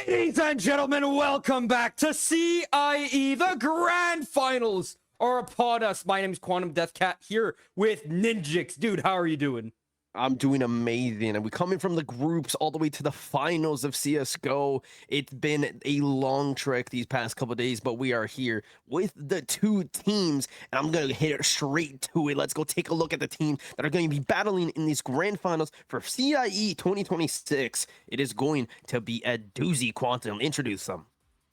Ladies and gentlemen, welcome back to CIE. The grand finals are upon us. My name is Quantum Deathcat here with Ninjix. Dude, how are you doing? I'm doing amazing, and we're coming from the groups all the way to the finals of CSGO. It's been a long trek these past couple of days, but we are here with the two teams, and I'm going to hit it straight to it. Let's go take a look at the teams that are going to be battling in these grand finals for CIE 2026. It is going to be a doozy. Quantum, introduce them.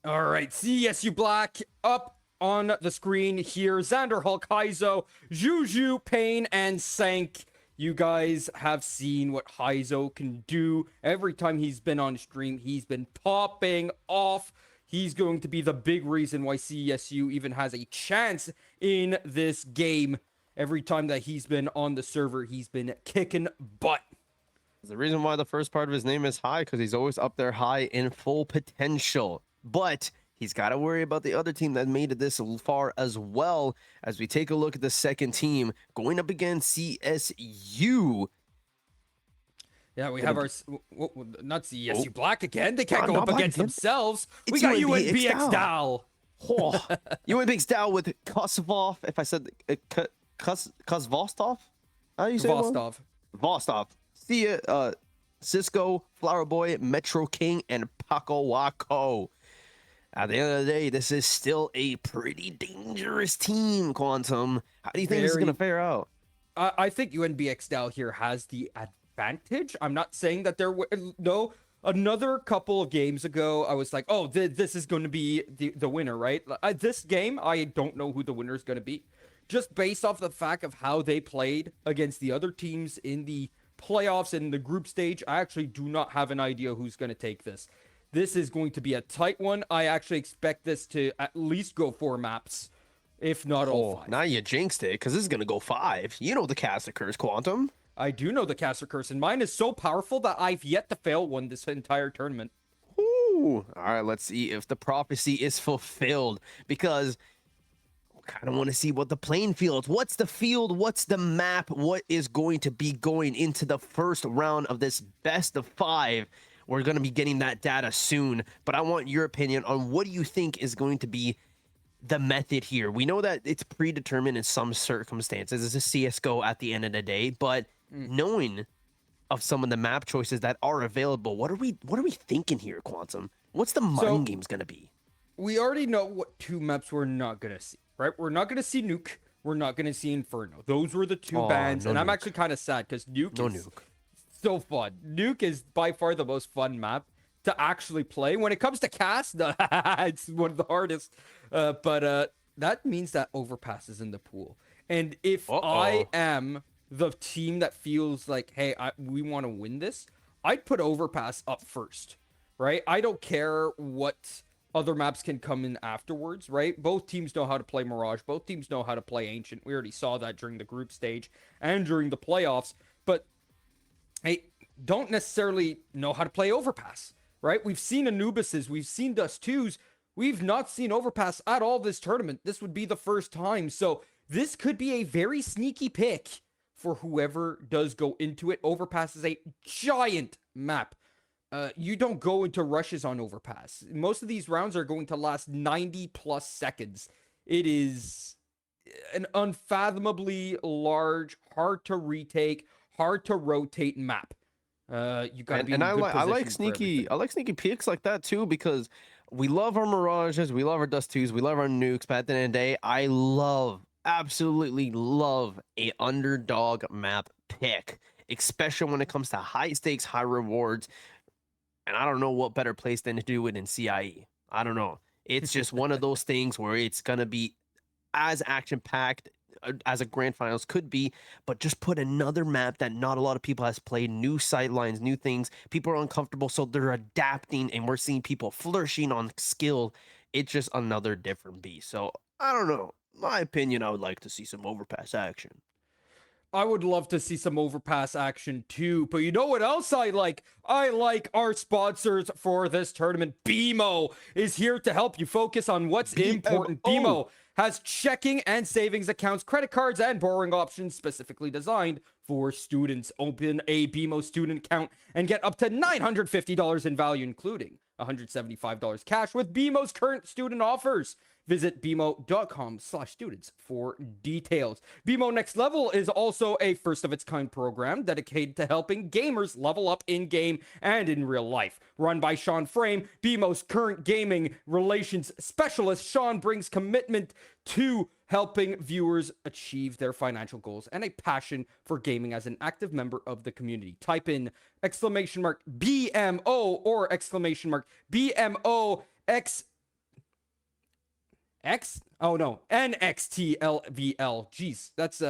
All right, CSU Black up on the screen here. Xander, Hulk, Heizo, Juju, Payne, and Sank. You guys have seen what Heizo can do. Every time he's been on stream, he's been popping off. He's going to be the big reason why CESU even has a chance in this game. Every time that he's been on the server, he's been kicking butt. The reason why the first part of his name is high, because he's always up there high in full potential. But he's got to worry about the other team that made it this far as well. As we take a look at the second team going up against CSU. Yeah, we have our not CSU Black again. They can't go up against themselves. We got UNB DAL. Oh, UNB DAL with Kosvov. If I said Kozvostov, how do you say Vostov? Vostov. See Cisco, Flower Boy, Metro King, and Paco Waco. At the end of the day, this is still a pretty dangerous team, Quantum. How do you think this is going to fare out? I think UNB DAL here has the advantage. I'm not saying that there no. Another couple of games ago, I was like, oh, this is going to be the winner, right? This game, I don't know who the winner is going to be. Just based off the fact of how they played against the other teams in the playoffs and the group stage, I actually do not have an idea who's going to take this. This is going to be a tight one. I actually expect this to at least go 4 maps, if not all 5. Now you jinxed it, because this is going to go 5. You know the caster curse, Quantum. I do know the caster curse, and mine is so powerful that I've yet to fail one this entire tournament. Ooh. All right, let's see if the prophecy is fulfilled, because I kind of want to see what the playing field, what's the field, what's the map, what is going to be going into the first round of this best of 5. We're going to be getting that data soon, but I want your opinion on what do you think is going to be the method here. We know that it's predetermined in some circumstances. It's a CSGO at the end of the day, but knowing of some of the map choices that are available, what are we thinking here, Quantum? What's the mind game's going to be? We already know what 2 maps we're not going to see, right? We're not going to see Nuke. We're not going to see Inferno. Those were the 2 bans, and I'm actually kind of sad because Nuke is so fun. Nuke is by far the most fun map to actually play. When it comes to cast, it's one of the hardest. But that means that Overpass is in the pool. And if I am the team that feels like, hey, we want to win this, I'd put Overpass up first, right? I don't care what other maps can come in afterwards, right? Both teams know how to play Mirage. Both teams know how to play Ancient. We already saw that during the group stage and during the playoffs. But I don't necessarily know how to play Overpass, right? We've seen Anubises, we've seen Dust 2s, we've not seen Overpass at all this tournament. This would be the first time, so this could be a very sneaky pick for whoever does go into it. Overpass is a giant map. You don't go into rushes on Overpass. Most of these rounds are going to last 90 plus seconds. It is an unfathomably large, hard to retake, hard to rotate map. You gotta be in a good position. I like sneaky picks like that too, because we love our Mirages, we love our Dust 2s, we love our Nukes, but at the end of the day, I absolutely love a underdog map pick, especially when it comes to high stakes, high rewards. And I don't know what better place than to do it in CIE. I don't know. It's just one of those things where it's gonna be as action packed as a grand finals could be, but just put another map that not a lot of people has played, new sightlines, new things. People are uncomfortable, so they're adapting, and we're seeing people flourishing on skill. It's just another different beast. So I don't know. My opinion, I would like to see some Overpass action. I would love to see some Overpass action too, but you know what else I like? I like our sponsors for this tournament. BMO is here to help you focus on what's important. BMO has checking and savings accounts, credit cards, and borrowing options specifically designed for students. Open a BMO student account and get up to $950 in value, including $175 cash with BMO's current student offers. Visit bmo.com/students for details. BMO Next Level is also a first of its kind program dedicated to helping gamers level up in game and in real life. Run by Sean Frame, BMO's current gaming relations specialist, Sean brings commitment to helping viewers achieve their financial goals and a passion for gaming as an active member of the community. Type in !BMO or !BMOX NXTLVL. Jeez, that's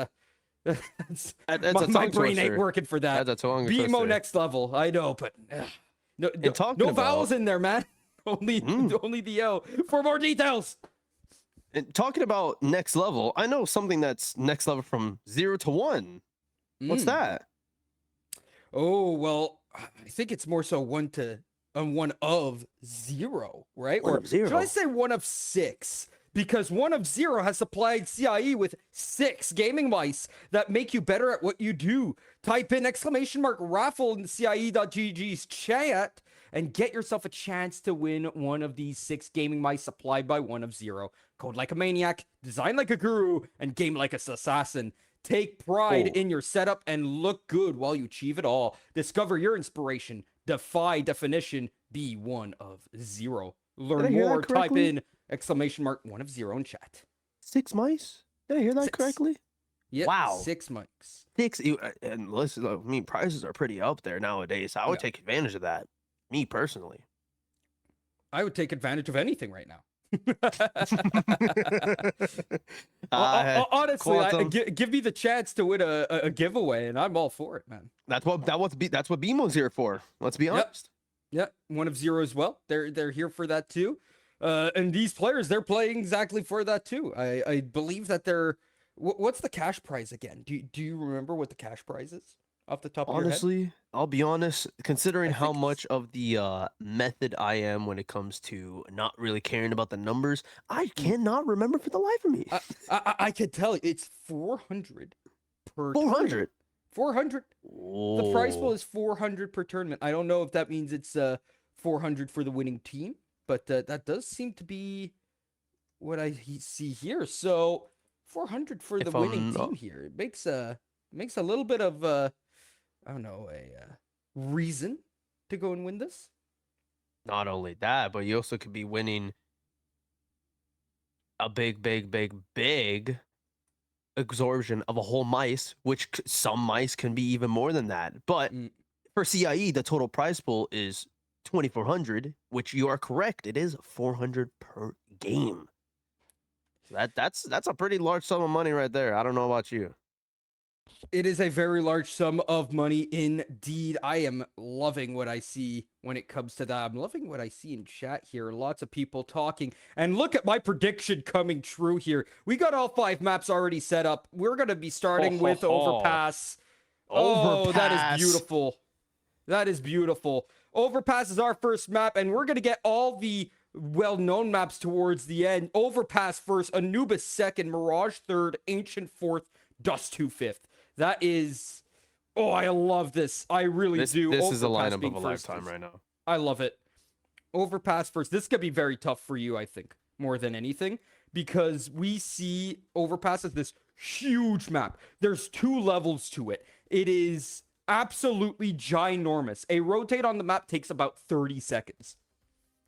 my brain ain't working for that. That's a tongue BMO twister. Next Level. I know, but no vowels in there, man. Only the O. For more details. And talking about next level, I know something that's next level from 0 to 1. What's that? Oh, well, I think it's more so 1 of 0, right? One or of 0. Should I say 1 of 6? Because 1 of 0 has supplied CIE with 6 gaming mice that make you better at what you do. Type in !raffle in the CIE.gg's chat and get yourself a chance to win one of these 6 gaming mice supplied by 1 of 0. Code like a maniac, design like a guru, and game like an assassin. Take pride in your setup and look good while you achieve it all. Discover your inspiration. Defy definition. Be 1 of 0. Learn more. Type in !1 of 0 in chat. 6 mice? Did I hear that 6. correctly? Yep, wow. 6 mice. 6. And listen, I mean, prices are pretty up there nowadays. So I would take advantage of that. Me personally. I would take advantage of anything right now. Honestly, give me the chance to win a giveaway, and I'm all for it, man. That's what BMO's here for. Let's be honest. Yep. 1 of 0 as well. They're here for that too. And these players, they're playing exactly for that too. I believe that they're. What's the cash prize again? Do you remember what the cash prize is off the top of your head? Honestly, I'll be honest, considering how much of the method I am when it comes to not really caring about the numbers, I cannot remember for the life of me. I can tell you, it's 400 per 400. 400. The prize pool is 400 per tournament. I don't know if that means it's 400 for the winning team, but that does seem to be what I see here. So 400 for the winning team here. It makes a little bit of I don't know, a reason to go and win this. Not only that, but you also could be winning a big absorption of a whole mice, which some mice can be even more than that. But for CIE, the total prize pool is 2,400, which you are correct. It is 400 per game. That's a pretty large sum of money right there. I don't know about you. It is a very large sum of money indeed. I am loving what I see when it comes to that. I'm loving what I see in chat here. Lots of people talking. And look at my prediction coming true here. We got all 5 maps already set up. We're going to be starting with Overpass. Oh, that is beautiful. That is beautiful. Overpass is our first map, and we're going to get all the well-known maps towards the end. Overpass first, Anubis second, Mirage third, Ancient fourth, Dust 2 fifth. That is, I love this. I really do. This is a lineup of a lifetime right now. I love it. Overpass first. This could be very tough for you, I think, more than anything, because we see Overpass as this huge map. There's 2 levels to it. It is absolutely ginormous. A rotate on the map takes about 30 seconds.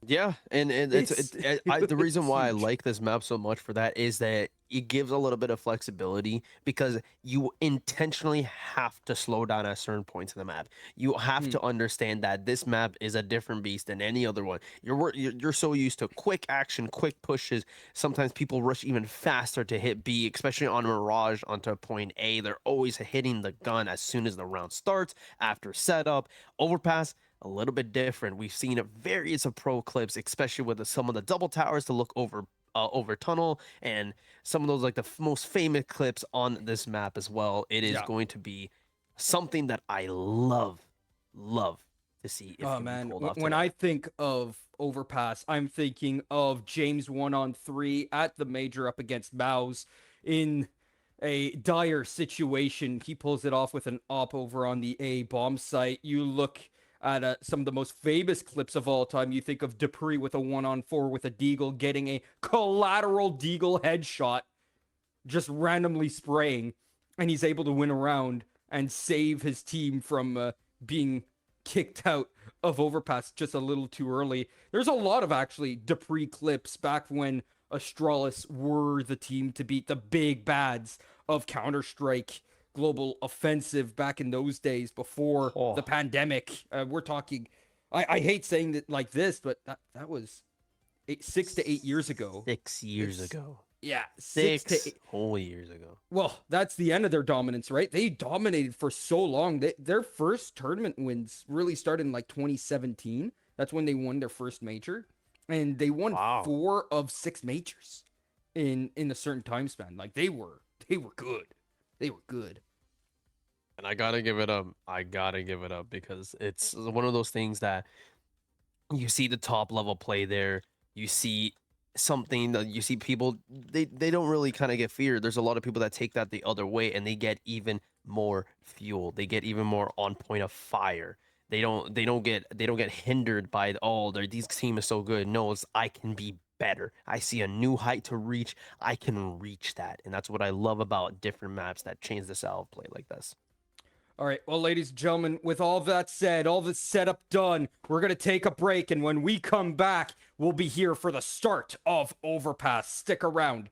Yeah, and the reason why I like this map so much for that is that it gives a little bit of flexibility because you intentionally have to slow down at certain points in the map. You have to understand that this map is a different beast than any other one. You're so used to quick action, quick pushes. Sometimes people rush even faster to hit B, especially on Mirage onto point A. They're always hitting the gun as soon as the round starts, after setup. Overpass, a little bit different. We've seen various of pro clips, especially with some of the double towers to look over tunnel, and some of those like the most famous clips on this map as well. It is going to be something that I love to see. If man, when I think of Overpass, I'm thinking of James 1-on-3 at the major up against Mouse in a dire situation. He pulls it off with an op over on the A bomb site. You look at some of the most famous clips of all time. You think of Dupree with a 1-on-4 with a deagle, getting a collateral deagle headshot, just randomly spraying, and he's able to win a round and save his team from being kicked out of overpass just a little too early. There's a lot of actually Dupree clips back when Astralis were the team to beat, the big bads of Counter-Strike Global Offensive back in those days before the pandemic. We're talking, I hate saying that like this, but that was 6 to 8 years ago. 6 years ago. Yeah, 6 whole years ago. Well, that's the end of their dominance, right? They dominated for so long. Their first tournament wins really started in like 2017. That's when they won their first major, and they won 4 of 6 majors in a certain time span. Like they were good. They were good. And I gotta give it up. Because it's one of those things that you see the top level play there. You see something that you see people, they don't really kind of get feared. There's a lot of people that take that the other way, and they get even more fuel. They get even more on point of fire. They don't get hindered by these team is so good. No, it's I can be better. I see a new height to reach. I can reach that, and that's what I love about different maps that change the style of play like this. All right, well, ladies and gentlemen, with all that said, all the setup done, we're going to take a break, and when we come back, we'll be here for the start of Overpass. Stick around.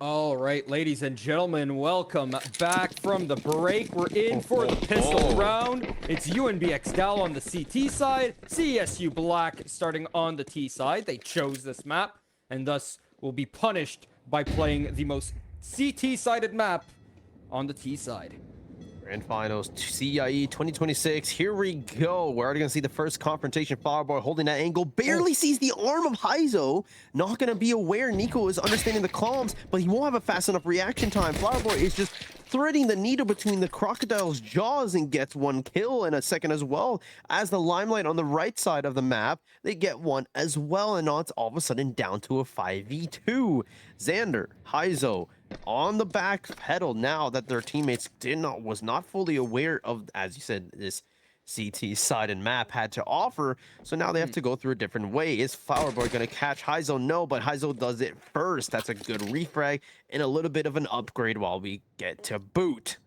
All right, ladies and gentlemen, welcome back from the break. We're in for the pistol round. It's UNB DAL on the CT side, CSU Black starting on the T side. They chose this map and thus will be punished by playing the most CT-sided map on the T side. Grand Finals CIE 2026. Here we go. We're already going to see the first confrontation. Flowerboy holding that angle. Barely sees the arm of Heizo. Not going to be aware. Nico is understanding the comms, but he won't have a fast enough reaction time. Flowerboy is just threading the needle between the crocodile's jaws and gets one kill in a second as well. As the Limelight on the right side of the map, they get one as well. And now it's all of a sudden down to a 5v2. Xander, Heizo, on the back pedal now that their teammates was not fully aware of, as you said, this CT side and map had to offer. So now they have to go through a different way. Is Flowerboy going to catch Heizo? No, but Heizo does it first. That's a good refrag and a little bit of an upgrade while we get to boot.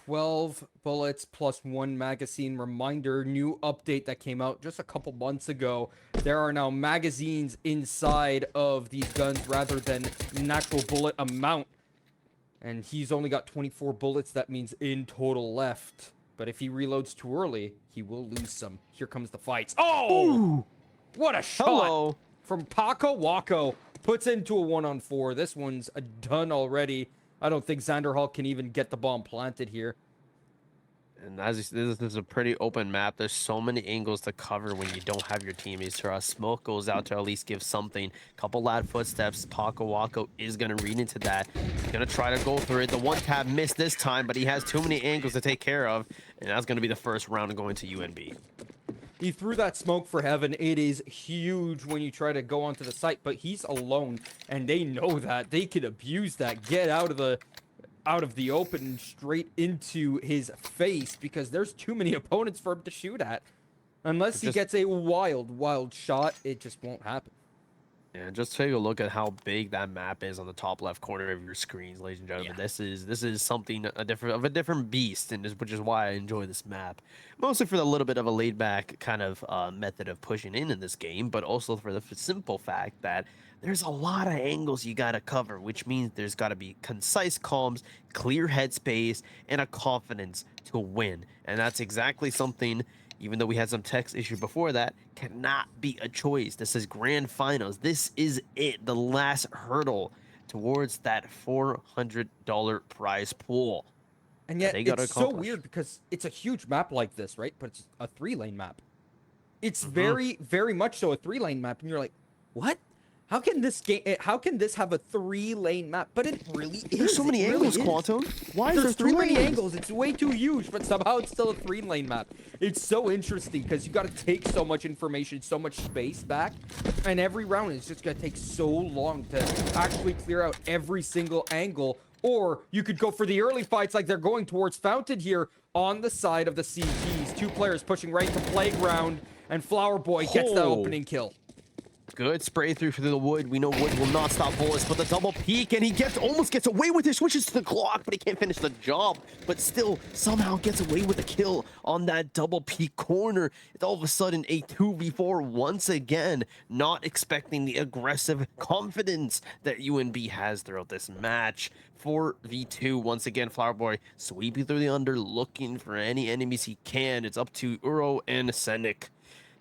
12 bullets plus 1 magazine. Reminder, new update that came out just a couple months ago. There are now magazines inside of these guns rather than an actual bullet amount. And he's only got 24 bullets. That means in total left. But if he reloads too early, he will lose some. Here comes the fights. Oh! Ooh. What a shot! Hello. From Paco Wako. Puts into a 1-on-4. This one's done already. I don't think Xander Hall can even get the bomb planted here. And as you see, this is a pretty open map. There's so many angles to cover when you don't have your teammates. Smoke goes out to at least give something. Couple loud footsteps. Paco Wako is going to read into that. He's going to try to go through it. The one tap missed this time, but he has too many angles to take care of. And that's going to be the first round going to UNB. He threw that smoke for heaven. It is huge when you try to go onto the site, but he's alone, and they know that. They could abuse that, get out of the open straight into his face because there's too many opponents for him to shoot at. Unless he gets a wild shot, it just won't happen. Yeah, just take a look at how big that map is on the top left corner of your screens, ladies and gentlemen. Yeah. This is something a different beast, and which is why I enjoy this map. Mostly for the little bit of a laid back kind of method of pushing in this game, but also for the simple fact that there's a lot of angles you gotta cover, which means there's gotta be concise comms, clear headspace, and a confidence to win. And that's exactly something, even though we had some text issue before that, cannot be a choice. This is grand finals. This is it, the last hurdle towards that $400 prize pool. And yet it's so weird because it's a huge map like this, right? But it's a 3-lane map. It's very, very much so a 3-lane map. And you're like, what? How can this have a 3-lane map? But it really is. There's so many angles, Quantum. Why is there too many angles? It's way too huge, but somehow it's still a 3-lane map. It's so interesting because you got to take so much information, so much space back, and every round is just going to take so long to actually clear out every single angle. Or you could go for the early fights like they're going towards Fountain here on the side of the CTs. 2 players pushing right to Playground, and Flowerboy gets the opening kill. Good spray through the wood. We know wood will not stop bullets, but the double peek, and he almost gets away with it. Switches to the Glock, but he can't finish the job. But still, somehow gets away with a kill on that double peek corner. It's all of a sudden a 2v4 once again. Not expecting the aggressive confidence that UNB has throughout this match. 4v2 once again. Flowerboy sweeping through the under, looking for any enemies he can. It's up to Uro and Senik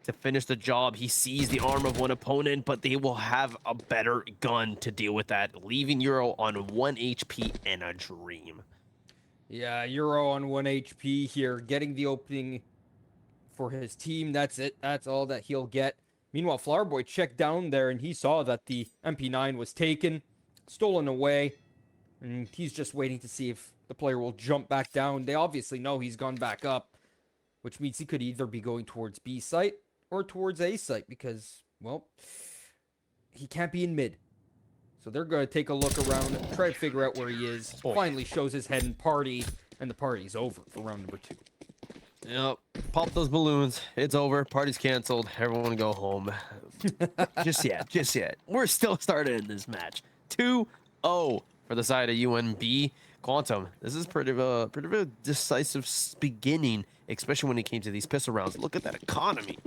to finish the job. He sees the arm of one opponent, but they will have a better gun to deal with that, leaving Euro on 1 HP and a dream. Yeah, Euro on 1 HP here, getting the opening for his team. That's it. That's all that he'll get. Meanwhile, Flowerboy checked down there, and he saw that the MP9 was taken, stolen away, and he's just waiting to see if the player will jump back down. They obviously know he's gone back up, which means he could either be going towards B site or towards A site because, well, he can't be in mid. So they're going to take a look around, try to figure out where he is. Finally shows his head and party, and the party's over for round number 2. Yep. Pop those balloons. It's over. Party's canceled. Everyone go home. Just yet. We're still starting this match. 2-0 for the side of UNB. Quantum, this is pretty of a decisive beginning, especially when it came to these pistol rounds. Look at that economy.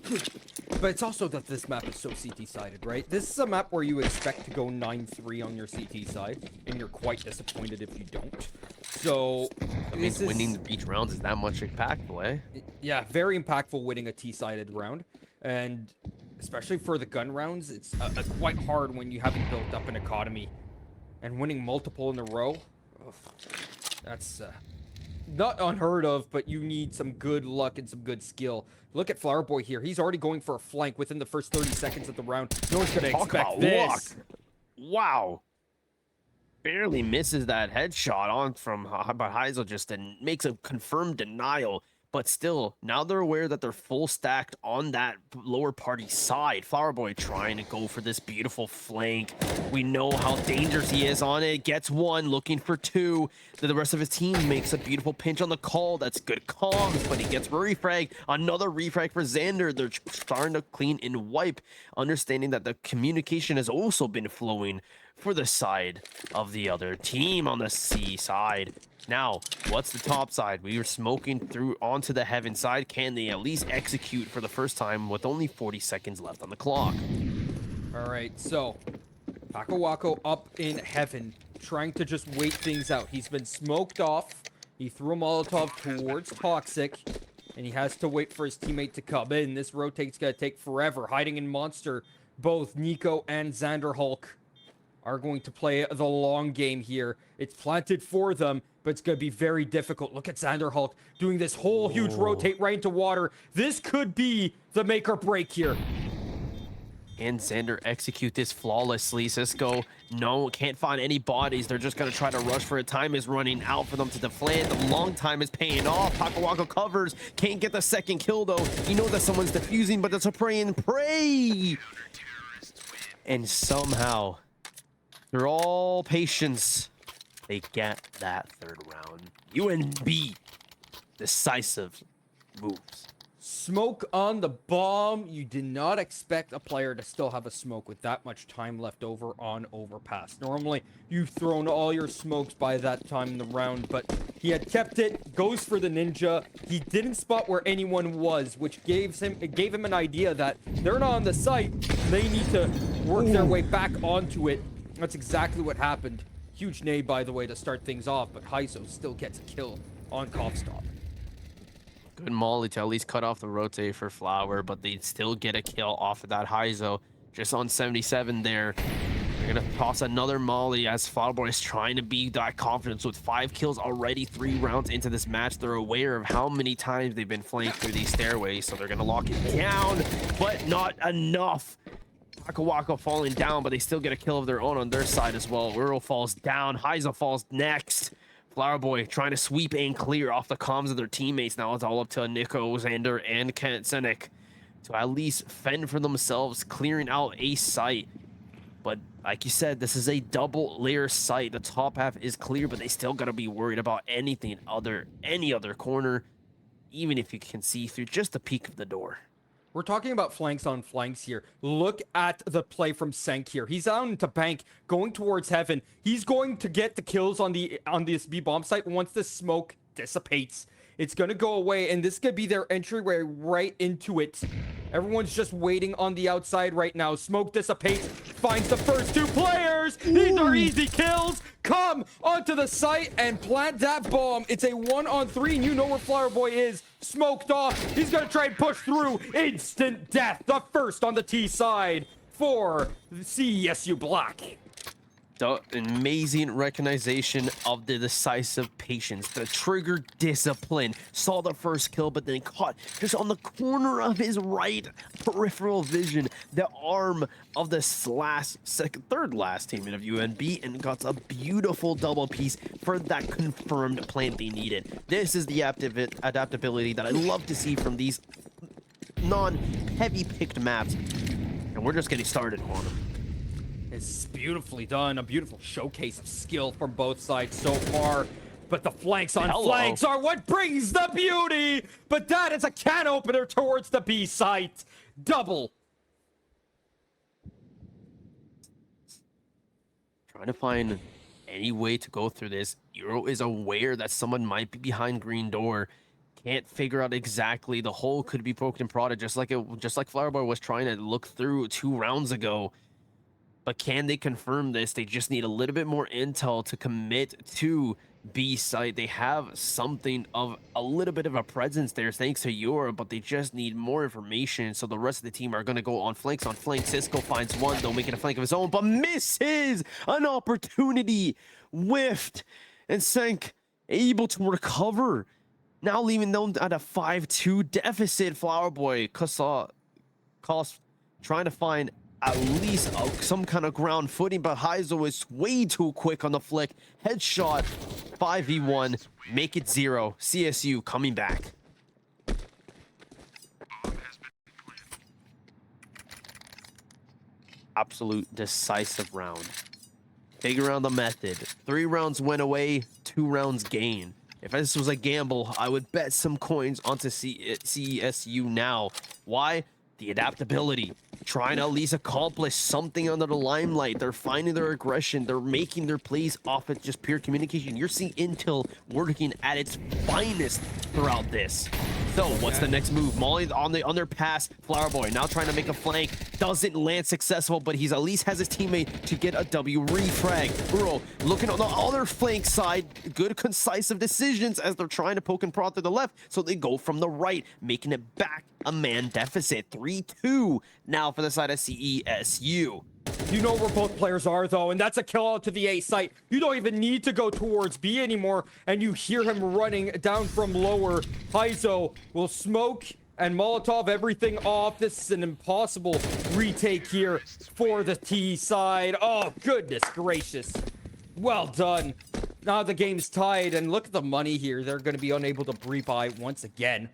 But it's also that this map is so CT-sided, right? This is a map where you expect to go 9-3 on your CT side, and you're quite disappointed if you don't. So, I mean, winning each round is that much impactful, eh? Yeah, very impactful winning a T-sided round, and especially for the gun rounds, it's quite hard when you haven't built up an economy, and winning multiple in a row. That's not unheard of, but you need some good luck and some good skill. Look at Flowerboy here. He's already going for a flank within the first 30 seconds of the round. No one's going to expect this. Luck. Wow. Barely misses that headshot on from but Heizel just makes a confirmed denial. but still, now they're aware that they're full stacked on that lower party side. Flower Boy trying to go for this beautiful flank. We know how dangerous he is on it. Gets one, looking for two. Then the rest of his team makes a beautiful pinch on the call. That's good comms, but he gets refrag. Another refrag for Xander. They're starting to clean and wipe, understanding that the communication has also been flowing for the side of the other team on the C side. Now, what's the top side? We were smoking through onto the heaven side. Can they at least execute for the first time with only 40 seconds left on the clock? All right, so Wako up in heaven, trying to just wait things out. He's been smoked off. He threw a Molotov towards Toxic, and he has to wait for his teammate to come in. This rotate's gonna take forever. Hiding in Monster, both Nico and Xander Hulk are going to play the long game here. It's planted for them, but it's going to be very difficult. Look at Xander Hulk doing this whole huge rotate right into water. This could be the make or break here. And Xander execute this flawlessly. Cisco, no, can't find any bodies. They're just going to try to rush for it. Time is running out for them to deflate. The long time is paying off. Wako covers. Can't get the second kill, though. You know that someone's defusing, but it's a pray and pray. And somehow, through all patience, they get that third round. UNB, decisive moves. Smoke on the bomb. You did not expect a player to still have a smoke with that much time left over on overpass. Normally, you've thrown all your smokes by that time in the round, but he had kept it, goes for the ninja. He didn't spot where anyone was, which gave him an idea that they're not on the site. They need to work their way back onto it. That's exactly what happened. Huge nade, by the way, to start things off, but Heiso still gets a kill on Kopstop. Good molly to at least cut off the rotate for Flower, but they still get a kill off of that Heiso. Just on 77 there. They're going to toss another molly as Flower Boy is trying to be that confidence with 5 kills already 3 rounds into this match. They're aware of how many times they've been flanked through these stairways, so they're going to lock it down, but not enough. Wako falling down, but they still get a kill of their own on their side as well. Uro falls down. Heiso falls next. Flower Boy trying to sweep and clear off the comms of their teammates. Now it's all up to Nico, Xander, and Kent Senek to at least fend for themselves, clearing out a site. But like you said, this is a double layer site. The top half is clear, but they still got to be worried about any other corner, even if you can see through just the peak of the door. We're talking about flanks on flanks here. Look at the play from Senk here. He's out into bank, going towards heaven. He's going to get the kills on this B bomb site once the smoke dissipates. It's going to go away, and this could be their entryway right into it. Everyone's just waiting on the outside right now. Smoke dissipates, finds the first 2 players. These are easy kills. Come onto the site and plant that bomb. It's a 1-on-3, and you know where Flower Boy is. Smoked off. He's going to try and push through. Instant death. The first on the T side for the CESU Black. The amazing recognition of the decisive patience, the trigger discipline. Saw the first kill, but then caught just on the corner of his right peripheral vision the arm of the third last teammate of UNB, and got a beautiful double piece for that confirmed plant they needed. This is the adaptability that I love to see from these non-heavy picked maps, and we're just getting started on them. It's beautifully done. A beautiful showcase of skill from both sides so far. But the flanks on flanks are what brings the beauty. But that is a can opener towards the B site. Double. Trying to find any way to go through this. Euro is aware that someone might be behind green door. Can't figure out exactly. The hole could be poked and prodded, just like Flower Boy was trying to look through 2 rounds ago. But can they confirm this? They just need a little bit more intel to commit to B site. They have something of a little bit of a presence there thanks to Euro, but they just need more information. So the rest of the team are going to go on flanks. Cisco finds one, though, making a flank of his own, but misses an opportunity. Whiffed, and Senk able to recover. Now leaving them at a 5-2 deficit. Flower Boy, Cost trying to find at least some kind of ground footing, but Heiso is way too quick on the flick. Headshot, 5v1, make it 0. CSU coming back. absolute decisive round. Figure out the method. 3 rounds went away, 2 rounds gain. If this was a gamble, I would bet some coins onto CESU now. Why? The adaptability. Trying to at least accomplish something under the limelight. They're finding their aggression. They're making their plays off of just pure communication. You're seeing Intel working at its finest throughout this. So what's the next move? Molly on their pass. Flower Boy now trying to make a flank. Doesn't land successful, but he's at least has his teammate to get a W refrag. Uro looking on the other flank side. Good concisive decisions as they're trying to poke and prod to the left. So they go from the right, making it back a man deficit. 3-2 now for the side of CESU. You know where both players are, though, and that's a kill out to the A site. You don't even need to go towards B anymore, and you hear him running down from lower. Heizo will smoke and Molotov everything off. This is an impossible retake here for the T side. Oh, goodness gracious. Well done. Now the game's tied, and look at the money here. They're going to be unable to rebuy once again.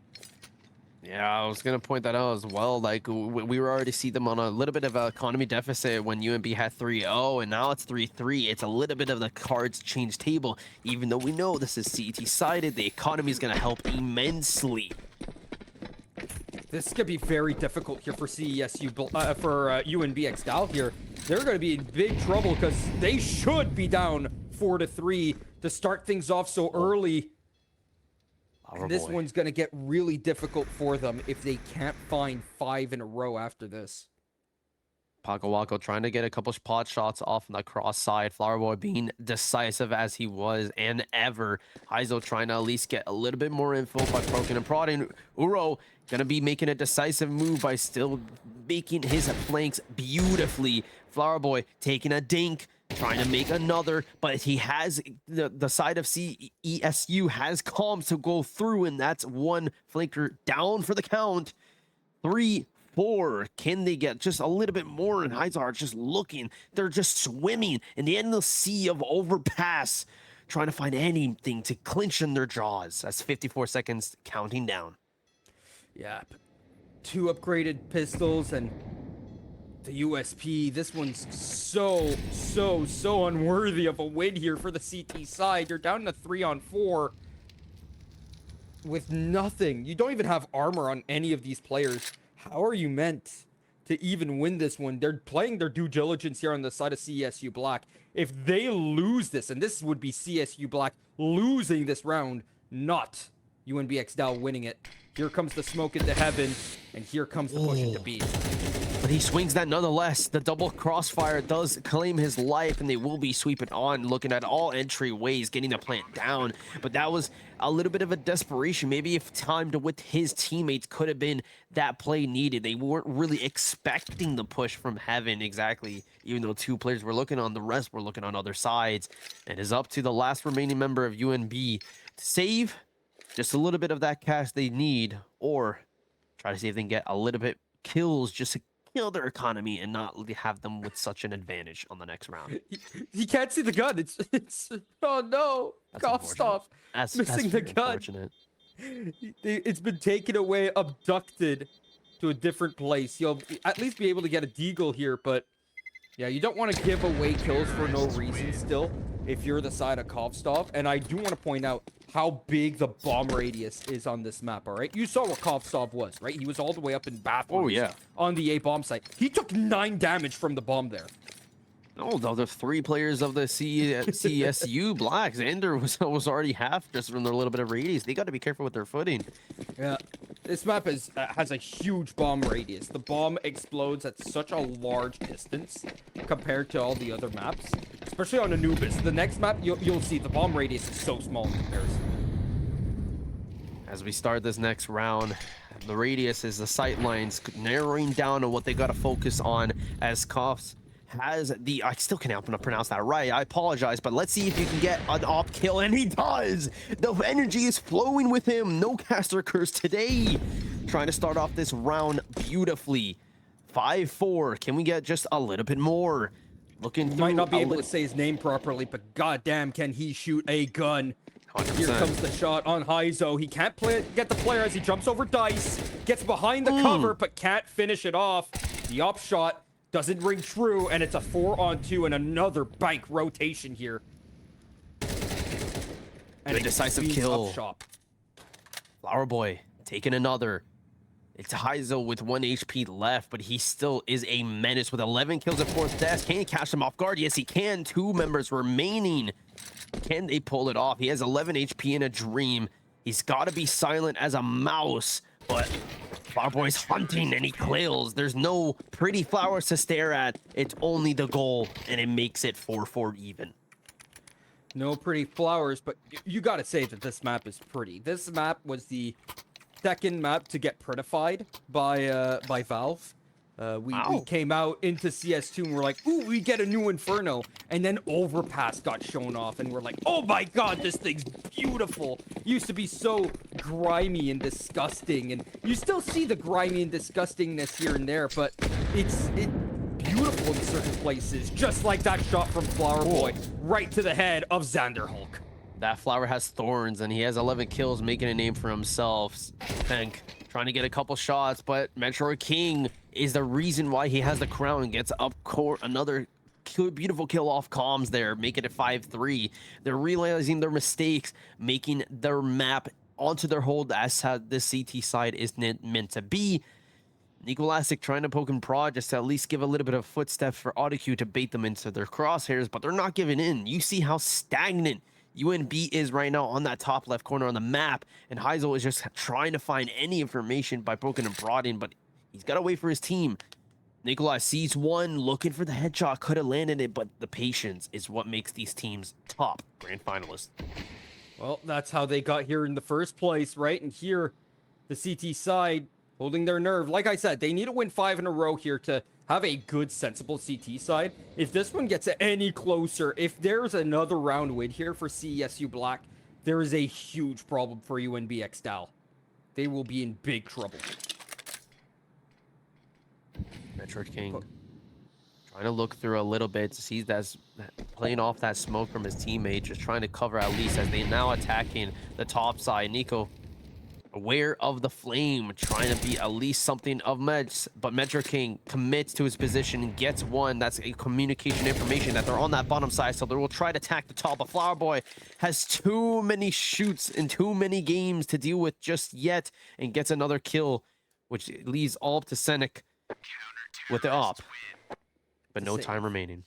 Yeah, I was going to point that out as well. Like, we were already see them on a little bit of an economy deficit when UNB had 3-0, and now it's 3-3. It's a little bit of the cards change table. Even though we know this is CET-sided, the economy is going to help immensely. This could be very difficult here for CESU, for UNB DAL here. They're going to be in big trouble because they should be down 4-3 to start things off so early. And this one's going to get really difficult for them if they can't find 5 in a row after this. Paco Waco trying to get a couple pot shots off on the cross side. Flower Boy being decisive as he was and ever. Heizo trying to at least get a little bit more info by poking and prodding. Uro gonna be making a decisive move by still making his flanks beautifully. Flower Boy taking a dink, trying to make another, but he has the side of CESU has comms to go through, and that's one flanker down for the count. 3-4. Can they get just a little bit more? And Heizo just looking. They're just swimming in the endless sea of overpass, trying to find anything to clinch in their jaws. That's 54 seconds counting down. Yeah, 2 upgraded pistols and the USP. This one's so unworthy of a win here for the CT side. You're down to 3-on-4 with nothing. You don't even have armor on any of these players. How are you meant to even win this one? They're playing their due diligence here on the side of CSU Black. If they lose this, and this would be CSU Black losing this round, not UNB DAL winning it. Here comes the smoke into heaven, and here comes the push into B. But he swings that nonetheless. The double crossfire does claim his life, and they will be sweeping on, looking at all entryways, getting the plant down. But that was a little bit of a desperation. Maybe if timed with his teammates could have been that play needed. They weren't really expecting the push from heaven exactly, even though 2 players were looking on, the rest were looking on other sides. And it's up to the last remaining member of UNB to save just a little bit of that cash they need, or try to see if they can get a little bit kills just to kill their economy and not have them with such an advantage on the next round. He can't see the gun. It's oh no, cough stop. That's missing the gun. It's been taken away, abducted to a different place. You'll at least be able to get a deagle here, but yeah, you don't want to give away kills for no reason still if you're the side of Kovstov. And I do want to point out how big the bomb radius is on this map, all right? You saw what Kovstov was, right? He was all the way up in bathrooms. Oh, yeah. On the A bomb site. He took 9 damage from the bomb there. No, the other 3 players of the CSU Blacks, Ender was already half just from their little bit of radius. They got to be careful with their footing. Yeah, this map has a huge bomb radius. The bomb explodes at such a large distance compared to all the other maps, especially on Anubis. The next map, you'll see the bomb radius is so small in comparison. As we start this next round, the radius is the sight lines narrowing down on what they got to focus on as Koffs has the, I still can't pronounce that right, I apologize, but let's see if you can get an op kill, and he does. The energy is flowing with him. No caster curse today. Trying to start off this round beautifully. 5-4. Can we get just a little bit more? Looking, might not be able to say his name properly, but goddamn, can he shoot a gun? 100%. Here comes the shot on Heizo. He can't get the player as he jumps over dice, gets behind the cover, but can't finish it off. The op shot Doesn't ring true, and it's a 4-on-2 and another bank rotation here. And a decisive kill. Up shop. Flower Boy taking another. It's Heizo with 1 HP left, but he still is a menace with 11 kills at 4th desk. Can he catch him off guard? Yes, he can. 2 members remaining. Can they pull it off? He has 11 HP in a dream. He's got to be silent as a mouse, but Flower Boy's hunting and he clings. There's no pretty flowers to stare at. It's only the goal, and it makes it 4-4 even. No pretty flowers, but you got to say that this map is pretty. This map was the second map to get prettified by Valve. We came out into CS2 and we're like, ooh, we get a new Inferno. And then Overpass got shown off and we're like, oh my god, this thing's beautiful. It used to be so grimy and disgusting. And you still see the grimy and disgustingness here and there, but it's beautiful in certain places. Just like that shot from Flower Boy right to the head of Xander Hulk. That flower has thorns, and he has 11 kills, making a name for himself. Thank trying to get a couple shots, but Metroid King is the reason why he has the crown and gets up court. Another beautiful kill off comms there, making it 5-3. They're realizing their mistakes, making their map onto their hold as how the CT side is meant to be. Nicolastic trying to poke and prod just to at least give a little bit of footsteps for AutoQ to bait them into their crosshairs, but they're not giving in. You see how stagnant UNB is right now on that top left corner on the map, and Heizel is just trying to find any information by poking and prodding, but he's got to wait for his team. Nikolai sees one, looking for the headshot, could have landed it, but the patience is what makes these teams top grand finalists. Well, that's how they got here in the first place, right? And here, the CT side holding their nerve. Like I said, they need to win 5 in a row here to have a good, sensible CT side. If this one gets any closer, if there's another round win here for CESU Black, there is a huge problem for UNB x DAL. They will be in big trouble. Metroid King trying to look through a little bit to see that's playing off that smoke from his teammate, just trying to cover at least as they now attacking the top side. Nico aware of the flame, trying to be at least something of meds, but Metro King commits to his position and gets one. That's a communication information that they're on that bottom side, so they will try to attack the top. But Flower Boy has too many shoots and too many games to deal with just yet, and gets another kill, which leaves all up to Senek with the op, but no time remaining.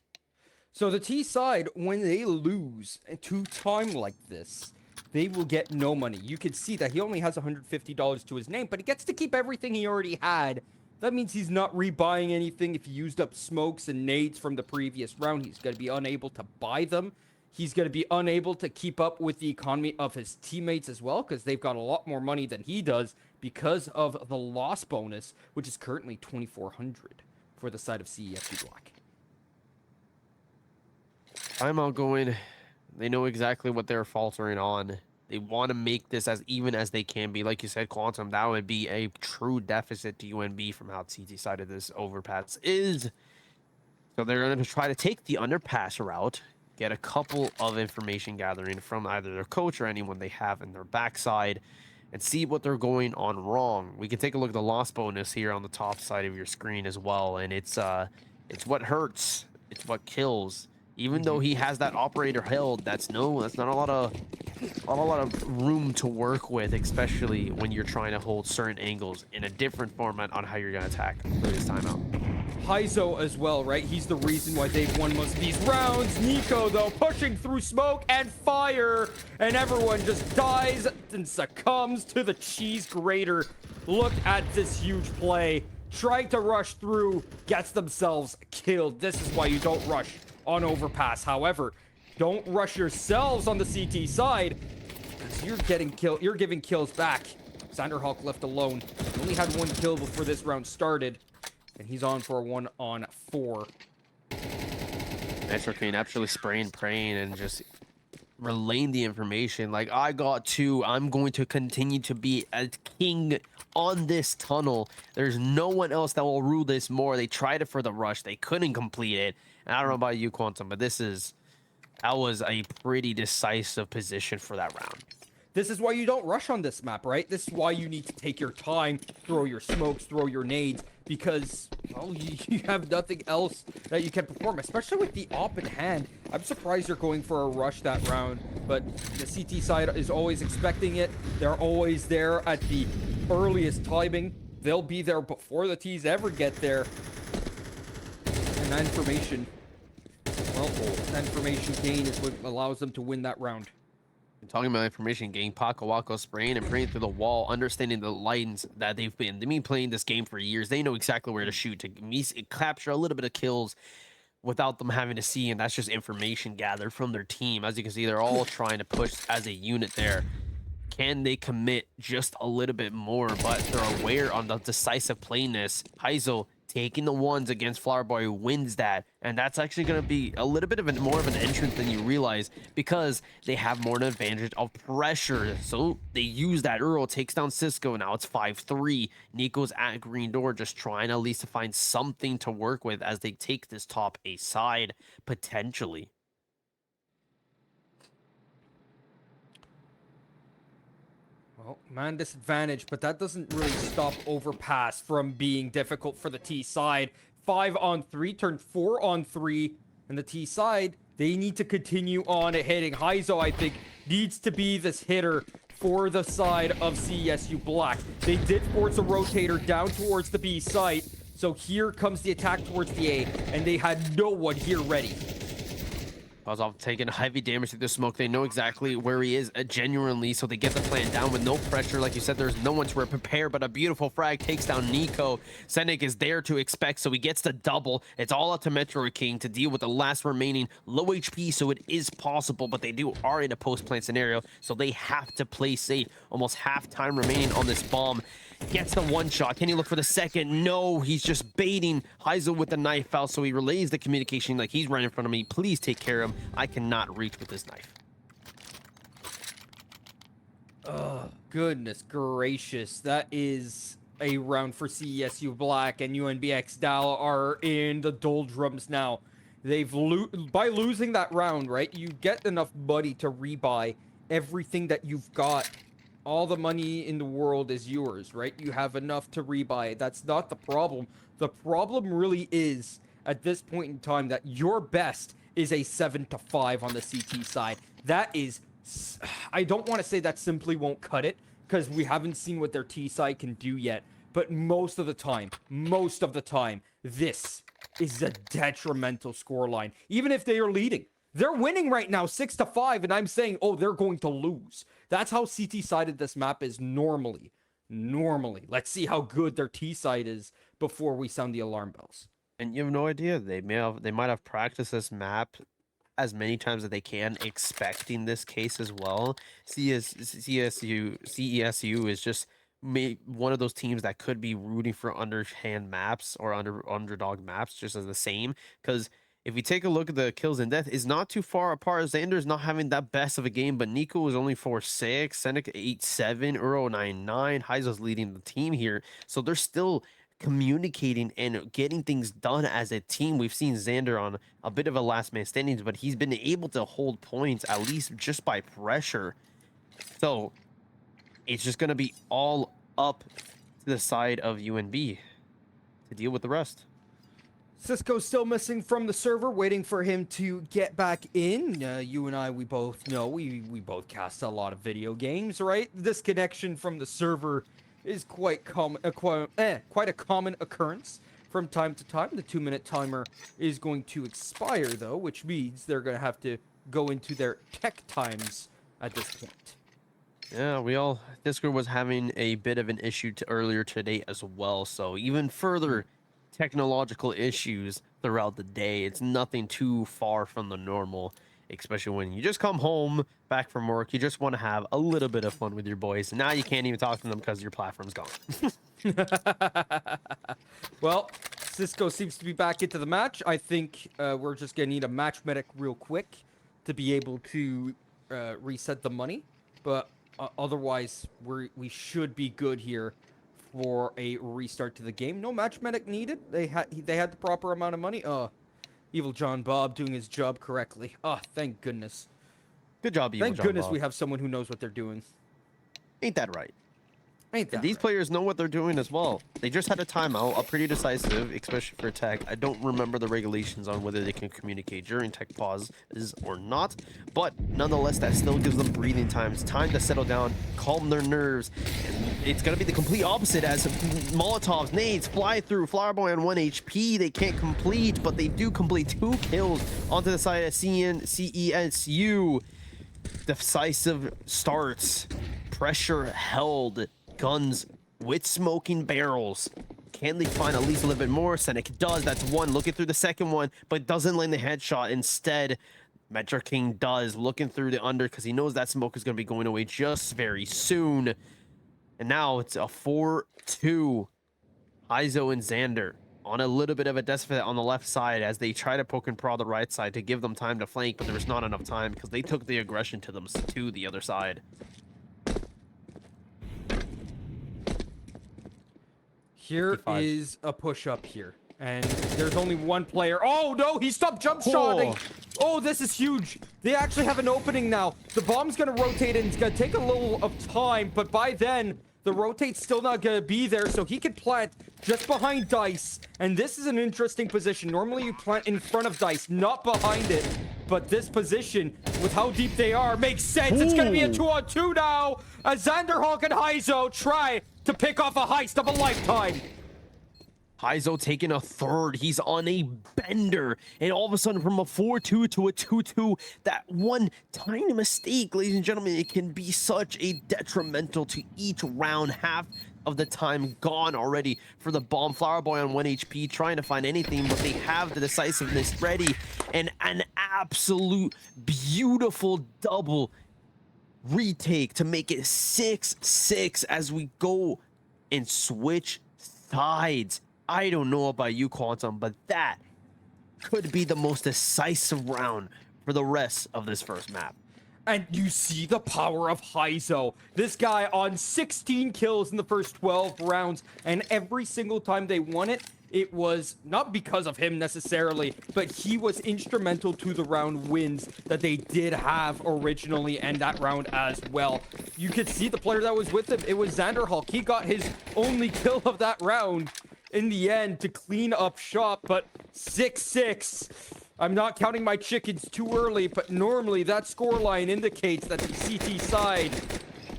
So the T side, when they lose to time like this, they will get no money. You can see that he only has $150 to his name, but he gets to keep everything he already had. That means he's not rebuying anything. If he used up smokes and nades from the previous round, he's going to be unable to buy them. He's going to be unable to keep up with the economy of his teammates as well, because they've got a lot more money than he does because of the loss bonus, which is currently $2,400 for the side of CESU Black. I'm outgoing. They know exactly what they're faltering on. They want to make this as even as they can be. Like you said, Quantum, that would be a true deficit to UNB from how CT side of this overpass is. So they're going to try to take the underpass route, get a couple of information gathering from either their coach or anyone they have in their backside, and see what they're going on wrong. We can take a look at the loss bonus here on the top side of your screen as well, and it's what hurts. It's what kills. Even though he has that operator held, that's not a lot of room to work with, especially when you're trying to hold certain angles in a different format on how you're going to attack for this timeout. Heizo as well, right? He's the reason why they've won most of these rounds. Nico, though, pushing through smoke and fire, and everyone just dies and succumbs to the cheese grater. Look at this huge play. Trying to rush through, gets themselves killed. This is why you don't rush on overpass. However, don't rush yourselves on the CT side, because you're giving kills back. Xander Hulk left alone. He only had 1 kill before this round started, and he's on for a 1-on-4. Metro King absolutely spraying, praying, and just relaying the information. Like, I got 2. I'm going to continue to be a king on this tunnel. There's no one else that will rule this more. They tried it for the rush. They couldn't complete it. And I don't know about you, Quantum, but that was a pretty decisive position for that round. This is why you don't rush on this map, right? This is why you need to take your time, throw your smokes, throw your nades, because, well, you have nothing else that you can perform, especially with the op in hand. I'm surprised you're going for a rush that round, but the CT side is always expecting it. They're always there at the earliest timing. They'll be there before the T's ever get there. And that information, well, that information gain is what allows them to win that round. Talking about information gain, Paco Waco spraying and praying through the wall, understanding the lines that they've been playing this game for years. They know exactly where to shoot to capture a little bit of kills without them having to see, and that's just information gathered from their team. As you can see, they're all trying to push as a unit there. Can they commit just a little bit more? But they're aware on the decisive plainness. Heizel taking the ones against Flower Boy wins that, and that's actually going to be a little bit of more of an entrance than you realize, because they have more an advantage of pressure. So they use that. Earl takes down Cisco. Now it's 5-3. Nico's at green door, just trying at least to find something to work with as they take this top A side potentially. Well, man disadvantage, but that doesn't really stop Overpass from being difficult for the T side. 5-on-3 turned 4-on-3, and the T side, they need to continue on hitting. Heizo, I think, needs to be this hitter for the side of CESU Black. They did force a rotator down towards the B site, so here comes the attack towards the A, and they had no one here ready. Kozov taking heavy damage through the smoke. They know exactly where he is genuinely, so they get the plan down with no pressure. Like you said, there's no one to prepare, but a beautiful frag takes down Nico. Senik is there to expect, so he gets the double. It's all up to Metro King to deal with the last remaining low HP, so it is possible, but they are in a post-plant scenario, so they have to play safe. Almost half time remaining on this bomb. Gets the one shot. Can he look for the second? No, he's just baiting Heizel with the knife out, so he relays the communication like he's right in front of me. Please take care of him. I cannot reach with this knife. Oh, goodness gracious. That is a round for CESU Black, and UNBX DAL are in the doldrums now. They've by losing that round, right? You get enough money to rebuy everything that you've got. All the money in the world is yours, right? You have enough to rebuy. That's not the problem. The problem really is, at this point in time, that your best is a 7-5 on the CT side. That is, I don't want to say that simply won't cut it, because we haven't seen what their T side can do yet. But most of the time, this is a detrimental scoreline. Even if they are leading. They're winning right now, 6-5, and I'm saying, oh, they're going to lose. That's how CT-sided this map is normally. Let's see how good their T-side is before we sound the alarm bells. And you have no idea. They might have practiced this map as many times as they can, expecting this case as well. CESU is just one of those teams that could be rooting for underhand maps or underdog maps just as the same, because if you take a look at the kills and death, is not too far apart. Xander's not having that best of a game, but Nico is only 4-6, Senek 8-7, Uro 9-9. Heizel's leading the team here. So they're still communicating and getting things done as a team. We've seen Xander on a bit of a last man standings, but he's been able to hold points, at least just by pressure. So it's just going to be all up to the side of UNB to deal with the rest. Cisco's still missing from the server, waiting for him to get back in. You and I, we both know, we both cast a lot of video games, right? This connection from the server is quite a common occurrence from time to time. The 2-minute timer is going to expire, though, which means they're going to have to go into their tech times at this point. Yeah, Discord was having a bit of an issue earlier today as well, so even further technological issues throughout the day. It's nothing too far from the normal, especially when you just come home back from work. You just want to have a little bit of fun with your boys. Now you can't even talk to them because your platform's gone. Well, Cisco seems to be back into the match. I think we're just gonna need a match medic real quick to be able to reset the money, but otherwise we should be good here for a restart to the game. No match medic needed. They had the proper amount of money. Evil John Bob doing his job correctly. Thank goodness. Good job, Evil John Bob. Thank goodness we have someone who knows what they're doing. Ain't that right? Ain't that And these right? players know what they're doing as well. They just had a timeout, a pretty decisive, especially for tech. I don't remember the regulations on whether they can communicate during tech pauses or not, but nonetheless, that still gives them breathing time. It's time to settle down, calm their nerves. And it's going to be the complete opposite as Molotovs, nades fly through. Flowerboy on 1 HP. They can't complete, but they do complete 2 kills onto the side of CESU. Decisive starts, pressure held, guns with smoking barrels. Can they find at least a little bit more? Senek does. That's one. Looking through the second one, but doesn't land the headshot. Instead, Metro King does. Looking through the under because he knows that smoke is going to be going away just very soon. And now it's a 4-2. Izo and Xander on a little bit of a deficit on the left side as they try to poke and prod the right side to give them time to flank, but there was not enough time because they took the aggression to them to the other side. Here 55. Is a push up here, and there's only one player. Oh no, he stopped jump shotting. Oh, this is huge. They actually have an opening now. The bomb's gonna rotate and it's gonna take a little of time, but by then the rotate's still not gonna be there, so he can plant just behind Dice. And this is an interesting position. Normally you plant in front of Dice, not behind it. But this position, with how deep they are, makes sense. Ooh. It's gonna be a 2-on-2 now. As Xanderhawk and Heizo try to pick off a heist of a lifetime. Heizo taking a third. He's on a bender. And all of a sudden, from a 4-2 to a 2-2, that one tiny mistake, ladies and gentlemen, it can be such a detrimental to each round. Half of the time gone already for the bomb. Flowerboy on 1 HP, trying to find anything, but they have the decisiveness ready. And an absolute beautiful double retake to make it 6-6 as we go and switch sides. I don't know about you, Quantum, but that could be the most decisive round for the rest of this first map. And you see the power of Heizo. This guy on 16 kills in the first 12 rounds, and every single time they won it, it was not because of him necessarily, but he was instrumental to the round wins that they did have originally and that round as well. You could see the player that was with him. It was Xanderhawk. He got his only kill of that round in the end to clean up shop, but 6-6. I'm not counting my chickens too early, but normally that scoreline indicates that the CT side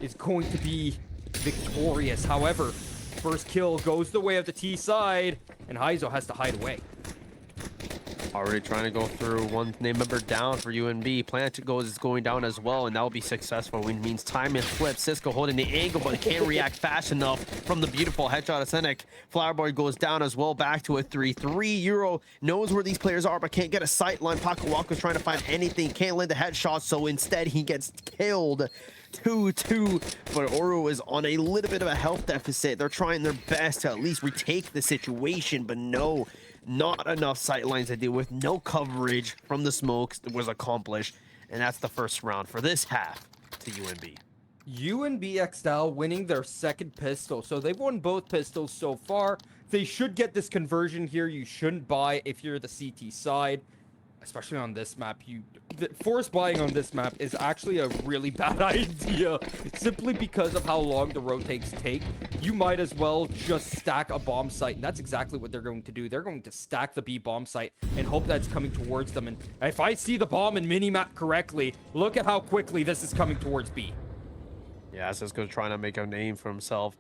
is going to be victorious. However, first kill goes the way of the T side, and Heizo has to hide away. Already trying to go through. One name member down for UNB. Plant is going down as well, and that will be successful. Which means time is flipped. Cisco holding the angle, but can't react fast enough from the beautiful headshot of Senek. Flowerboy goes down as well, back to a 3-3. Euro knows where these players are, but can't get a sight line. Pakawaka's trying to find anything. Can't land the headshot, so instead he gets killed. 2-2, but Oro is on a little bit of a health deficit. They're trying their best to at least retake the situation, but no, not enough sight lines to deal with. No coverage from the smokes was accomplished, and that's the first round for this half to UNB. UNB XDAL winning their second pistol, so they've won both pistols so far. They should get this conversion here. You shouldn't buy if you're the CT side, especially on this map. Force buying on this map is actually a really bad idea, simply because of how long the rotates take. You might as well just stack a bomb site, and that's exactly what they're going to do. They're going to stack the B bomb site and hope that's coming towards them. And if I see the bomb and minimap correctly, look at how quickly this is coming towards B. Yeah, Cisco's trying to make a name for himself.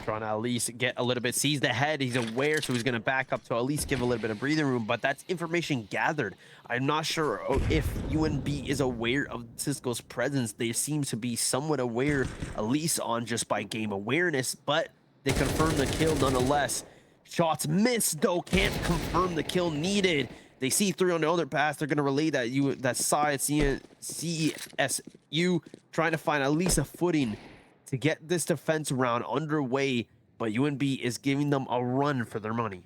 Trying to at least get a little bit, sees the head, he's aware, so he's going to back up to at least give a little bit of breathing room, but that's information gathered. I'm not sure if UNB is aware of Cisco's presence. They seem to be somewhat aware, at least on just by game awareness, but they confirm the kill nonetheless. Shots missed, though, can't confirm the kill needed. They see 3 on the other pass. They're going to relay that side, CESU, trying to find at least a footing to get this defense round underway, but UNB is giving them a run for their money.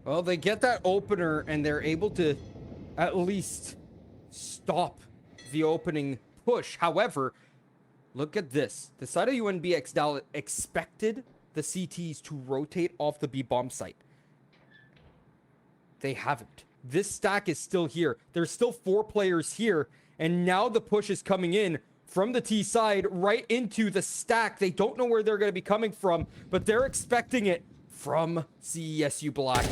Well, they get that opener, and they're able to at least stop the opening push. However, look at this. The side of UNB XDAL expected the CTs to rotate off the B bomb site. They haven't. This stack is still here. There's still 4 players here, and now the push is coming in. from the T side right into the stack. They don't know where they're going to be coming from, but they're expecting it from CESU Black.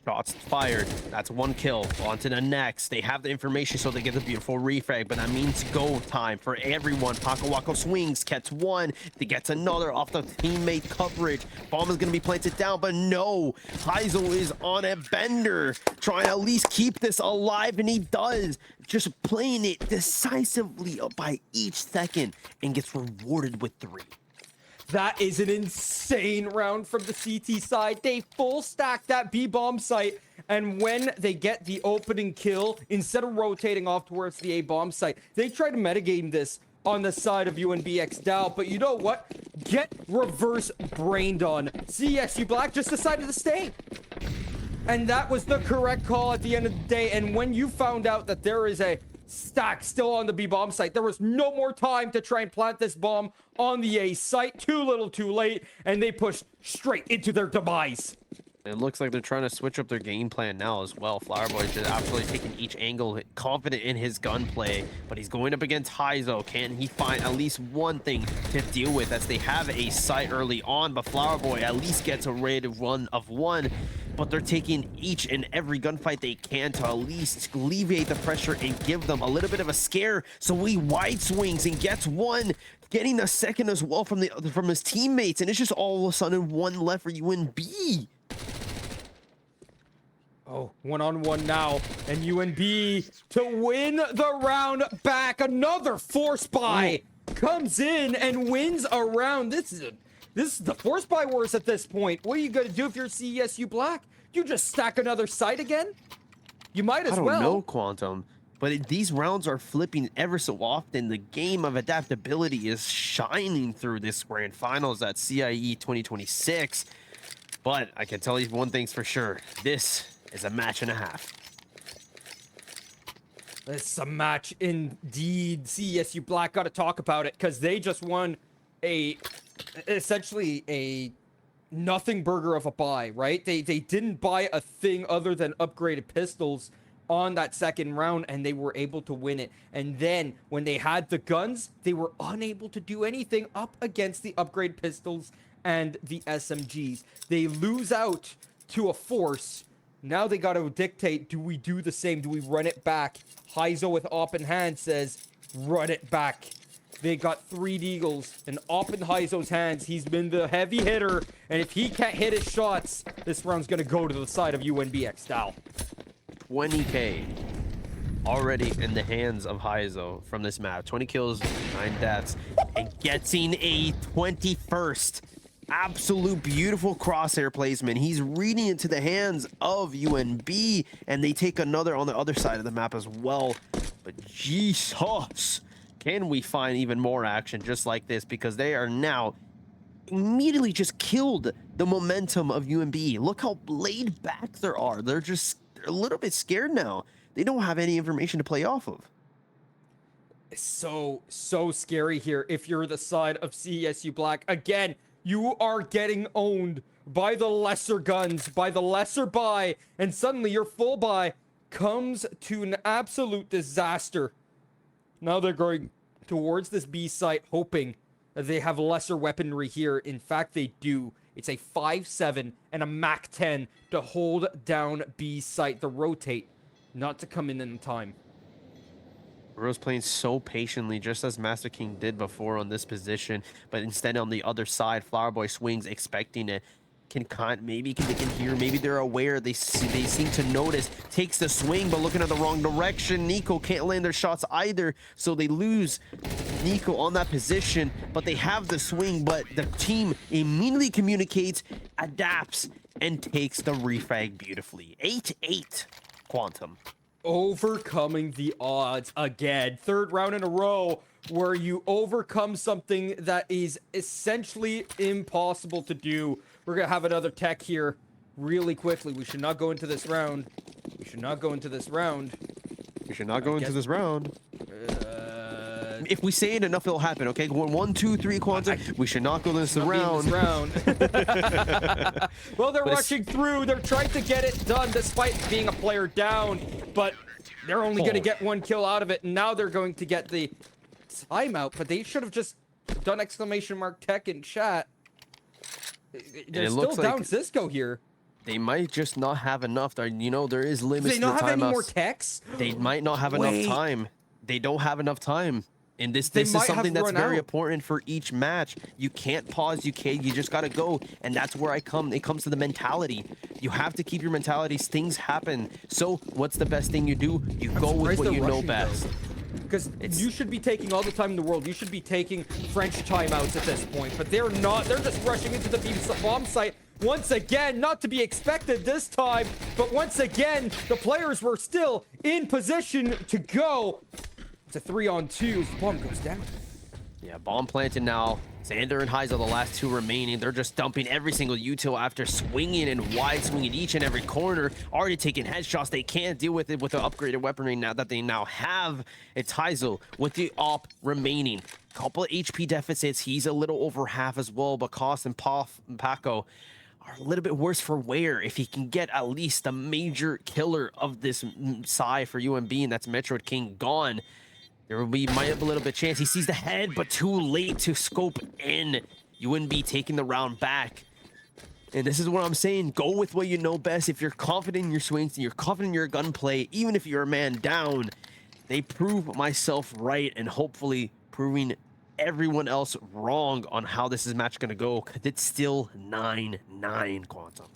Shots fired. That's one kill. On to the next. They have the information, so they get the beautiful refrag, but that means go time for everyone. Paco Waco swings, gets one. He gets another off the teammate coverage. Bomb is going to be planted down, but no. Heizo is on a bender, trying to at least keep this alive, and he does. Just playing it decisively by each second and gets rewarded with 3. That is an insane round from the CT side. They full stack that B bomb site, and when they get the opening kill, instead of rotating off towards the A bomb site, they try to metagame this on the side of UNB X DAL. But you know what? Get reverse brained on. CSU Black just decided to stay. And that was the correct call at the end of the day. And when you found out that there is a stack still on the B bomb site, there was no more time to try and plant this bomb on the A site. Too little too late, and they pushed straight into their demise. It looks like they're trying to switch up their game plan now as well. Flowerboy just absolutely taking each angle, confident in his gunplay, but he's going up against Heizo. Can he find at least one thing to deal with, as they have a site early on, but Flowerboy at least gets a rated run of 1. But they're taking each and every gunfight they can to at least alleviate the pressure and give them a little bit of a scare. So he wide swings and gets 1, getting a second as well from his teammates, and it's just all of a sudden 1 left for UNB. Oh, 1-on-1 now, and UNB to win the round back. Another force buy comes in and wins a round. This is the force buy wars at this point. What are you gonna do if you're CESU Black? You just stack another site again? You might as well. I don't know, Quantum, but these rounds are flipping ever so often. The game of adaptability is shining through this grand finals at CIE 2026. But I can tell you one thing's for sure. This is a match and a half. It's a match indeed. CESU Black got to talk about it, because they just won essentially a nothing burger of a buy, right? They didn't buy a thing other than upgraded pistols on that second round, and they were able to win it. And then when they had the guns, they were unable to do anything up against the upgrade pistols and the SMGs. They lose out to a force. Now they got to dictate, do we do the same? Do we run it back? Heizo with op in hand says, run it back. They got 3 deagles, and op in Heizo's hands. He's been the heavy hitter, and if he can't hit his shots, this round's going to go to the side of UNB X DAL. 20K already in the hands of Heizo from this map. 20 kills, 9 deaths, and getting a 21st. Absolute beautiful crosshair placement. He's reading it to the hands of UNB, and they take another on the other side of the map as well. But Jesus, can we find even more action just like this? Because they are now immediately just killed the momentum of UNB. Look how laid back they are. They're a little bit scared now. They don't have any information to play off of. It's so scary here if you're the side of CSU Black. Again, you are getting owned by the lesser guns, by the lesser buy, and suddenly your full buy comes to an absolute disaster. Now they're going towards this B site, hoping that they have lesser weaponry here. In fact, they do. It's a 5.7 and a Mac 10 to hold down B site. The rotate, not to come in time. Rose playing so patiently, just as Master King did before on this position, but instead on the other side, Flowerboy swings, expecting it. Maybe they can hear, maybe they're aware, they seem to notice, takes the swing, but looking at the wrong direction. Nico can't land their shots either, so they lose Nico on that position, but they have the swing, but the team immediately communicates, adapts, and takes the refrag beautifully. 8-8, Quantum. Overcoming the odds again. 3rd round in a row where you overcome something that is essentially impossible to do. We're going to have another tech here really quickly. We should not go into this round. We should not go into this round. If we say it enough, it'll happen, okay? 1, 2, 3, Quantum. We should not go this round. Well, they're rushing through. They're trying to get it done despite being a player down, but they're only going to get 1 kill out of it. And now they're going to get the timeout, but they should have just done !tech in chat. They're still down Cisco here. They might just not have enough. You know, there is limits to the timeouts. Do they not have any more techs? They might not have enough time. They don't have enough time. And this is something that's very important for each match. You can't pause. You just got to go. And that's where it comes to the mentality. You have to keep your mentality. Things happen. So what's the best thing you do? You go with what you know best. Because you should be taking all the time in the world. You should be taking French timeouts at this point. But they're not. They're just rushing into the bomb site. Once again, not to be expected this time, but once again, the players were still in position to go. It's a 3-on-2 as the bomb goes down. Yeah, bomb planted now. Xander and Heiser, the last two remaining. They're just dumping every single util after swinging and wide swinging each and every corner. Already taking headshots. They can't deal with it with the upgraded weaponry now that they now have. It's Heiser with the op remaining. Couple of HP deficits. He's a little over half as well, but Koss and Paco are a little bit worse for wear. If he can get at least a major killer of this Psy for UNB, and that's Metroid King gone, there might have a little bit of chance. He sees the head, but too late to scope in. UNB taking the round back. And this is what I'm saying. Go with what you know best. If you're confident in your swings, and you're confident in your gunplay, even if you're a man down, they prove myself right, and hopefully proving everyone else wrong on how this match going to go, because it's still 9-9, Quantum.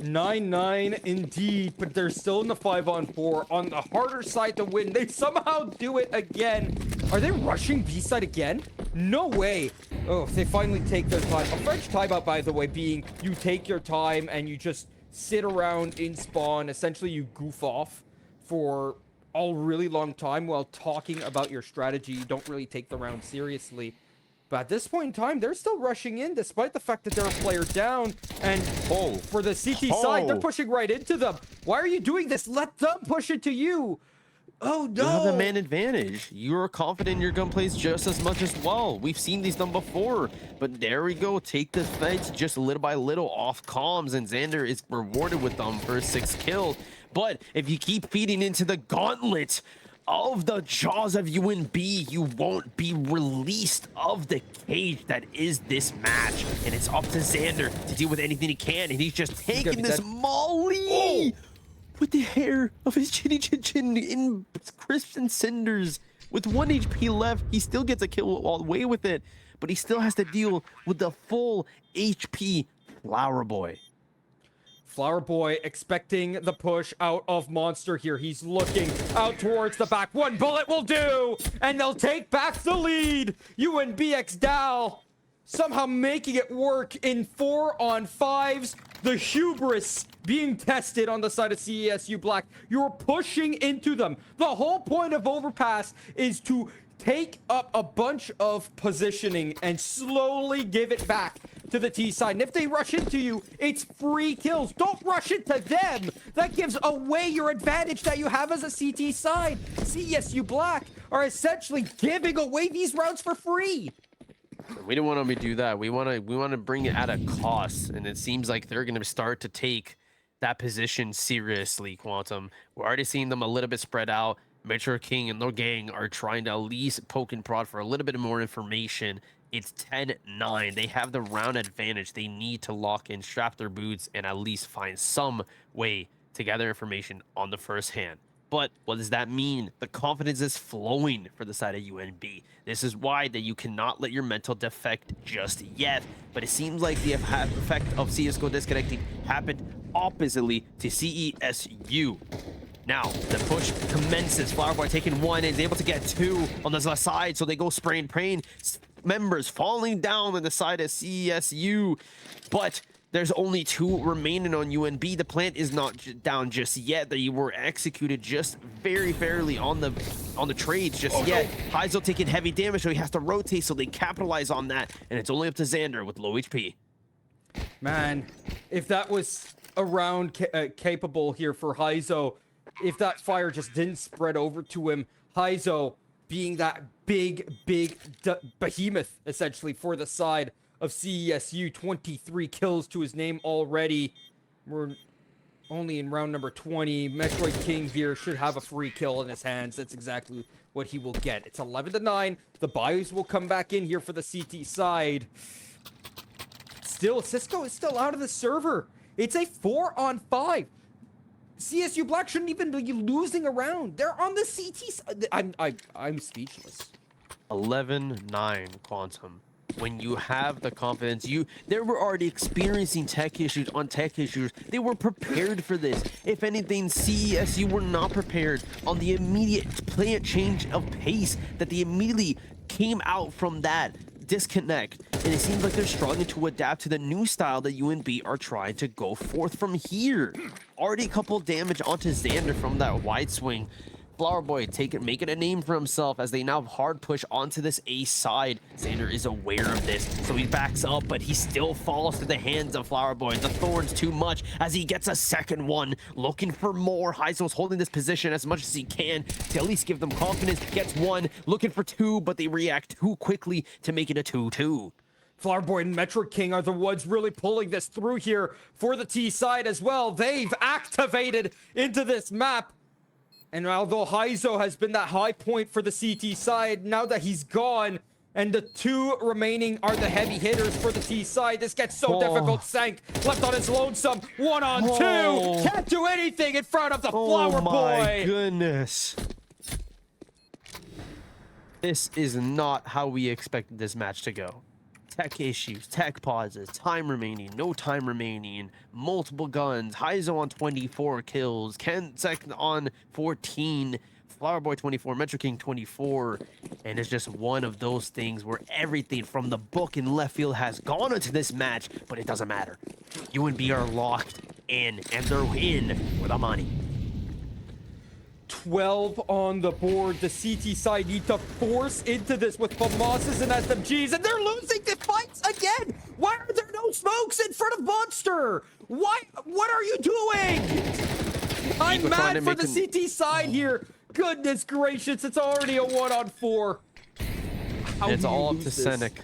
9-9 indeed, but they're still in the 5-on-4 on the harder side to win. They somehow do it again. Are they rushing B side again? No way. Oh, they finally take their time. A French timeout, by the way, being you take your time and you just sit around in spawn. Essentially, you goof off for a really long time while talking about your strategy. You don't really take the round seriously. But at this point in time, they're still rushing in despite the fact that they're a player down. And for the CT side, they're pushing right into them. Why are you doing this? Let them push it to you. Oh, no. You have a man advantage. You're confident in your gunplays just as much as well. We've seen these done before. But there we go. Take the fights just little by little off comms. And Xander is rewarded with them for 6 kills. But if you keep feeding into the gauntlet of the jaws of UNB, you won't be released of the cage that is this match. And it's up to Xander to deal with anything he can. And he's just taking this molly with the hair of his chinny chin in crisps and cinders. With 1 HP left, he still gets a kill all the way with it. But he still has to deal with the full HP Flower Boy. Flower Boy expecting the push out of Monster here. He's looking out towards the back. 1 bullet will do, and they'll take back the lead. UNBX DAL somehow making it work in 4-on-5s. The hubris being tested on the side of CESU Black. You're pushing into them. The whole point of Overpass is to take up a bunch of positioning and slowly give it back to the T side. And if they rush into you, it's free kills. Don't rush into them. That gives away your advantage that you have as a CT side. CSU Black are essentially giving away these rounds for free. We don't want them to do that. We want to bring it at a cost, and it seems like they're going to start to take that position seriously, Quantum. We're already seeing them a little bit spread out. Metro King and their gang are trying to at least poke and prod for a little bit more information. It's 10-9. They have the round advantage. They need to lock in, strap their boots, and at least find some way to gather information on the first hand. But what does that mean? The confidence is flowing for the side of UNB. This is why that you cannot let your mental defect just yet. But it seems like the effect of CSGO disconnecting happened oppositely to CESU. Now, the push commences. Flower Boy taking 1 and is able to get 2 on the side, so they go spray and praying. Members falling down on the side of CESU, but there's only 2 remaining on UNB. The plant is not down just yet. They were executed just very fairly on the trades just yet. Heizel taking heavy damage, so he has to rotate, so they capitalize on that, and it's only up to Xander with low HP. Man, if that was a round capable here for Heizo, if that fire just didn't spread over to him, Heizo being that big behemoth, essentially, for the side of CESU, 23 kills to his name already. We're only in round number 20. Metroid King here should have a free kill in his hands. That's exactly what he will get. It's 11-9. The Bios will come back in here for the CT side. Still, Cisco is still out of the server. It's a 4-on-5. CSU Black shouldn't even be losing a round. They're on the CT side. I'm speechless. 11-9 Quantum. When you have the confidence, they were already experiencing tech issues on tech issues. They were prepared for this. If anything, CESU were not prepared on the immediate plant change of pace that they immediately came out from that disconnect. And it seems like they're struggling to adapt to the new style that UNB are trying to go forth from here. Already a couple damage onto Xander from that wide swing. Flower Boy making a name for himself as they now hard push onto this A side. Xander is aware of this, so he backs up, but he still falls to the hands of Flower Boy. The thorns too much as he gets a second one, looking for more. Heisel's holding this position as much as he can to at least give them confidence. Gets one, looking for two, but they react too quickly to make it a 2-2. Flower Boy and Metro King are the ones really pulling this through here for the T side as well. They've activated into this map. And although Heizo has been that high point for the CT side, now that he's gone, and the two remaining are the heavy hitters for the T side, this gets so difficult. Sank left on his lonesome, 1-on-2, can't do anything in front of the Flower Boy. Oh my goodness. This is not how we expected this match to go. Tech issues, tech pauses, time remaining, no time remaining, multiple guns, Heizo on 24 kills, Kensek on 14, Flower Boy 24, Metro King 24, and it's just one of those things where everything from the book in left field has gone into this match, but it doesn't matter. UNB are locked in, and they're in for the money. 12 on the board. The CT side need to force into this with FAMASas and SMGs, and they're losing the fights again. Why are there no smokes in front of Monster? Why? What are you doing? I'm mad for the CT side here. Goodness gracious, it's already a 1-on-4. It's all up to Senek.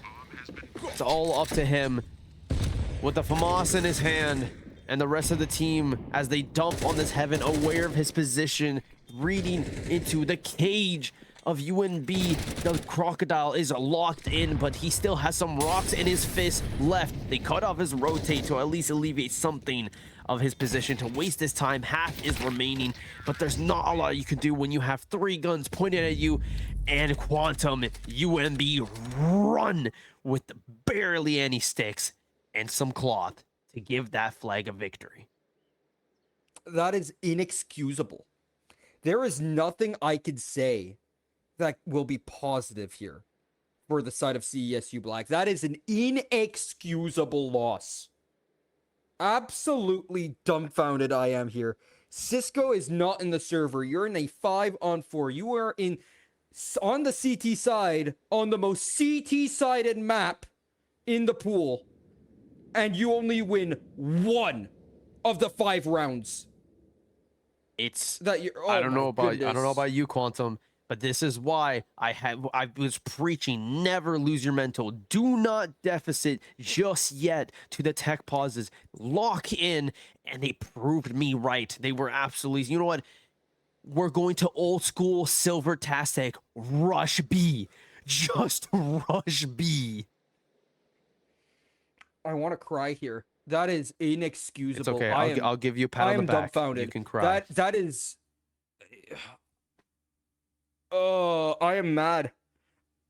It's all up to him with the FAMAS in his hand and the rest of the team as they dump on this Heaven, aware of his position, reading into the cage of UNB. The crocodile is locked in, but he still has some rocks in his fist left. They cut off his rotate to at least alleviate something of his position. To waste this time, half is remaining, but there's not a lot you can do when you have 3 guns pointed at you. And Quantum, UNB run with barely any sticks and some cloth to give that flag a victory. That is inexcusable. There is nothing I could say that will be positive here for the side of CESU Black. That is an inexcusable loss. Absolutely dumbfounded I am here. Cisco is not in the server. You're in a 5-on-4. You are on the CT side, on the most CT-sided map in the pool, and you only win 1 of the 5 rounds. It's that you're. Oh I don't know goodness. about you, Quantum, but this is why I was preaching: never lose your mental. Do not deficit just yet to the tech pauses. Lock in, and they proved me right. They were absolutely. You know what? We're going to old school silver tastic. Rush B, just rush B. I want to cry here. That is inexcusable. It's okay. I'll give you a pat on the back. I am dumbfounded. You can cry. That is. Oh, I am mad.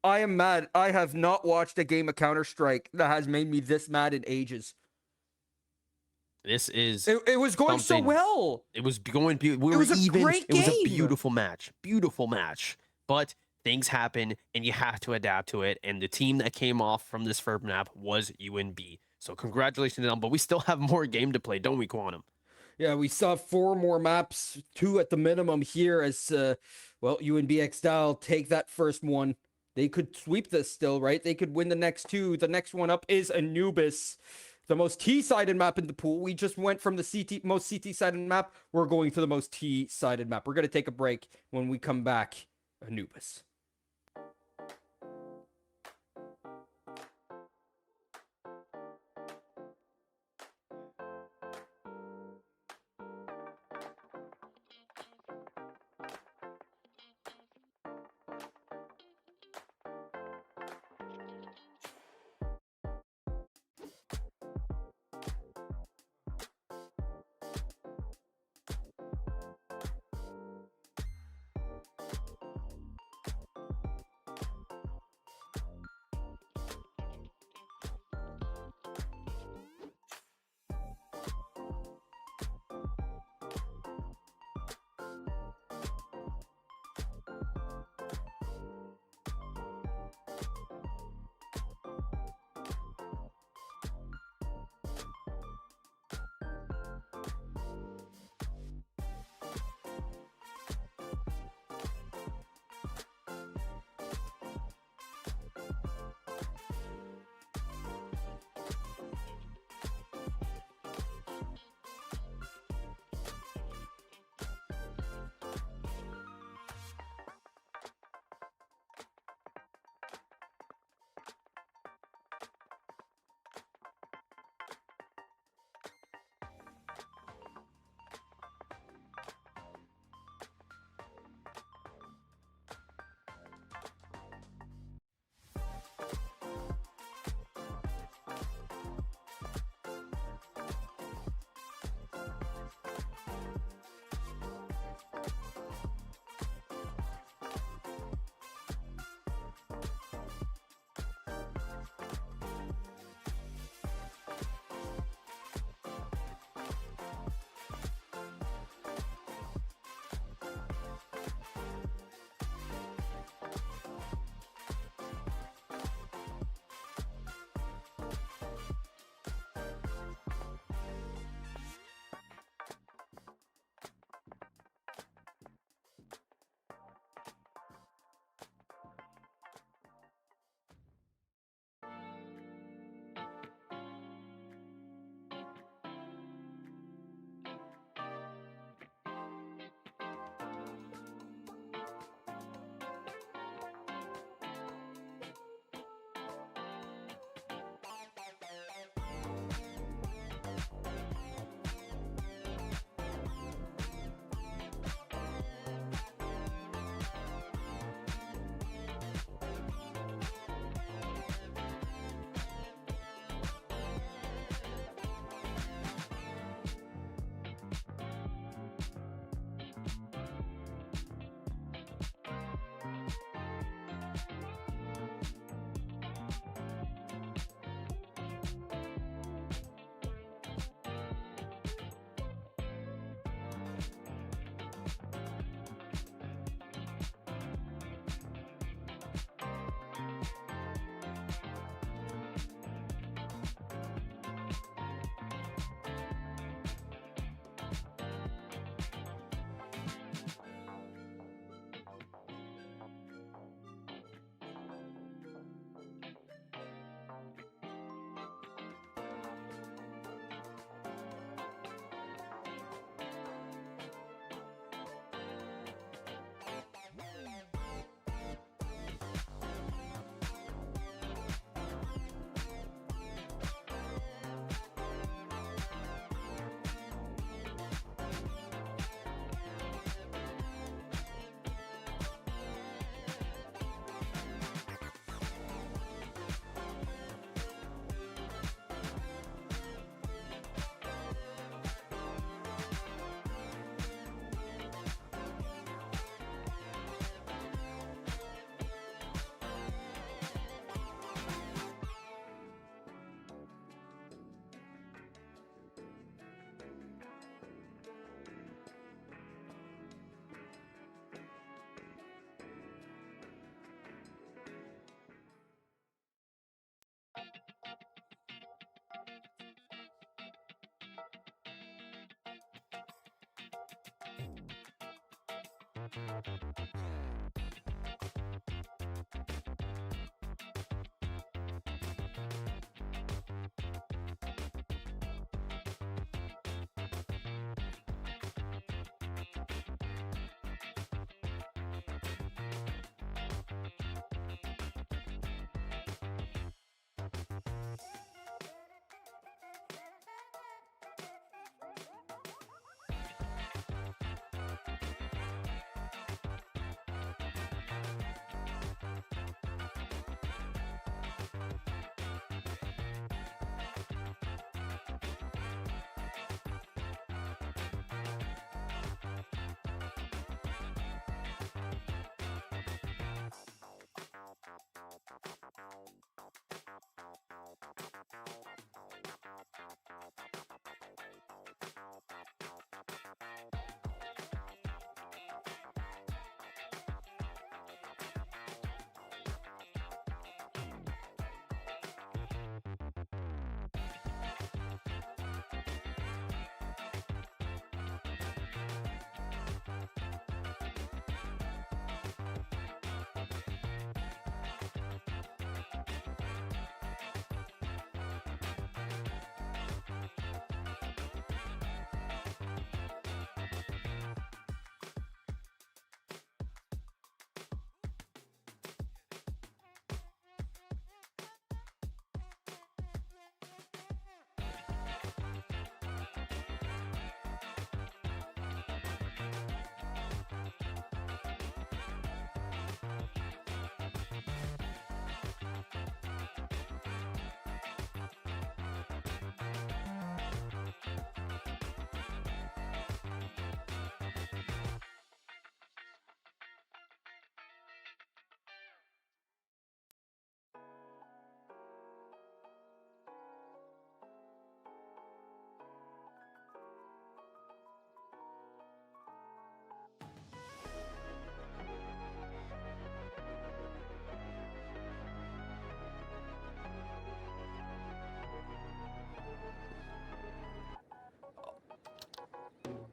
I am mad. I have not watched a game of Counter-Strike that has made me this mad in ages. This is. It was going so well. It was going. It was a great game. It was a beautiful match. Beautiful match. But things happen, and you have to adapt to it. And the team that came off from this first map was UNB. So congratulations to them, but we still have more game to play, don't we, Quantum? Yeah, we saw 4 more maps, 2 at the minimum here as, well, UNB DAL take that first one. They could sweep this still, right? They could win the next 2. The next one up is Anubis, the most T-sided map in the pool. We just went from the most CT-sided map. We're going to the most T-sided map. We're going to take a break. When we come back, Anubis.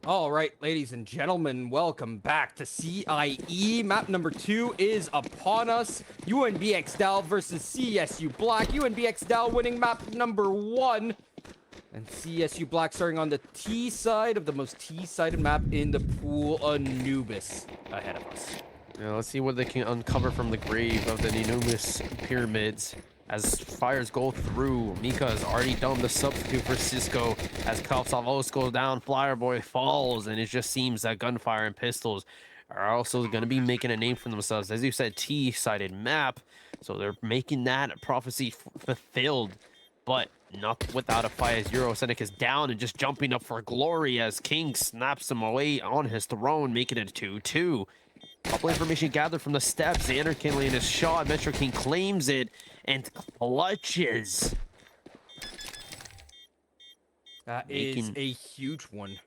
All right, ladies and gentlemen, welcome back to CIE. Map number 2 is upon us. UNB DAL versus CSU Black. UNB DAL winning map number 1. And CSU Black starting on the T side of the most T-sided map in the pool, Anubis, ahead of us. Yeah, let's see what they can uncover from the grave of the Anubis pyramids. As fires go through, Mika has already done the substitute for Cisco. As Kalsavos goes down, Flyer Boy falls, and it just seems that gunfire and pistols are also going to be making a name for themselves. As you said, T-sided map, so they're making that prophecy fulfilled, but not without a fight. As Eurocenic is down and just jumping up for glory as King snaps him away on his throne, making it a 2-2. Couple information gathered from the steps. Xander killing his shot. Metro King claims it and clutches. That is a huge one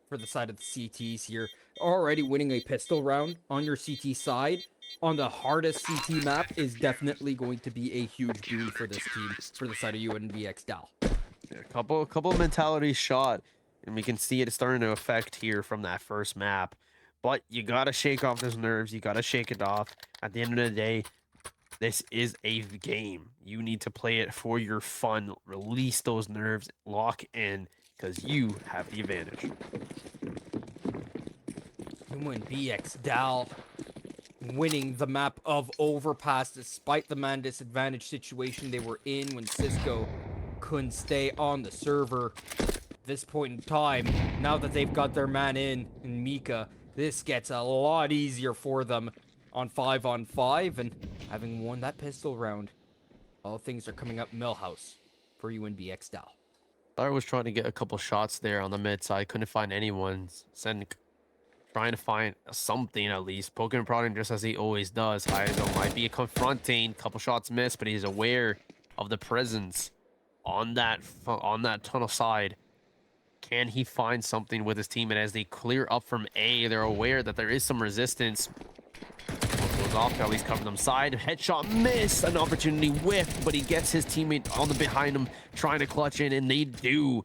for the side of the CTs here. Already winning a pistol round on your CT side on the hardest CT map is definitely going to be a huge boon for this team, for the side of UNB DAL. Yeah, a couple of mentality shot, and we can see it starting to affect here from that first map. But you gotta shake off those nerves. You gotta shake it off. At the end of the day, this is a game. You need to play it for your fun. Release those nerves. Lock in, because you have the advantage. UNB DAL winning the map of Overpass despite the man disadvantage situation they were in when Cisco couldn't stay on the server. At this point in time, now that they've got their man in Mika, this gets a lot easier for them on 5-on-5, and having won that pistol round, all things are coming up Millhouse for UNB DAL. I was trying to get a couple shots there on the mid side. Couldn't find anyone. Sen trying to find something at least. Poking and prodding just as he always does. Haizo might be confronting. Couple shots missed, but he's aware of the presence on that tunnel side. Can he find something with his team? And as they clear up from A, they're aware that there is some resistance. Goes off to at least cover them side. Headshot miss. An opportunity whiffed, but he gets his teammate on the behind him trying to clutch in, and they do.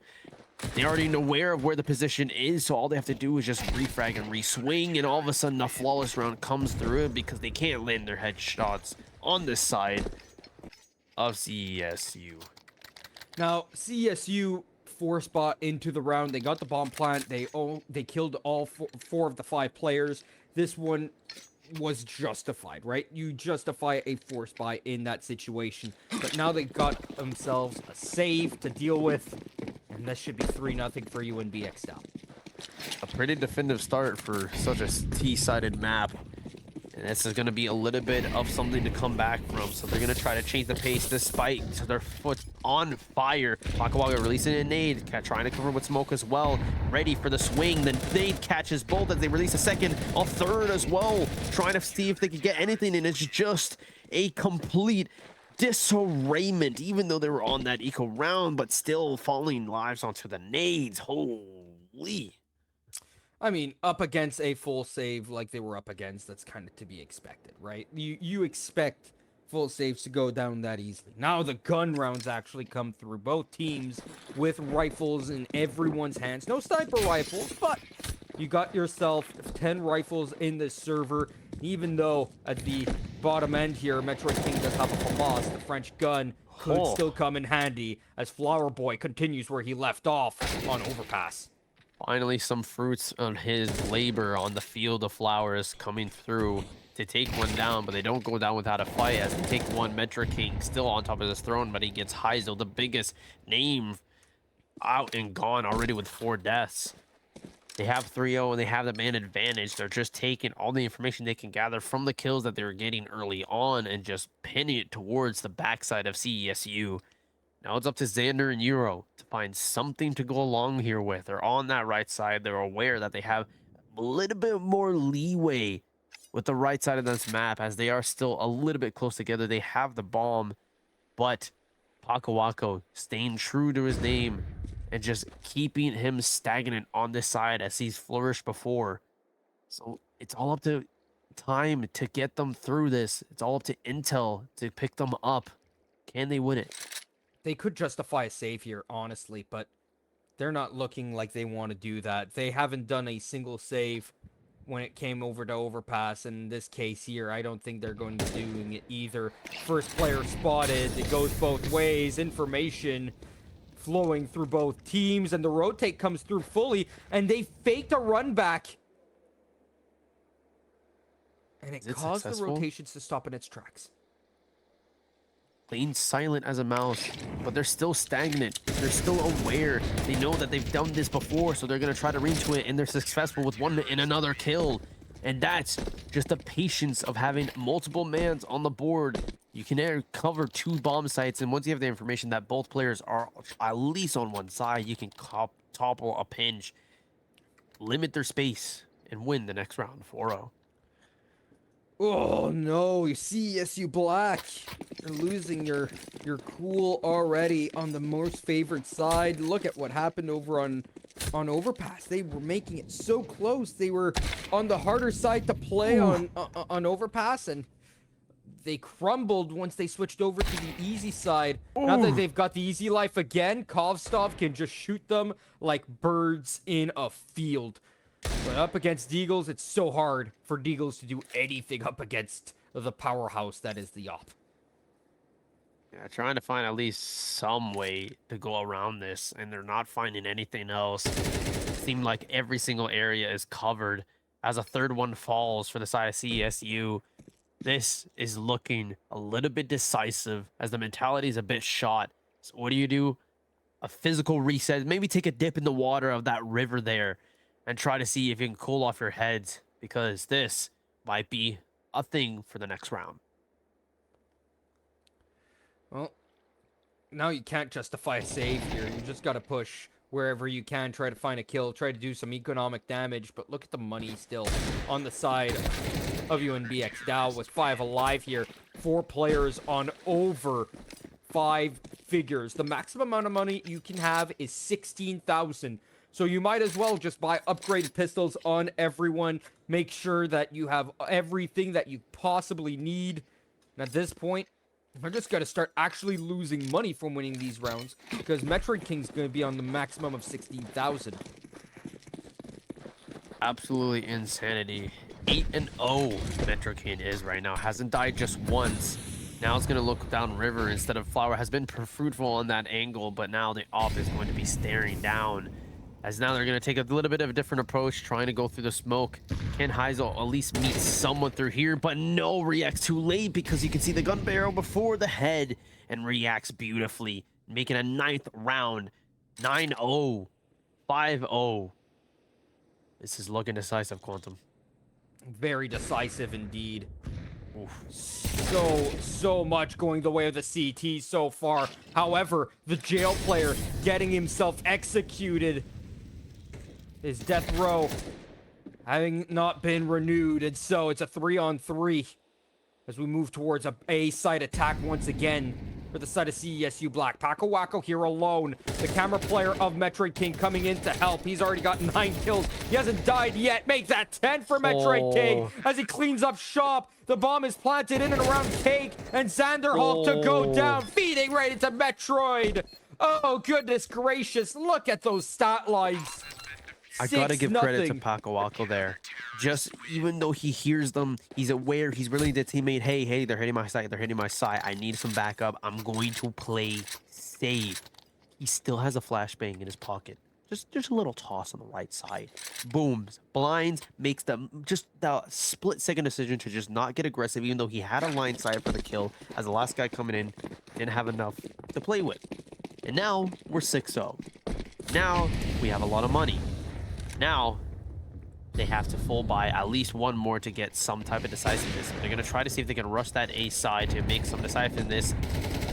They already know aware of where the position is, so all they have to do is just refrag and re-swing, and all of a sudden a flawless round comes through because they can't land their headshots on this side of CESU. Now, CSU 4 spot into the round. They got the bomb plant. They killed all four of the 5 players. This one was justified, right? You justify a 4 spot in that situation. But now they got themselves a save to deal with, and this should be 3-0 for UNB XDAL. A pretty definitive start for such a T-sided map. And this is going to be a little bit of something to come back from. So they're going to try to change the pace despite their foot on fire. Waka Waka releasing a nade, trying to cover with smoke as well. Ready for the swing. The nade catches both as they release a second, a third as well. Trying to see if they can get anything, and it's just a complete disarrayment, even though they were on that eco round, but still falling lives onto the nades. Holy. I mean, up against a full save like they were up against, that's kind of to be expected, right? You expect full saves to go down that easily. Now the gun rounds actually come through. Both teams with rifles in everyone's hands. No sniper rifles, but you got yourself 10 rifles in this server. Even though at the bottom end here, Metro King does have a FAMAS, the French gun could still come in handy as Flower Boy continues where he left off on Overpass. Finally, some fruits on his labor on the field of flowers coming through to take one down, but they don't go down without a fight as they take one. Metra King still on top of his throne, but he gets Heizel, the biggest name, out and gone already with 4 deaths. They have 3-0 and they have the man advantage. They're just taking all the information they can gather from the kills that they were getting early on and just pinning it towards the backside of CESU. Now it's up to Xander and Euro to find something to go along here with. They're on that right side. They're aware that they have a little bit more leeway with the right side of this map as they are still a little bit close together. They have the bomb, but Pakawako staying true to his name and just keeping him stagnant on this side as he's flourished before. So it's all up to time to get them through this. It's all up to Intel to pick them up. Can they win it? They could justify a save here, honestly, but they're not looking like they want to do that. They haven't done a single save when it came over to Overpass. In this case here, I don't think they're going to be doing it either. First player spotted. It goes both ways. Information flowing through both teams, and the rotate comes through fully, and they faked a run back. And it caused the rotations to stop in its tracks. Playing silent as a mouse, but they're still stagnant. They're still aware. They know that they've done this before, so they're going to try to reach to it, and they're successful with one and another kill. And that's just the patience of having multiple mans on the board. You can cover 2 bomb sites, and once you have the information that both players are at least on one side, you can topple a pinch, limit their space, and win the next round 4-0. Oh no, you see, CSU Black, you're losing your cool already on the most favored side. Look at what happened over on Overpass. They were making it so close. They were on the harder side to play on Overpass, and they crumbled once they switched over to the easy side. Now that they've got the easy life again, Kovstov can just shoot them like birds in a field. But up against Deagles, it's so hard for Deagles to do anything up against the powerhouse that is the op. Yeah, trying to find at least some way to go around this, and they're not finding anything else. It seemed like every single area is covered as a third one falls for the side of CESU. This is looking a little bit decisive as the mentality is a bit shot. So what do? A physical reset. Maybe take a dip in the water of that river there and try to see if you can cool off your heads, because this might be a thing for the next round. Well, now you can't justify a save here. You just got to push wherever you can, try to find a kill, try to do some economic damage, but look at the money still on the side of UNB XDAL with 5 alive here. 4 players on over 5 figures. The maximum amount of money you can have is 16,000. So you might as well just buy upgraded pistols on everyone. Make sure that you have everything that you possibly need. And at this point, They're just going to start actually losing money from winning these rounds because Metroid King's going to be on the maximum of 16,000. Absolutely insanity. 8-0 Metroid King is right now. Hasn't died just once. Now it's going to look downriver instead of Flower. Has been fruitful on that angle, but now the op is going to be staring down. As now they're going to take a little bit of a different approach, trying to go through the smoke. Can Heisel at least meet someone through here? But no, reacts too late because you can see the gun barrel before the head and reacts beautifully, making a 9th round. 9-0. 5-0. This is looking decisive, Quantum. Very decisive indeed. Oof. So much going the way of the CT so far. However, the jail player getting himself executed. His death row having not been renewed, and so it's a 3-on-3 as we move towards a side attack once again for the side of CESU Black. Paco Wacko here alone, the camera player of Metroid King coming in to help. He's already got 9 kills. He hasn't died yet. Make that 10 for Metroid King as he cleans up shop. The bomb is planted in and around Cake, and Xanderhulk to go down, feeding right into Metroid. Oh, goodness gracious. Look at those stat lines. I gotta give credit to Paco Wacko there. Just even though he hears them, he's aware, he's really the teammate. Hey, they're hitting my side, they're hitting my side. I need some backup. I'm going to play safe. He still has a flashbang in his pocket. Just a little toss on the right side. Booms, blinds, makes them just the split-second decision to just not get aggressive, even though he had a line side for the kill. As the last guy coming in didn't have enough to play with. And now we're 6-0. Now we have a lot of money. Now, they have to full buy at least one more to get some type of decisiveness. They're going to try to see if they can rush that A side to make some decisiveness.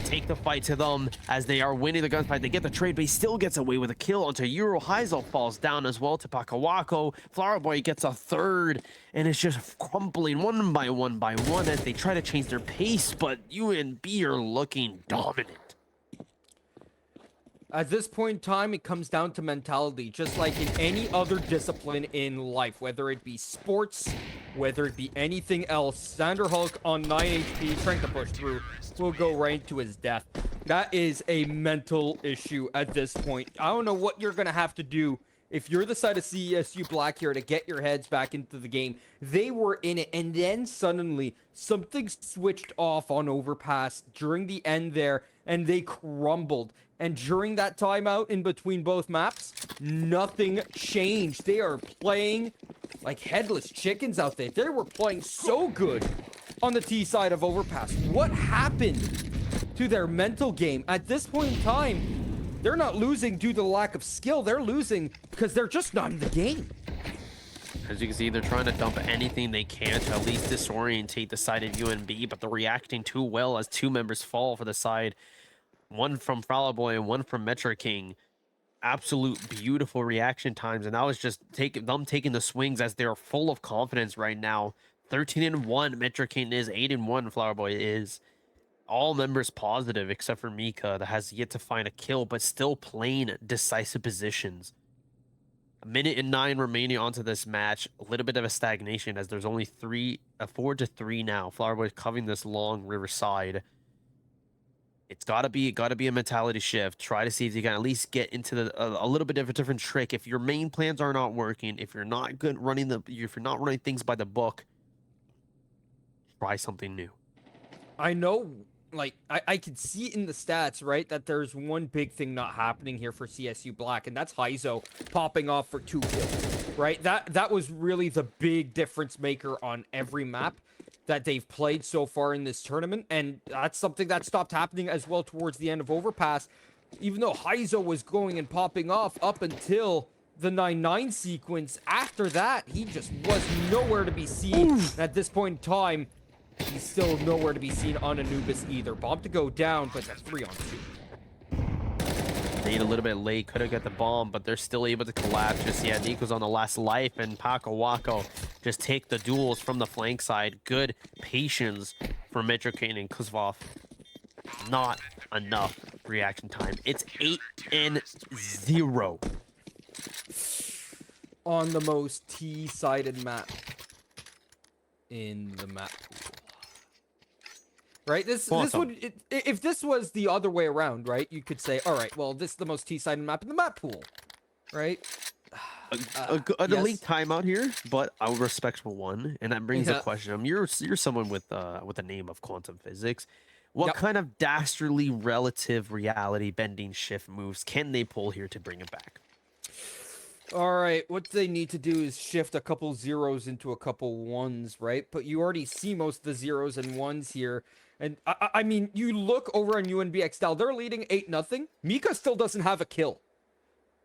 Take the fight to them as they are winning the gunfight. They get the trade, but he still gets away with a kill onto Euro. Heisel falls down as well to Paco Wacko. Flower Boy gets a 3rd, and it's just crumpling one by one as they try to change their pace, but UNB are looking dominant. At this point in time, it comes down to mentality, just like in any other discipline in life, whether it be sports, whether it be anything else. Xanderhulk on 9 HP, trying to push through, will go right to his death. That is a mental issue at this point. I don't know what you're going to have to do if you're the side of CESU Black here to get your heads back into the game. They were in it, and then suddenly something switched off on Overpass during the end there, and they crumbled. And during that timeout in between both maps, nothing changed. They are playing like headless chickens out there. They were playing so good on the T side of Overpass. What happened to their mental game? At this point in time, they're not losing due to the lack of skill. They're losing because they're just not in the game. As you can see, they're trying to dump anything they can to at least disorientate the side of UNB, but they're reacting too well as 2 members fall for the side. One from Flower Boy and one from Metroid King. Absolute beautiful reaction times, and that was just them taking the swings as they're full of confidence right now. 13-1 Metroid King is, 8-1 Flower Boy is. All members positive except for Mika that has yet to find a kill, but still playing decisive positions. 1:09 remaining onto this match. A little bit of a stagnation as there's only 4-3 now. Flower Boy covering this long riverside. It's gotta be a mentality shift. Try to see if you can at least get into a little bit of a different trick. If your main plans are not working, if you're not good if you're not running things by the book, try something new. I know, like, I can see in the stats, right, that there's one big thing not happening here for CSU Black, and that's Heizo popping off for 2 kills, right? That was really the big difference maker on every map that they've played so far in this tournament, and that's something that stopped happening as well towards the end of Overpass. Even though Heizo was going and popping off up until the 9-9 sequence, after that, he just was nowhere to be seen. At this point in time, he's still nowhere to be seen on Anubis either. Bomb to go down, but that's 3-on-2. Need a little bit late, could have got the bomb, but they're still able to collapse. Just, yeah, Nico's on the last life, and Paco Wacko just take the duels from the flank side. Good patience for Metroid King and Kuzvov. Not enough reaction time. It's 8-0. On the most T-sided map in the map pool. right? This would if this was the other way around, right? You could say, all right, well, this is the most T-sided map in the map pool, right? An elite timeout here, but a respectable one, and that brings a question. You're someone with a name of quantum physics. What kind of dastardly relative reality bending shift moves can they pull here to bring it back? All right, what they need to do is shift a couple zeros into a couple ones, right? But you already see most of the zeros and ones here. And I mean, you look over on UNB DAL, they're leading 8-0. Mika still doesn't have a kill.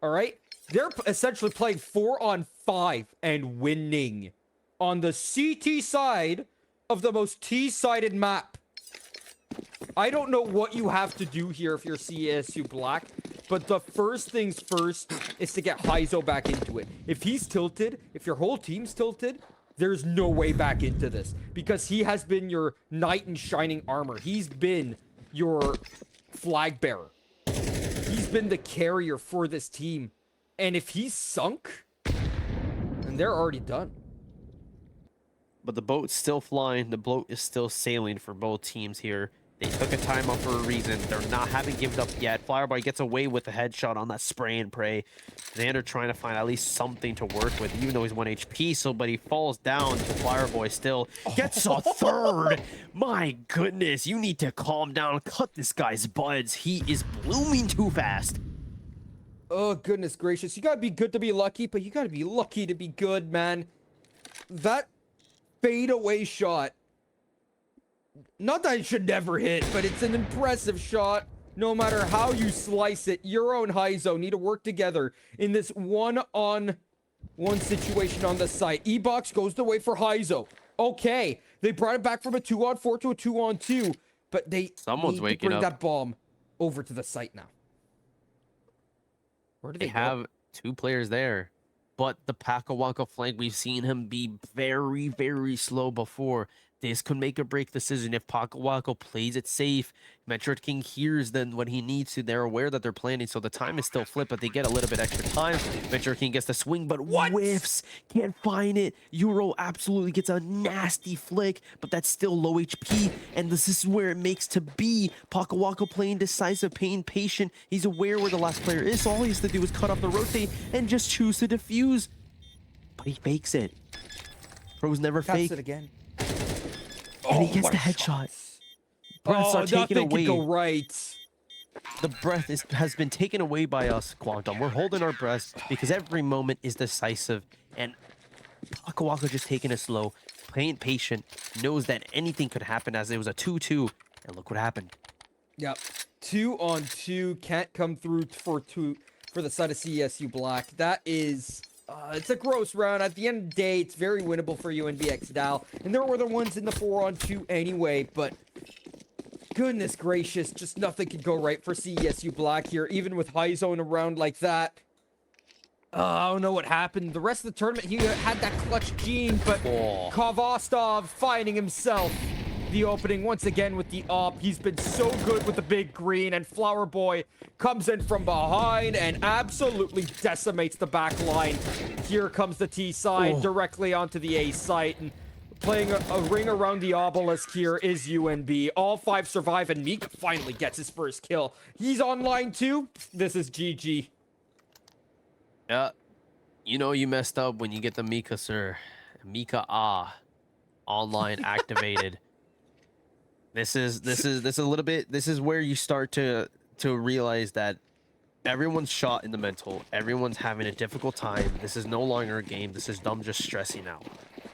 All right? They're essentially playing 4-on-5 and winning on the CT side of the most T-sided map. I don't know what you have to do here if you're CSU Black, but the first things first is to get Heizo back into it. If he's tilted, if your whole team's tilted, there's no way back into this because he has been your knight in shining armor. He's been your flag bearer. He's been the carrier for this team. And if he's sunk, then they're already done. But the boat's still flying. The boat is still sailing for both teams here. They took a timeout for a reason. They're not having given up yet. Flowerboy gets away with a headshot on that spray and pray. Xander trying to find at least something to work with, even though he's 1 HP. So, but he falls down to Flowerboy still. Gets a third. My goodness, you need to calm down. Cut this guy's buds. He is blooming too fast. Oh, goodness gracious. You gotta be good to be lucky, but you gotta be lucky to be good, man. That fadeaway shot. Not that it should never hit, but it's an impressive shot. No matter how you slice it, Euro and Heizo need to work together in this one-on-one situation on the site. E-Box goes the way for Heizo. Okay, they brought it back from a 2-on-4 to a 2-on-2, but they need to bring that bomb over to the site now. Where do they have two players there, but the Pakawaka flank, we've seen him be very, very slow before. This could make or break decision if Pakawaka plays it safe. Metro King hears then what he needs to. They're aware that they're planning, so the time is still flipped, but they get a little bit extra time. Metro King gets the swing, but whiffs. Can't find it. Euro absolutely gets a nasty flick, but that's still low HP, and this is where it makes to be. Pakawaka playing decisive, paying patient. He's aware where the last player is, so all he has to do is cut off the rotate and just choose to defuse. But he fakes it. Pros never fake. it again. And he gets the headshot. Breaths are taken away. Could go right. The breath has been taken away by us, Quantum. We're holding our breaths because every moment is decisive. And Pakawaka just taking it slow, playing patient, knows that anything could happen as it was a 2-2. And look what happened. Yep. 2-on-2 can't come through for the side of CESU Black. That is... it's a gross round. At the end of the day, it's very winnable for UNB DAL. And there were the ones in the 4-on-2 anyway, but goodness gracious, just nothing could go right for CESU Black here, even with Heizo in a round like that. I don't know what happened. The rest of the tournament, he had that clutch gene, but Kovostov finding himself the opening once again with the op. He's been so good with the big green, and Flower Boy comes in from behind and absolutely decimates the back line. Here comes the T side directly onto the A site, and playing a ring around the obelisk here is UNB. All 5 survive, and Mika finally gets his first kill. He's online too. This is GG. Yeah, you know you messed up when you get the Mika, sir. Mika online activated. This is a little bit. This is where you start to realize that everyone's shot in the mental. Everyone's having a difficult time. This is no longer a game. This is them just stressing out.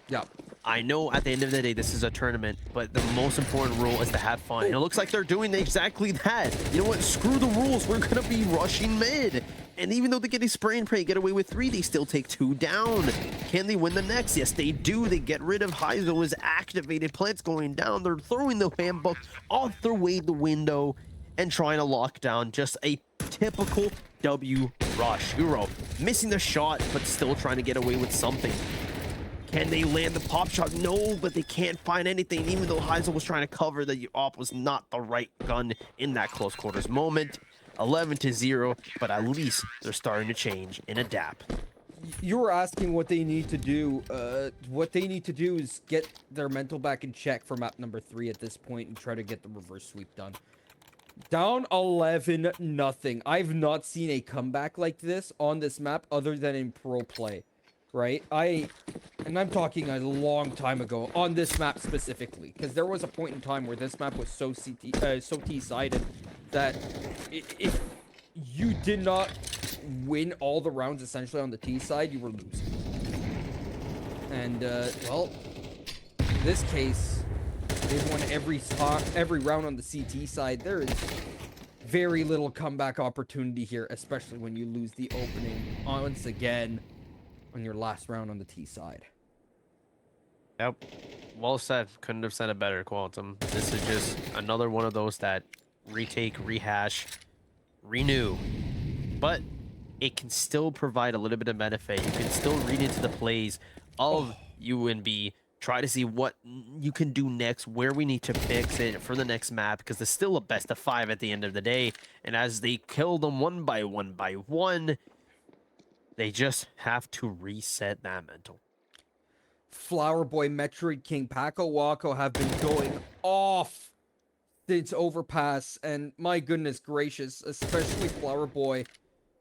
Yeah. I know at the end of the day, this is a tournament, but the most important rule is to have fun. And it looks like they're doing exactly that. You know what? Screw the rules. We're going to be rushing mid. And even though they get a spray and pray, get away with 3, they still take 2 down. Can they win the next? Yes, they do. They get rid of Heizo is activated. Plants going down. They're throwing the handbook off their way the window and trying to lock down just a typical W rush. Euro missing the shot, but still trying to get away with something. Can they land the pop shot? No, but they can't find anything. Even though Heizel was trying to cover, the op was not the right gun in that close quarters moment. 11-0, but at least they're starting to change and adapt. you were asking what they need to do. What they need to do is get their mental back in check for map number 3 at this point and try to get the reverse sweep done. Down 11-0. I've not seen a comeback like this on this map other than in pro play, right? And I'm talking a long time ago on this map specifically, because there was a point in time where this map was so T-sided that if you did not win all the rounds essentially on the T side, you were losing. And well, in this case, they've won every round on the CT side. There is very little comeback opportunity here, especially when you lose the opening once again on your last round on the T side. Yep. Well said. Couldn't have said it better, Quantum. This is just another one of those that retake, rehash, renew. But it can still provide a little bit of benefit. You can still read into the plays of UNB. Try to see what you can do next, where we need to fix it for the next map, because there's still a best of 5 at the end of the day. And as they kill them one by one, they just have to reset that mental. Flower Boy, Metroid King, Paco Waco have been going off since Overpass, and my goodness gracious, especially Flower Boy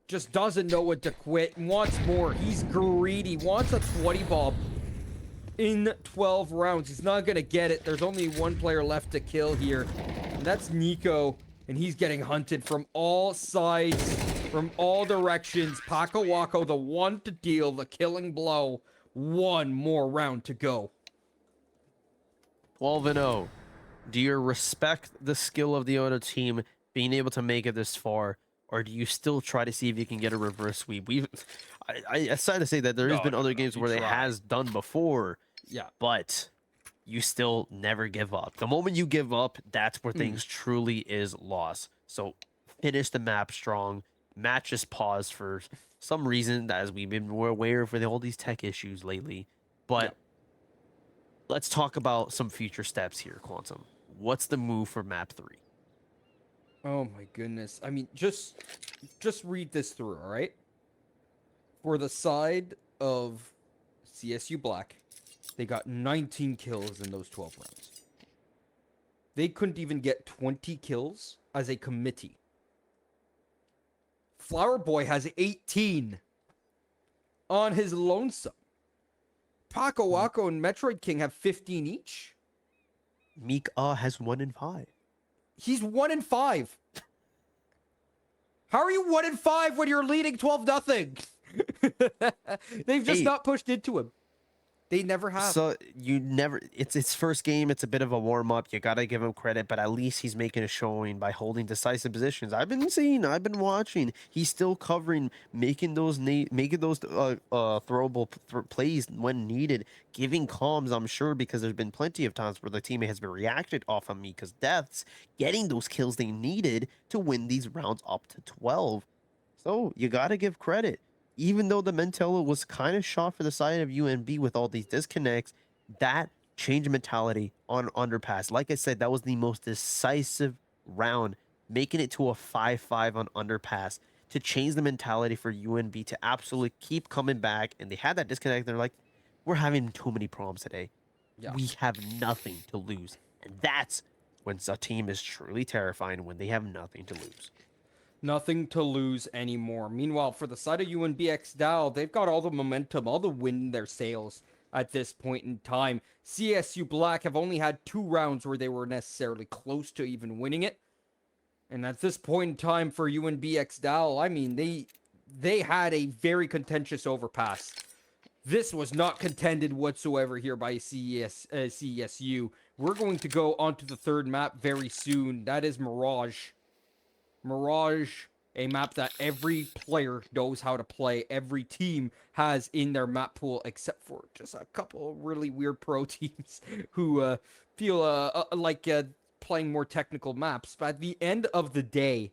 just doesn't know what to quit, wants more. He's greedy, wants a 20 bob in 12 rounds. He's not gonna get it. There's only one player left to kill here, and that's Nico, and he's getting hunted from all sides, from all directions. Paco Waco, the one to deal the killing blow. One more round to go. 12-0. Do you respect the skill of the other team being able to make it this far, or do you still try to see if you can get a reverse sweep? I sad to say that there has been other games where it has done before. Yeah, but you still never give up. The moment you give up, that's where things truly is lost. So finish the map strong. Matches pause for some reason, as we've been more aware for all these tech issues lately. But let's talk about some future steps here, Quantum. What's the move for map 3? oh my goodness. I mean, just read this through, all right? For the side of CSU Black, they got 19 kills in those 12 rounds. They couldn't even get 20 kills as a committee. Flower Boy has 18 on his lonesome. Paco Waco and Metroid King have 15 each. Mika has 1 in 5. He's 1 in 5. How are you 1 in 5 when you're leading 12-0? They've just not pushed into him. They never have. So it's his first game. It's a bit of a warm up. You got to give him credit, but at least he's making a showing by holding decisive positions. I've been watching. He's still covering, making those throwable plays when needed, giving comms, I'm sure, because there's been plenty of times where the teammate has been reacted off of Mika's deaths, getting those kills they needed to win these rounds up to 12. So you got to give credit. Even though the mentality was kind of shot for the side of UNB with all these disconnects, that changed mentality on Underpass. Like I said, that was the most decisive round, making it to a 5-5 on Underpass to change the mentality for UNB to absolutely keep coming back. And they had that disconnect. They're like, we're having too many problems today. Yeah. We have nothing to lose. And that's when a team is truly terrifying, when they have nothing to lose. Nothing to lose anymore. Meanwhile, for the side of UNB DAL, they've got all the momentum, all the wind in their sails at this point in time. CSU Black have only had 2 rounds where they were necessarily close to even winning it. And at this point in time for UNB DAL, I mean, they had a very contentious overpass. This was not contended whatsoever here by CESU. We're going to go onto the 3rd map very soon. That is Mirage. Mirage, a map that every player knows how to play. Every team has in their map pool, except for just a couple really weird pro teams who feel like playing more technical maps. But at the end of the day,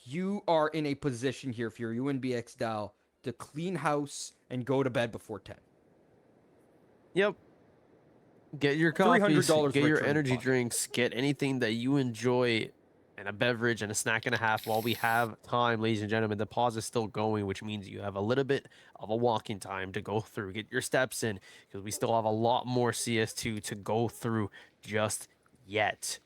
you are in a position here, if you're UNB DAL, to clean house and go to bed before 10. Yep. Get your coffees, $300 get your energy drinks, get anything that you enjoy, and a beverage and a snack and a half while we have time, ladies and gentlemen. The pause is still going, which means you have a little bit of a walking time to go through, get your steps in, because we still have a lot more CS2 to go through just yet.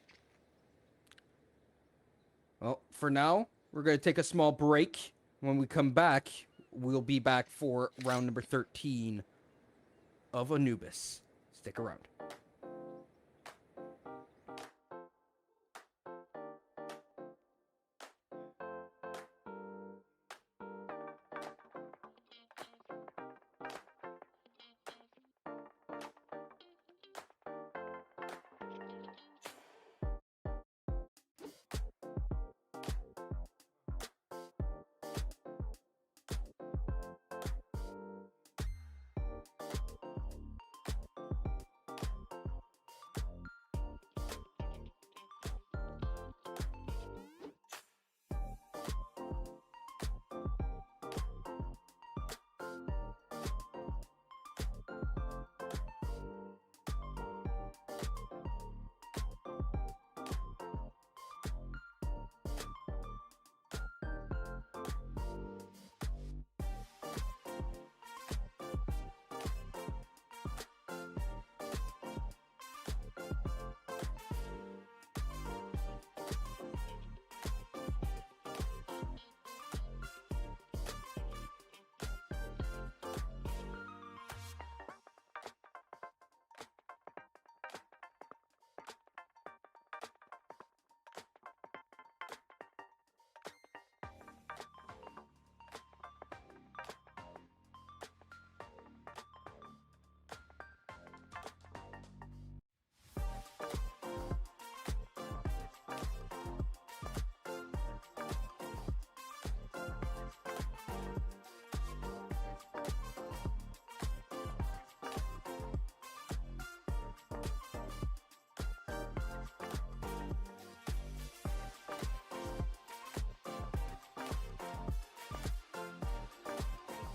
Well, for now, we're going to take a small break. When we come back, we'll be back for round number 13 of Anubis. Stick around.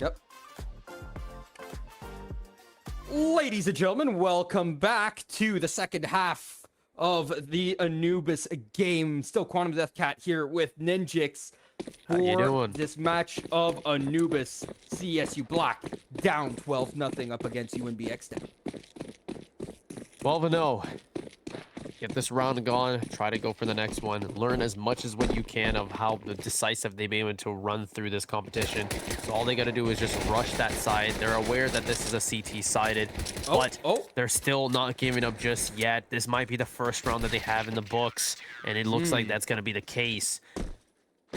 Yep. Ladies and gentlemen, welcome back to the second half of the Anubis game. Still Quantum Death Cat here with Ninjix for this match of Anubis. CSU Black down 12-0 up against UNB X-Down. 12-0. Get this round gone. Try to go for the next one. Learn as much as what you can of how decisive they've been able to run through this competition. So all they got to do is just rush that side. They're aware that this is a CT-sided, but they're still not giving up just yet. This might be the first round that they have in the books, and it looks like that's going to be the case.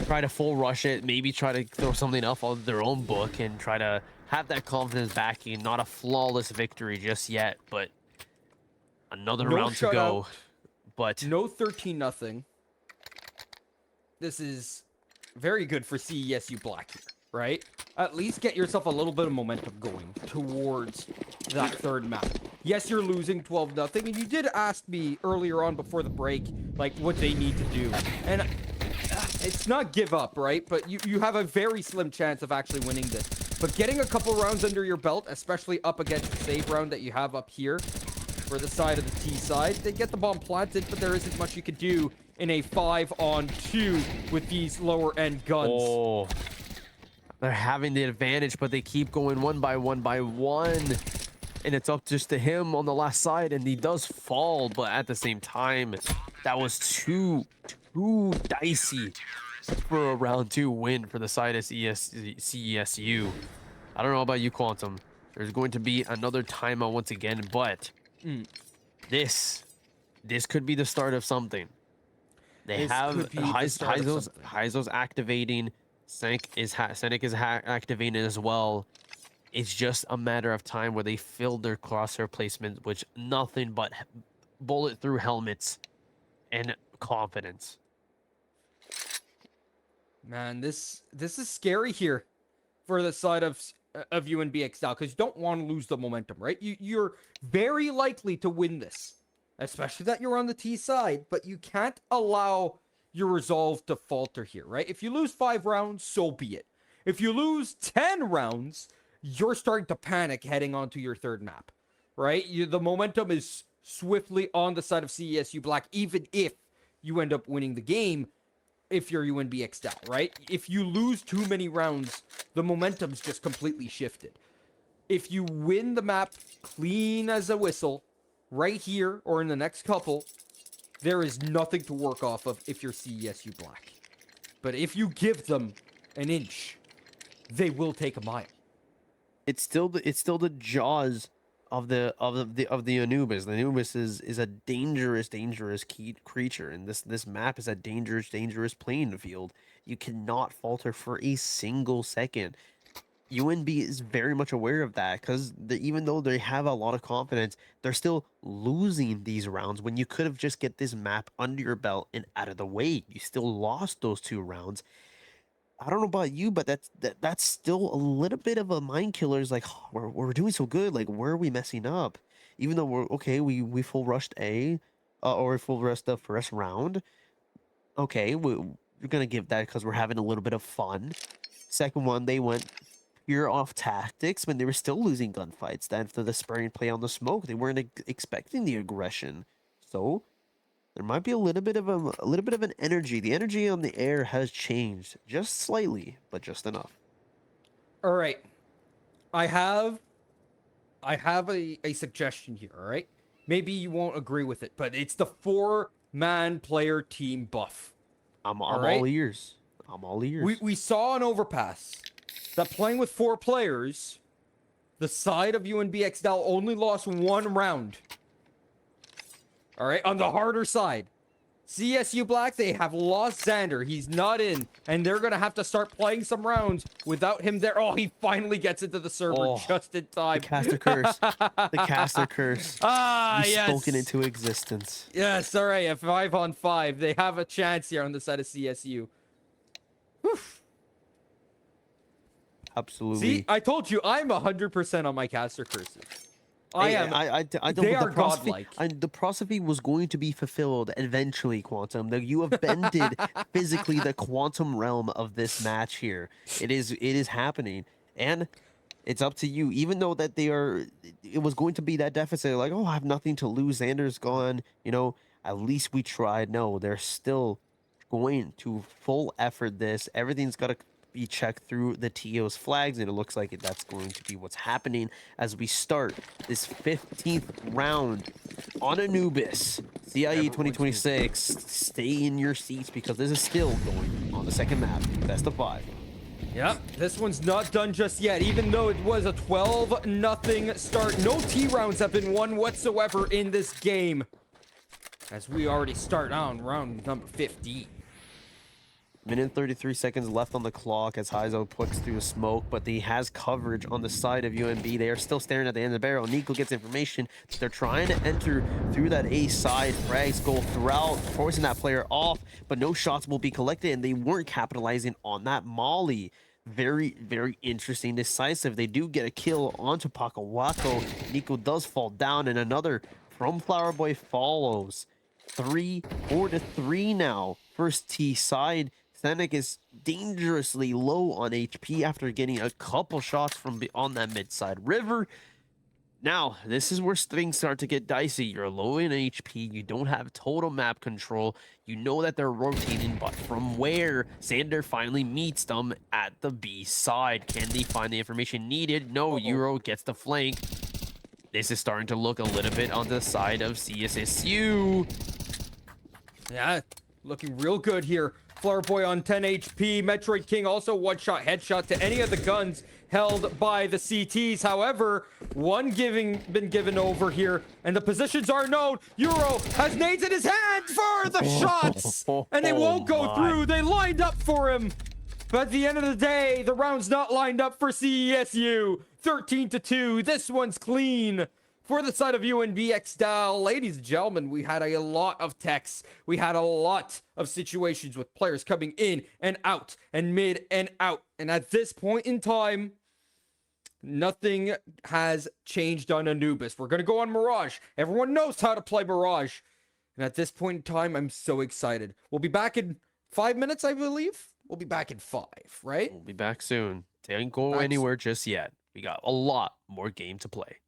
Try to full rush it. Maybe try to throw something off of their own book and try to have that confidence backing. Not a flawless victory just yet, but another round to go. But no 13-0. This is very good for CESU Black here, right? At least get yourself a little bit of momentum going towards that third map. Yes, you're losing 12-0, and you did ask me earlier on before the break, like, what they need to do. And it's not give up, right? But you have a very slim chance of actually winning this. But getting a couple rounds under your belt, especially up against the save round that you have up here, for the side of the T side, they get the bomb planted, but there isn't much you can do in a 5-on-2 with these lower end guns. Oh, they're having the advantage, but they keep going one by one, and it's up just to him on the last side, and he does fall. But at the same time, that was too dicey for a round 2 win for the side of CESU. I don't know about you, Quantum. There's going to be another timeout once again, but this could be the start of something. They have Heizo's activating. Senec is activating as well. It's just a matter of time where they fill their crosshair placement, which nothing but bullet through helmets and confidence. Man, this is scary here for the side of UNB X-Down, because you don't want to lose the momentum, right? You're very likely to win this, especially that you're on the T side, but you can't allow your resolve to falter here, right? If you lose 5 rounds, so be it. If you lose 10 rounds, you're starting to panic heading onto your third map, right? The momentum is swiftly on the side of CESU Black, even if you end up winning the game if you're UNB XDAL, right? If you lose too many rounds, the momentum's just completely shifted. If you win the map clean as a whistle, right here or in the next couple, there is nothing to work off of if you're CESU Black. But if you give them an inch, they will take a mile. It's still the jaws of the Anubis. The Anubis is a dangerous creature, and this map is a dangerous playing field. You cannot falter for a single second. UNB is very much aware of that because even though they have a lot of confidence, they're still losing these rounds when you could have just get this map under your belt and out of the way. You still lost those 2 rounds. I don't know about you, but that's still a little bit of a mind killer. Is like, oh, we're doing so good. Like, where are we messing up? Even though we're okay, we full rushed A, or full rushed the first round. Okay, we're gonna give that because we're having a little bit of fun. Second one, they went pure off tactics when they were still losing gunfights. Then for the spraying play on the smoke, they weren't expecting the aggression. So there might be a little bit of an energy. The energy on the air has changed just slightly, but just enough. All right. I have a suggestion here, all right? Maybe you won't agree with it, but it's the 4-man player team buff. I'm all ears. I'm all ears. We saw an overpass that playing with 4 players, the side of UNB XDAL only lost 1 round. All right, on the harder side. CSU Black, they have lost Xander. He's not in, and they're going to have to start playing some rounds without him there. Oh, he finally gets into the server just in time. The caster curse. The caster curse. Yes. Spoken into existence. Yes, all right, a 5-on-5. They have a chance here on the side of CSU. Whew. Absolutely. See, I told you, I'm 100% on my caster curses. I am. I don't. They are the prophecy, godlike. the prophecy was going to be fulfilled eventually, Quantum. You have bended physically the quantum realm of this match here. It is happening, and it's up to you. Even though that it was going to be that deficit. Like, oh, I have nothing to lose. Xander's gone. You know, at least we tried. No, they're still going to full effort this. Everything's got to be checked through the TO's flags, and it looks like that's going to be what's happening as we start this 15th round on Anubis. CIE 2026. Stay in your seats because this is still going on the second map. Best of 5. Yep, this one's not done just yet. Even though it was a 12-0 start, no T rounds have been won whatsoever in this game. As we already start on round number 15. Minute and 33 seconds left on the clock as Heizo puts through a smoke, but he has coverage on the side of UNB. They are still staring at the end of the barrel. Nico gets information that they're trying to enter through that A side. Frags go throughout, forcing that player off, but no shots will be collected, and they weren't capitalizing on that molly. Very, very interesting. Decisive. They do get a kill onto Pakawako. Nico does fall down, and another from Flower Boy follows. 4-3 now. First T side. Senek is dangerously low on HP after getting a couple shots from beyond that mid-side river. Now, this is where things start to get dicey. You're low in HP. You don't have total map control. You know that they're rotating, but from where Xander finally meets them at the B side. Can they find the information needed? No, Euro gets the flank. This is starting to look a little bit on the side of CSSU. Yeah, looking real good here. Flower Boy on 10 HP. Metroid King also one-shot headshot to any of the guns held by the CTs. However, one been given over here, and the positions are known. Euro has nades in his hand for the shots, and they won't go through. They lined up for him. But at the end of the day, the round's not lined up for CESU. 13-2. This one's clean. For the side of UNB XDAL, ladies and gentlemen, we had a lot of techs. We had a lot of situations with players coming in and out and mid and out. And at this point in time, nothing has changed on Anubis. We're going to go on Mirage. Everyone knows how to play Mirage. And at this point in time, I'm so excited. We'll be back in 5 minutes, I believe. We'll be back in 5, right? We'll be back soon. Don't go anywhere just yet. We got a lot more game to play.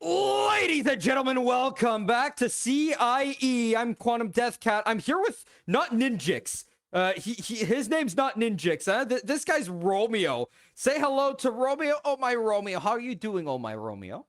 Ladies and gentlemen, welcome back to CIE. I'm Quantum Deathcat. I'm here with not Ninjix. His name's not Ninjix. This guy's Romeo. Say hello to Romeo. Oh, my Romeo. How are you doing, oh, my Romeo?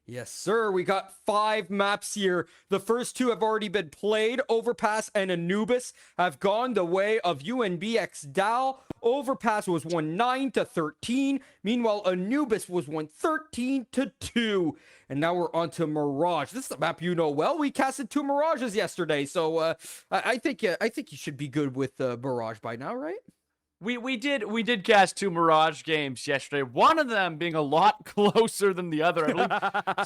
Yes, sir. We got 5 maps here. The first 2 have already been played. Overpass and Anubis have gone the way of UNB x DAL. Overpass was won 9-13. Meanwhile, Anubis was won 13-2. And now we're on to Mirage. This is a map you know well. We casted 2 Mirages yesterday, so I think you should be good with Mirage by now, right? We did cast 2 Mirage games yesterday. One of them being a lot closer than the other. I believe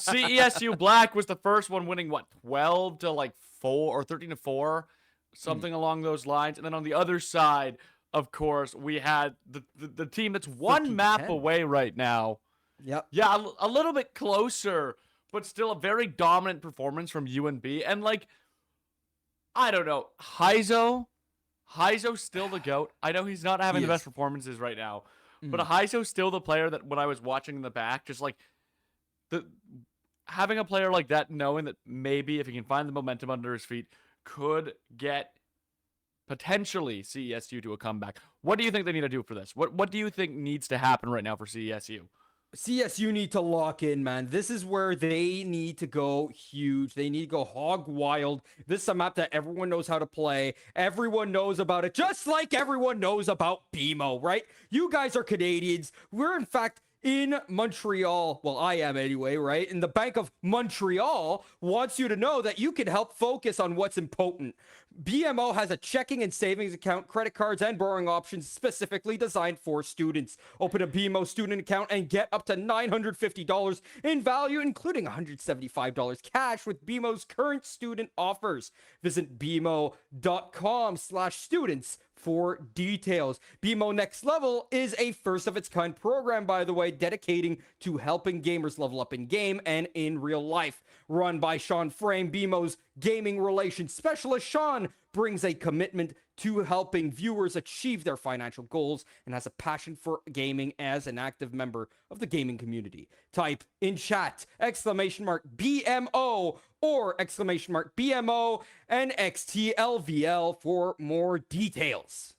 CESU Black was the first one, winning what, 12 to like 4 or 13 to 4, something along those lines. And then on the other side, of course, we had the team that's 1 map away right now. Yep. Yeah, a little bit closer, but still a very dominant performance from UNB. And like, I don't know, Heizo's still the GOAT. I know he's not having the best performances right now, but Heizo's still the player that when I was watching in the back, just like having a player like that, knowing that maybe if he can find the momentum under his feet, could get potentially CESU to a comeback. What do you think they need to do for this? What do you think needs to happen right now for CESU? CSU need to lock in, man. This is where they need to go huge. They need to go hog wild. This is a map that everyone knows how to play. Everyone knows about it, just like everyone knows about BMO, right? You guys are Canadians. We're, in fact, in Montreal. Well, I am anyway, right? And the Bank of Montreal wants you to know that you can help focus on what's important. BMO has a checking and savings account, credit cards, and borrowing options specifically designed for students. Open a BMO student account and get up to $950 in value, including $175 cash with BMO's current student offers. Visit bmo.com/students for details. BMO Next Level is a first-of-its-kind program, by the way, dedicating to helping gamers level up in game and in real life. Run by Sean Frame, BMO's gaming relations specialist. Sean brings a commitment to helping viewers achieve their financial goals and has a passion for gaming as an active member of the gaming community. Type in chat !BMO or !BMO and XTLVL for more details.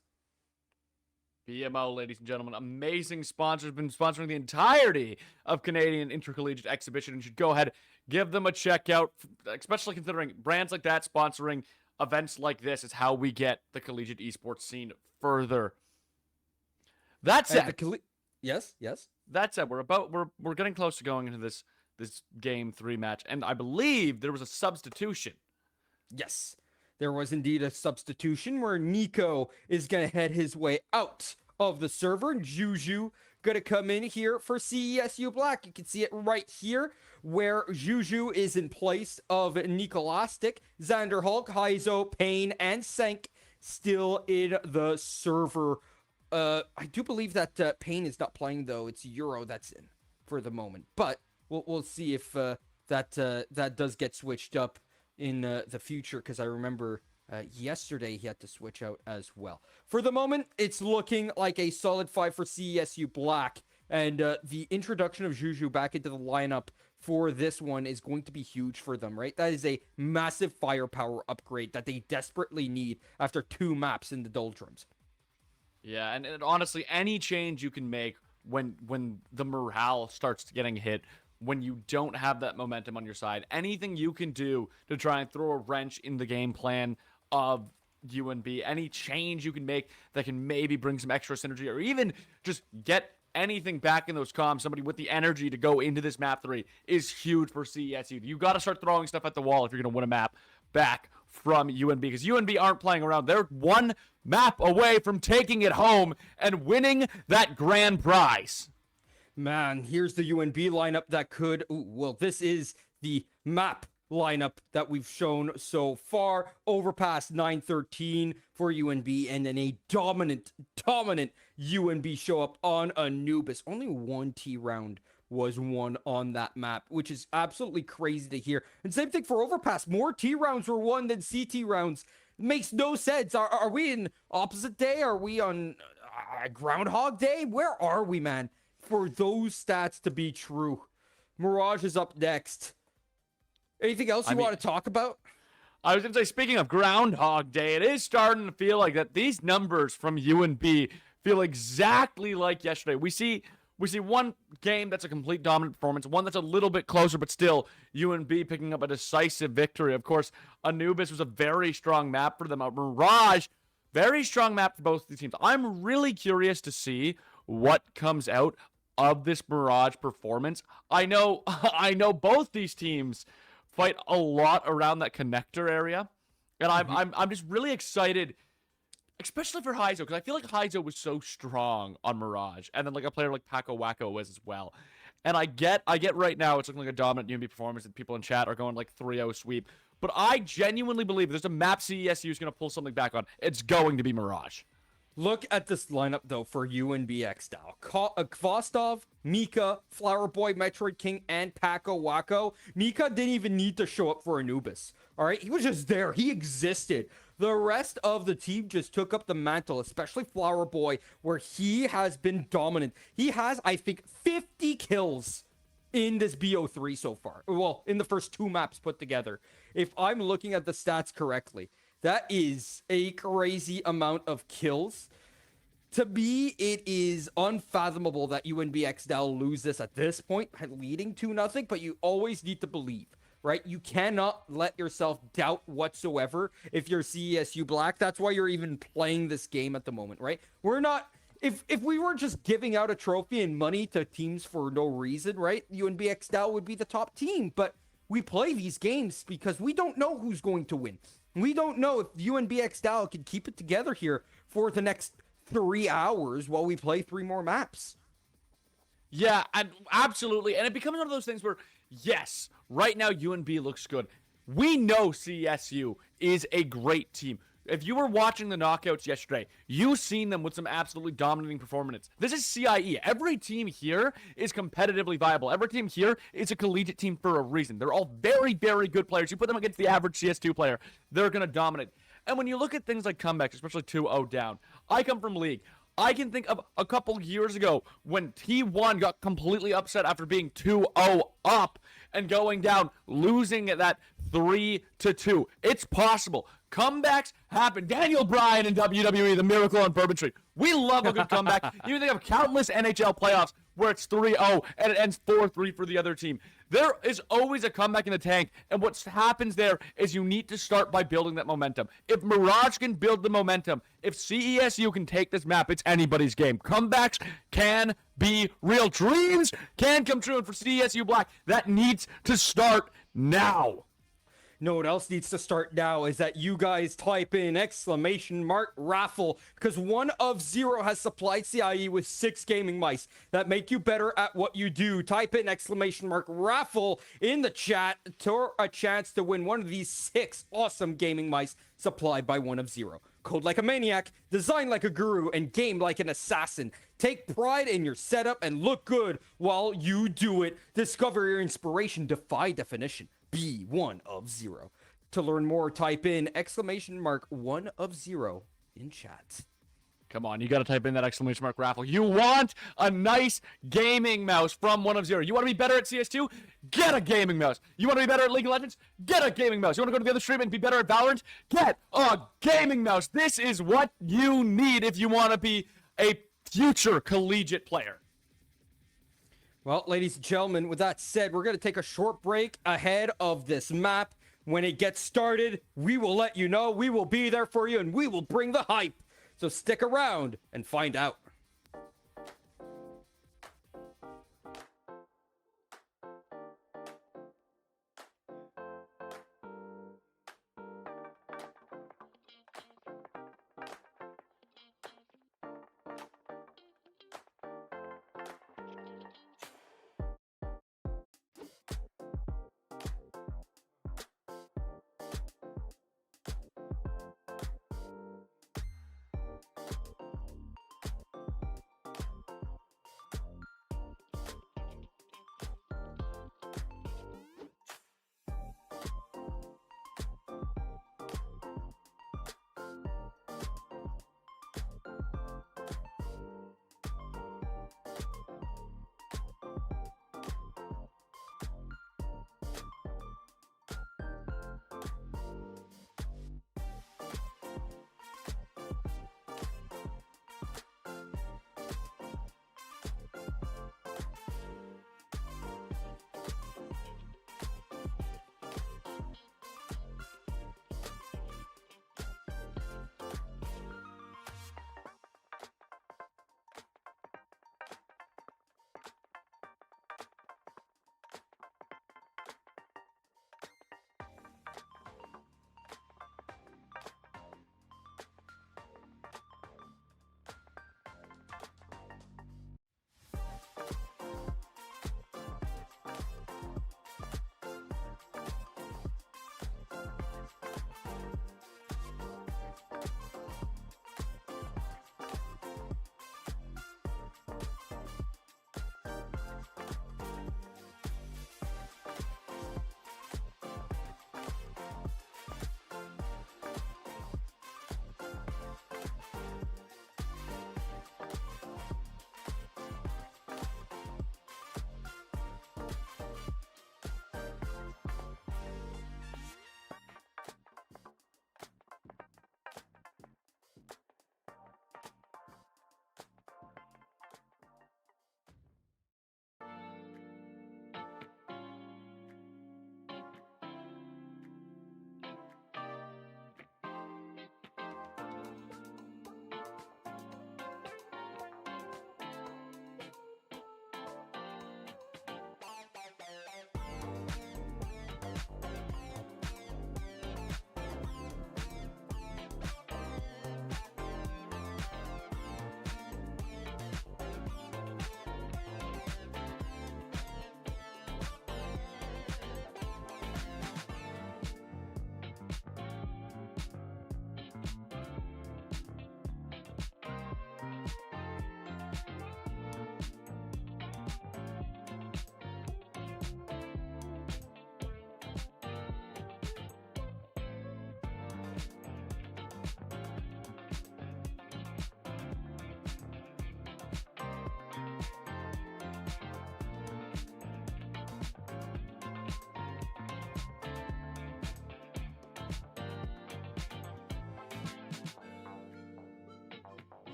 BMO, ladies and gentlemen, amazing sponsors, been sponsoring the entirety of Canadian Intercollegiate Exhibition, and should go ahead, give them a check out, especially considering brands like that sponsoring events like this is how we get the collegiate esports scene further. That said, yes. That said, we're getting close to going into this game 3 match, and I believe there was a substitution. Yes, there was indeed a substitution where Nico is going to head his way out of the server. Juju going to come in here for CESU Black. You can see it right here where Juju is in place of Nicolastic. Xander Hulk, Heizo, Payne, and Senk still in the server. I do believe that Payne is not playing, though. It's Euro that's in for the moment. But we'll see if that does get switched up in the future, because I remember yesterday he had to switch out as well. For the moment, it's looking like a solid 5 for CESU Black, and the introduction of Juju back into the lineup for this one is going to be huge for them, right? That is a massive firepower upgrade that they desperately need after 2 maps in the doldrums. Yeah, and honestly, any change you can make when the morale starts getting hit, when you don't have that momentum on your side, anything you can do to try and throw a wrench in the game plan of UNB, any change you can make that can maybe bring some extra synergy, or even just get anything back in those comms, somebody with the energy to go into this map 3, is huge for CESU. You got to start throwing stuff at the wall if you're going to win a map back from UNB, because UNB aren't playing around. They're one map away from taking it home and winning that grand prize. Man, here's the UNB lineup that could... Ooh, well, this is the map lineup that we've shown so far. Overpass 913 for UNB, and then a dominant UNB show up on Anubis. Only one T round was won on that map, which is absolutely crazy to hear. And same thing for Overpass. More T rounds were won than CT rounds. Makes no sense. Are we in opposite day? Are we on Groundhog Day? Where are we, man? For those stats to be true. Mirage is up next. Anything else you want to talk about? I was going to say, speaking of Groundhog Day, it is starting to feel like that these numbers from UNB feel exactly like yesterday. We see one game that's a complete dominant performance, one that's a little bit closer, but still UNB picking up a decisive victory. Of course, Anubis was a very strong map for them. Mirage, very strong map for both the teams. I'm really curious to see what comes out of this Mirage performance. I know both these teams fight a lot around that connector area, and I'm just really excited, especially for Heizo, because I feel like Heizo was so strong on Mirage, and then like a player like Paco Wacko was as well. And I get right now it's looking like a dominant UNB performance, and people in chat are going like 3-0 sweep. But I genuinely believe there's a map CESU is going to pull something back on. It's going to be Mirage. Look at this lineup, though, for UNB X-Style. Kvostov, Mika, Flower Boy, Metroid King, and Paco Wacko. Mika didn't even need to show up for Anubis. All right? He was just there. He existed. The rest of the team just took up the mantle, especially Flower Boy, where he has been dominant. He has, I think, 50 kills in this BO3 so far. Well, in the first 2 maps put together. If I'm looking at the stats correctly, that is a crazy amount of kills. To me, it is unfathomable that UNB X-Dal lose this at this point, leading 2-0, but you always need to believe, right? You cannot let yourself doubt whatsoever if you're CESU Black. That's why you're even playing this game at the moment, right? We're not... If we were just giving out a trophy and money to teams for no reason, right? UNB X-Dal would be the top team, but we play these games because we don't know who's going to win. We don't know if UNB X-Dal can keep it together here for the next 3 hours while we play 3 more maps. Yeah, and absolutely. And it becomes one of those things where, yes, right now UNB looks good. We know CSU is a great team. If you were watching the knockouts yesterday, you've seen them with some absolutely dominating performance. This is CIE. Every team here is competitively viable. Every team here is a collegiate team for a reason. They're all very, very good players. You put them against the average CS2 player, they're going to dominate. And when you look at things like comebacks, especially 2-0 down, I come from League. I can think of a couple years ago when T1 got completely upset after being 2-0 up and going down, losing that 3-2. It's possible. Comebacks happen. Daniel Bryan in WWE, the Miracle on Bourbon Street. We love a good comeback. You think of countless NHL playoffs where it's 3-0 and it ends 4-3 for the other team. There is always a comeback in the tank, and what happens there is you need to start by building that momentum. If Mirage can build the momentum, if CESU can take this map, it's anybody's game. Comebacks can be real. Dreams can come true, and for CESU Black, that needs to start now. know what else needs to start now is that you guys type in !raffle, because 1of0 has supplied CIE with 6 gaming mice that make you better at what you do. Type in !raffle in the chat for a chance to win one of these 6 awesome gaming mice supplied by 1of0. Code like a maniac, design like a guru, and game like an assassin. Take pride in your setup and look good while you do it. Discover your inspiration, defy definition. Be 1of0. To learn more, type in !1of0 in chat. Come on, you got to type in that !raffle. You want a nice gaming mouse from 1of0. You want to be better at CS2? Get a gaming mouse. You want to be better at League of Legends? Get a gaming mouse. You want to go to the other stream and be better at Valorant? Get a gaming mouse. This is what you need if you want to be a future collegiate player. Well, ladies and gentlemen, with that said, we're going to take a short break ahead of this map. When it gets started, we will let you know. We will be there for you, and we will bring the hype. So stick around and find out.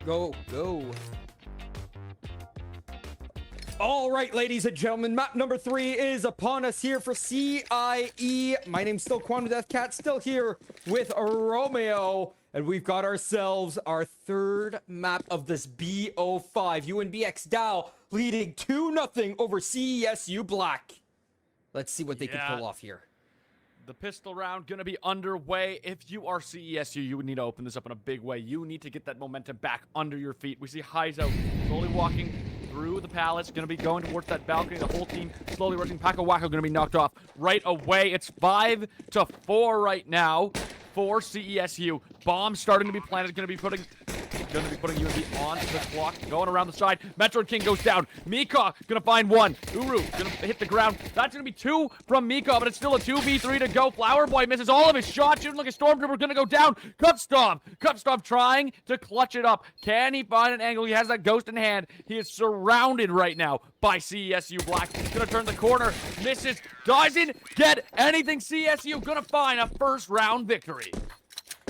Go, go. All right, ladies and gentlemen, map number 3 is upon us here for CIE. My name's still Quantum Deathcat, still here with Romeo. And we've got ourselves our third map of this BO5. UNB x DAL leading 2-0 over CESU Black. Let's see what they can pull off here. The pistol round going to be underway. If you are CESU, you would need to open this up in a big way. You need to get that momentum back under your feet. We see Heizo slowly walking through the palace, going to be going towards that balcony. The whole team slowly rushing. Paco Wacko going to be knocked off right away. It's 5-4 right now for CESU. Bomb starting to be planted. Going to be putting UNB on the clock. Going around the side. Metroid King goes down. Mika gonna find one. Uru gonna hit the ground. That's gonna be 2 from Mika, but it's still a 2v3 to go. Flower Boy misses all of his shots. Shooting like a Stormtrooper, gonna go down. Cupstomp trying to clutch it up. Can he find an angle? He has that ghost in hand. He is surrounded right now by CESU Black. Gonna turn the corner. Misses. Doesn't get anything. CSU gonna find a first round victory.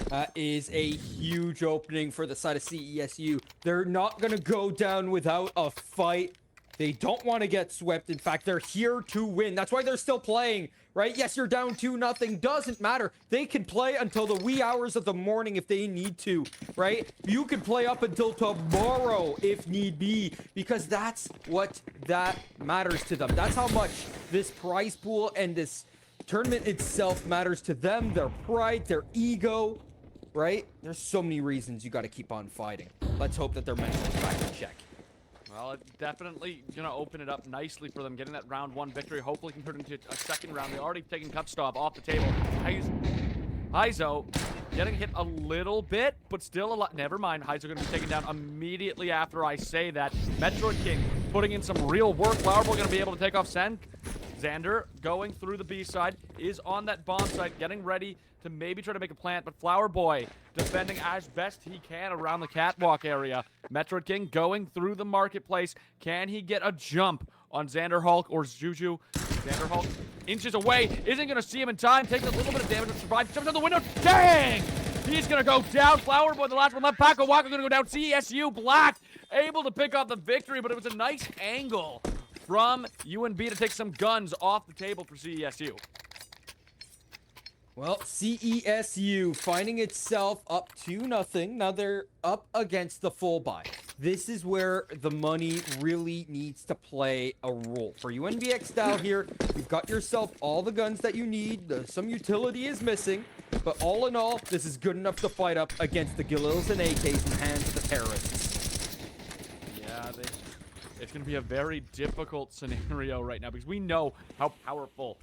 That is a huge opening for the side of CESU. They're not going to go down without a fight. They don't want to get swept. In fact, they're here to win. That's why they're still playing, right? Yes, you're down 2-0. Doesn't matter. They can play until the wee hours of the morning if they need to, right? You can play up until tomorrow if need be, because that's what that matters to them. That's how much this prize pool and this tournament itself matters to them. Their pride, their ego, right? There's so many reasons you got to keep on fighting. Let's hope that their mental is back in check. Well, it's definitely going to open it up nicely for them, getting that round 1 victory. Hopefully can turn into a second round. They already taken Cupstop off the table. Heizo getting hit a little bit, but still a lot. Never mind. Heizo going to be taken down immediately after I say that. Metroid King putting in some real work. Flowerboy going to be able to take off Xander going through the B side, is on that bomb site, getting ready to maybe try to make a plant, but Flower Boy defending as best he can around the catwalk area. Metroid King going through the marketplace. Can he get a jump on Xander Hulk or Juju? Xander Hulk inches away, isn't going to see him in time, takes a little bit of damage to survive, jumps out the window, dang! He's going to go down. Flower Boy, the last one left. Paco Wacko going to go down. CSU Black able to pick up the victory, but it was a nice angle from UNB to take some guns off the table for CESU. Well, CESU finding itself up 2-0. Now they're up against the full buy. This is where the money really needs to play a role. For UNB x DAL here, you've got yourself all the guns that you need. Some utility is missing, but all in all, this is good enough to fight up against the Galils and AKs in the hands of the terrorists. Yeah, it's going to be a very difficult scenario right now because we know how powerful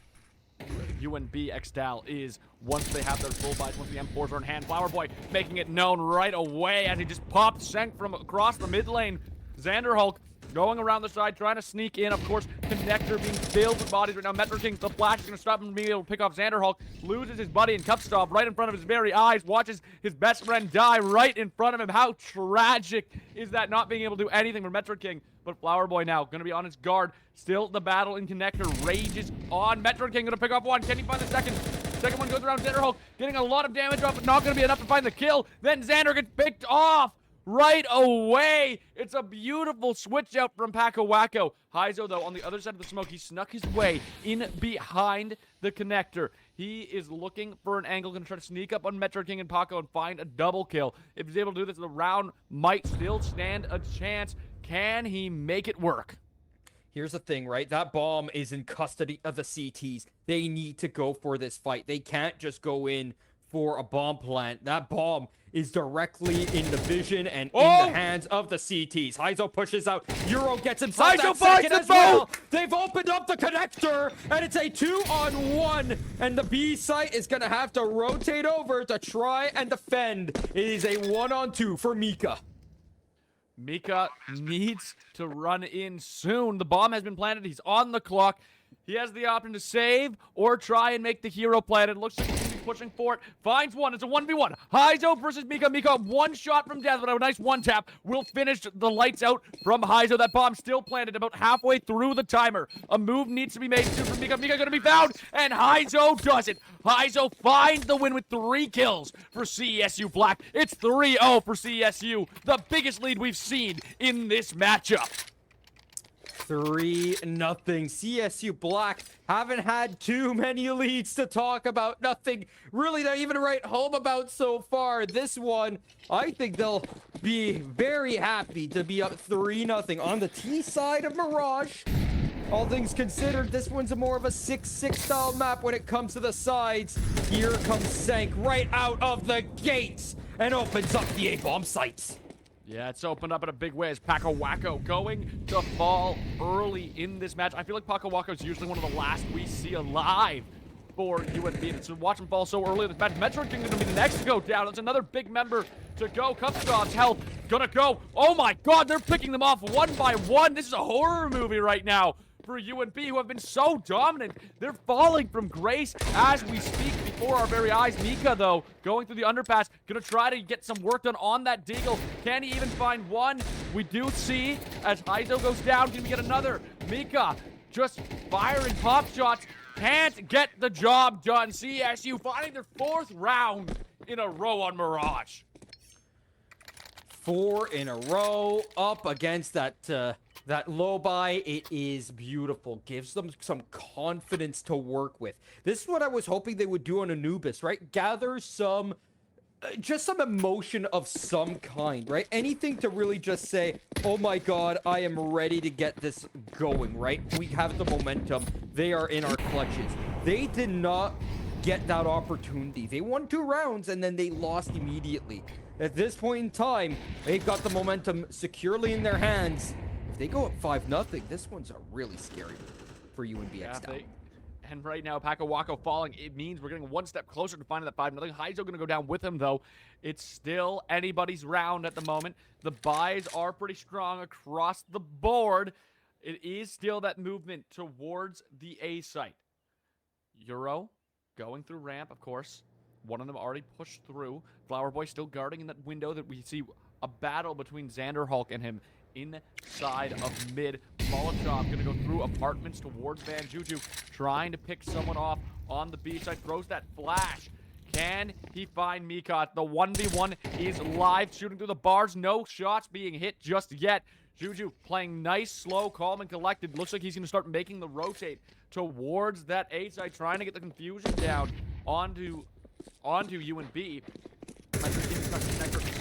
UNB x DAL is once they have their full buys, once the M4s are in hand. Flower Boy making it known right away as he just popped Senk from across the mid lane. Xander Hulk going around the side, trying to sneak in. Of course, Connector being filled with bodies right now. Metro King, the flash is going to stop him from being able to pick off Xander Hulk. Loses his buddy in Cupstop right in front of his very eyes. Watches his best friend die right in front of him. How tragic is that, not being able to do anything for Metro King? But Flower Boy now going to be on his guard. Still the battle in Connector rages on. Metro King going to pick off one. Can he find the second? Second one goes around Xander Hulk, getting a lot of damage off, but not going to be enough to find the kill. Then Xander gets picked off right away. It's a beautiful switch out from Paco Wacko. Heizo, though, on the other side of the smoke, he snuck his way in behind the Connector. He is looking for an angle, going to try to sneak up on Metro King and Paco and find a double kill. If he's able to do this, the round might still stand a chance. Can he make it work? Here's the thing, right? That bomb is in custody of the CTs. They need to go for this fight. They can't just go in for a bomb plant. That bomb is directly in the vision and in the hands of the CTs. Heizo pushes out. Euro gets himself that second as well. They've opened up the Connector, and it's a 2-on-1. And the B site is going to have to rotate over to try and defend. It is a 1-on-2 for Mika. Mika needs to run in soon. The bomb has been planted. He's on the clock. He has the option to save or try and make the hero play. It looks like he's pushing for it. Finds one. It's a 1v1. Heizo versus Mika. Mika, one shot from death, but a nice one tap will finish the lights out from Heizo. That bomb still planted about halfway through the timer. A move needs to be made soon from Mika. Mika going to be found, and Heizo does it. Heizo finds the win with 3 kills for CESU Black. It's 3-0 for CESU, the biggest lead we've seen in this matchup. 3-0. CSU Black haven't had too many leads to talk about. Nothing really to even write home about so far. This one, I think they'll be very happy to be up 3-0 on the T side of Mirage. All things considered, this one's more of a 6-6 style map when it comes to the sides. Here comes Sank right out of the gates and opens up the A-bomb sites. Yeah, it's opened up in a big way as Paco Wacko going to fall early in this match. I feel like Paco Wacko is usually one of the last we see alive for UNB. And so watch him fall so early in this match. Metro King going to be the next to go down. That's another big member to go. Cupstock's health gonna go. Oh my god, they're picking them off one by one. This is a horror movie right now for UNB, who have been so dominant. They're falling from grace as we speak before our very eyes. Mika, though, going through the underpass, gonna try to get some work done on that Deagle. Can he even find one? We do see, as Heizo goes down, can we get another? Mika just firing pop shots. Can't get the job done. CSU finding their 4th round in a row on Mirage. 4 in a row up against that low buy. It is beautiful. Gives them some confidence to work with. This is what I was hoping they would do on Anubis, right? Gather some, just some emotion of some kind, right? Anything to really just say, oh my god, I am ready to get this going, right? We have the momentum. They are in our clutches. They did not get that opportunity. They won 2 rounds and then they lost immediately. At this point in time, they've got the momentum securely in their hands. If they go up 5-0, this one's a really scary for UNBX. And right now, Paco Wacko falling, it means we're getting one step closer to finding that 5-0. Heizo going to go down with him, though. It's still anybody's round at the moment. The buys are pretty strong across the board. It is still that movement towards the A site. Euro going through ramp, of course. One of them already pushed through. Flower Boy still guarding in that window that we see a battle between Xander Hulk and him inside of mid. Molotov gonna go through apartments towards Van Juju, trying to pick someone off on the B side. Throws that flash. Can he find Mika? The 1v1 is live, shooting through the bars. No shots being hit just yet. Juju playing nice, slow, calm, and collected. Looks like he's going to start making the rotate towards that A side, trying to get the confusion down onto UNB.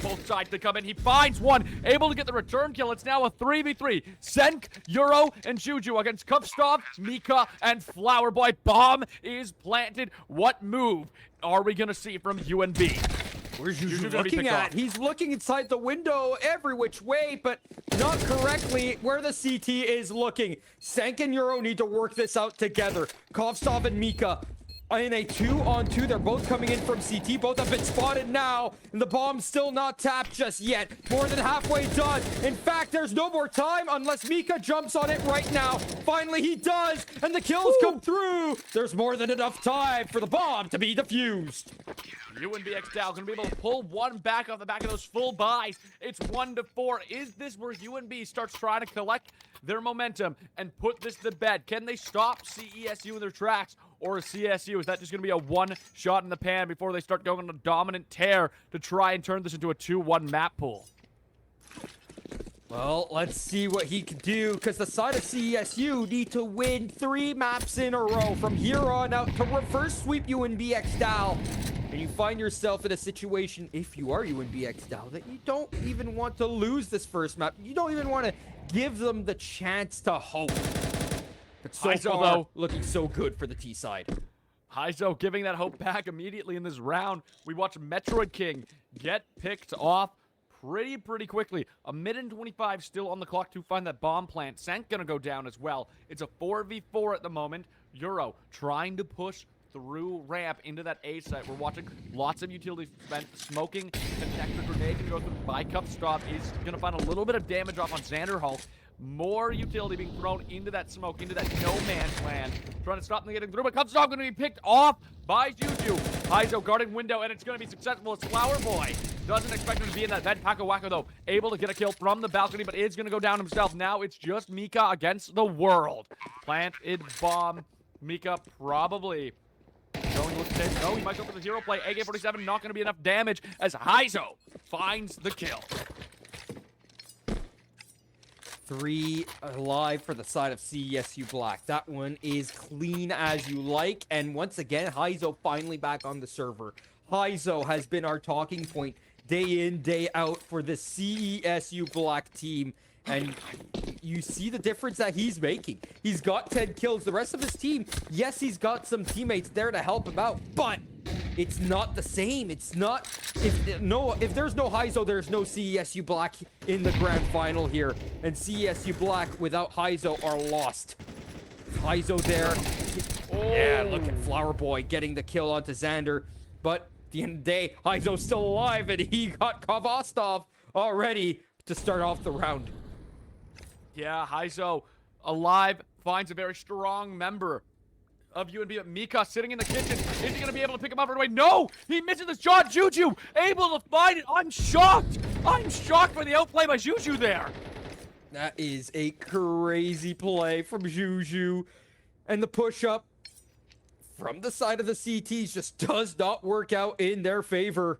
Both sides to come in. He finds one, able to get the return kill. It's now a 3v3. Senk, Euro, and Juju against Cupstop, Mika, and Flower Boy. Bomb is planted. What move are we going to see from UNB? Where's Juju looking at? He's looking inside the window every which way, but not correctly where the CT is looking. Senk and Euro need to work this out together. Kovstov and Mika in a 2-on-2. They're both coming in from CT. Both have been spotted now, and the bomb's still not tapped just yet. More than halfway done. In fact, there's no more time unless Mika jumps on it right now. Finally, he does, and the kills come through. There's more than enough time for the bomb to be defused. UNBX DAL gonna be able to pull one back off the back of those full buys. It's 1-4. Is this where UNB starts trying to collect their momentum and put this to bed? Can they stop CESU in their tracks? Or CSU, is that just going to be a one shot in the pan before they start going on a dominant tear to try and turn this into a 2-1 map pool? Well, let's see what he can do, because the side of CESU need to win 3 maps in a row from here on out to reverse sweep UNBX DAL. And you find yourself in a situation, if you are UNBX DAL, that you don't even want to lose this first map. You don't even want to give them the chance to hope. But so Heizo, far, though, looking so good for the T side. Heizo giving that hope back immediately in this round. We watch Metroid King get picked off pretty quickly. A minute and 25 still on the clock to find that bomb plant. Sank gonna go down as well. It's a 4v4 at the moment. Euro trying to push through ramp into that A site. We're watching lots of utility spent. Smoking connector grenade can go through by Cupstop. Is gonna find a little bit of damage off on Xander Hulk. More utility being thrown into that smoke, into that no man's land. Trying to stop them getting through, but Cupstop going to be picked off by Juju. Heizo guarding window, and it's going to be successful as Flower Boy doesn't expect him to be in that vent. Paco Wacko, though, able to get a kill from the balcony, but is going to go down himself. Now it's just Mika against the world. Planted bomb. Mika probably going to look safe. No, he might go for the hero play. AK-47 not going to be enough damage as Heizo finds the kill. 3 alive for the side of CESU Black. That one is clean as you like. And once again, Heizo finally back on the server. Heizo has been our talking point day in, day out for the CESU Black team. And you see the difference that he's making. He's got 10 kills. The rest of his team, yes, he's got some teammates there to help him out, but it's not the same. It's not. If there's no Heizo, there's no CESU Black in the grand final here. And CESU Black without Heizo are lost. Heizo there. Oh. Yeah, look at Flower Boy getting the kill onto Xander. But at the end of the day, Heizo's still alive, and he got Kovastov already to start off the round. Yeah, Heizo alive, finds a very strong member of UNB, but Mika sitting in the kitchen. Is he going to be able to pick him up right away? No! He misses the shot. Juju able to find it. I'm shocked. I'm shocked for the outplay by Juju there. That is a crazy play from Juju. And the push-up from the side of the CTs just does not work out in their favor.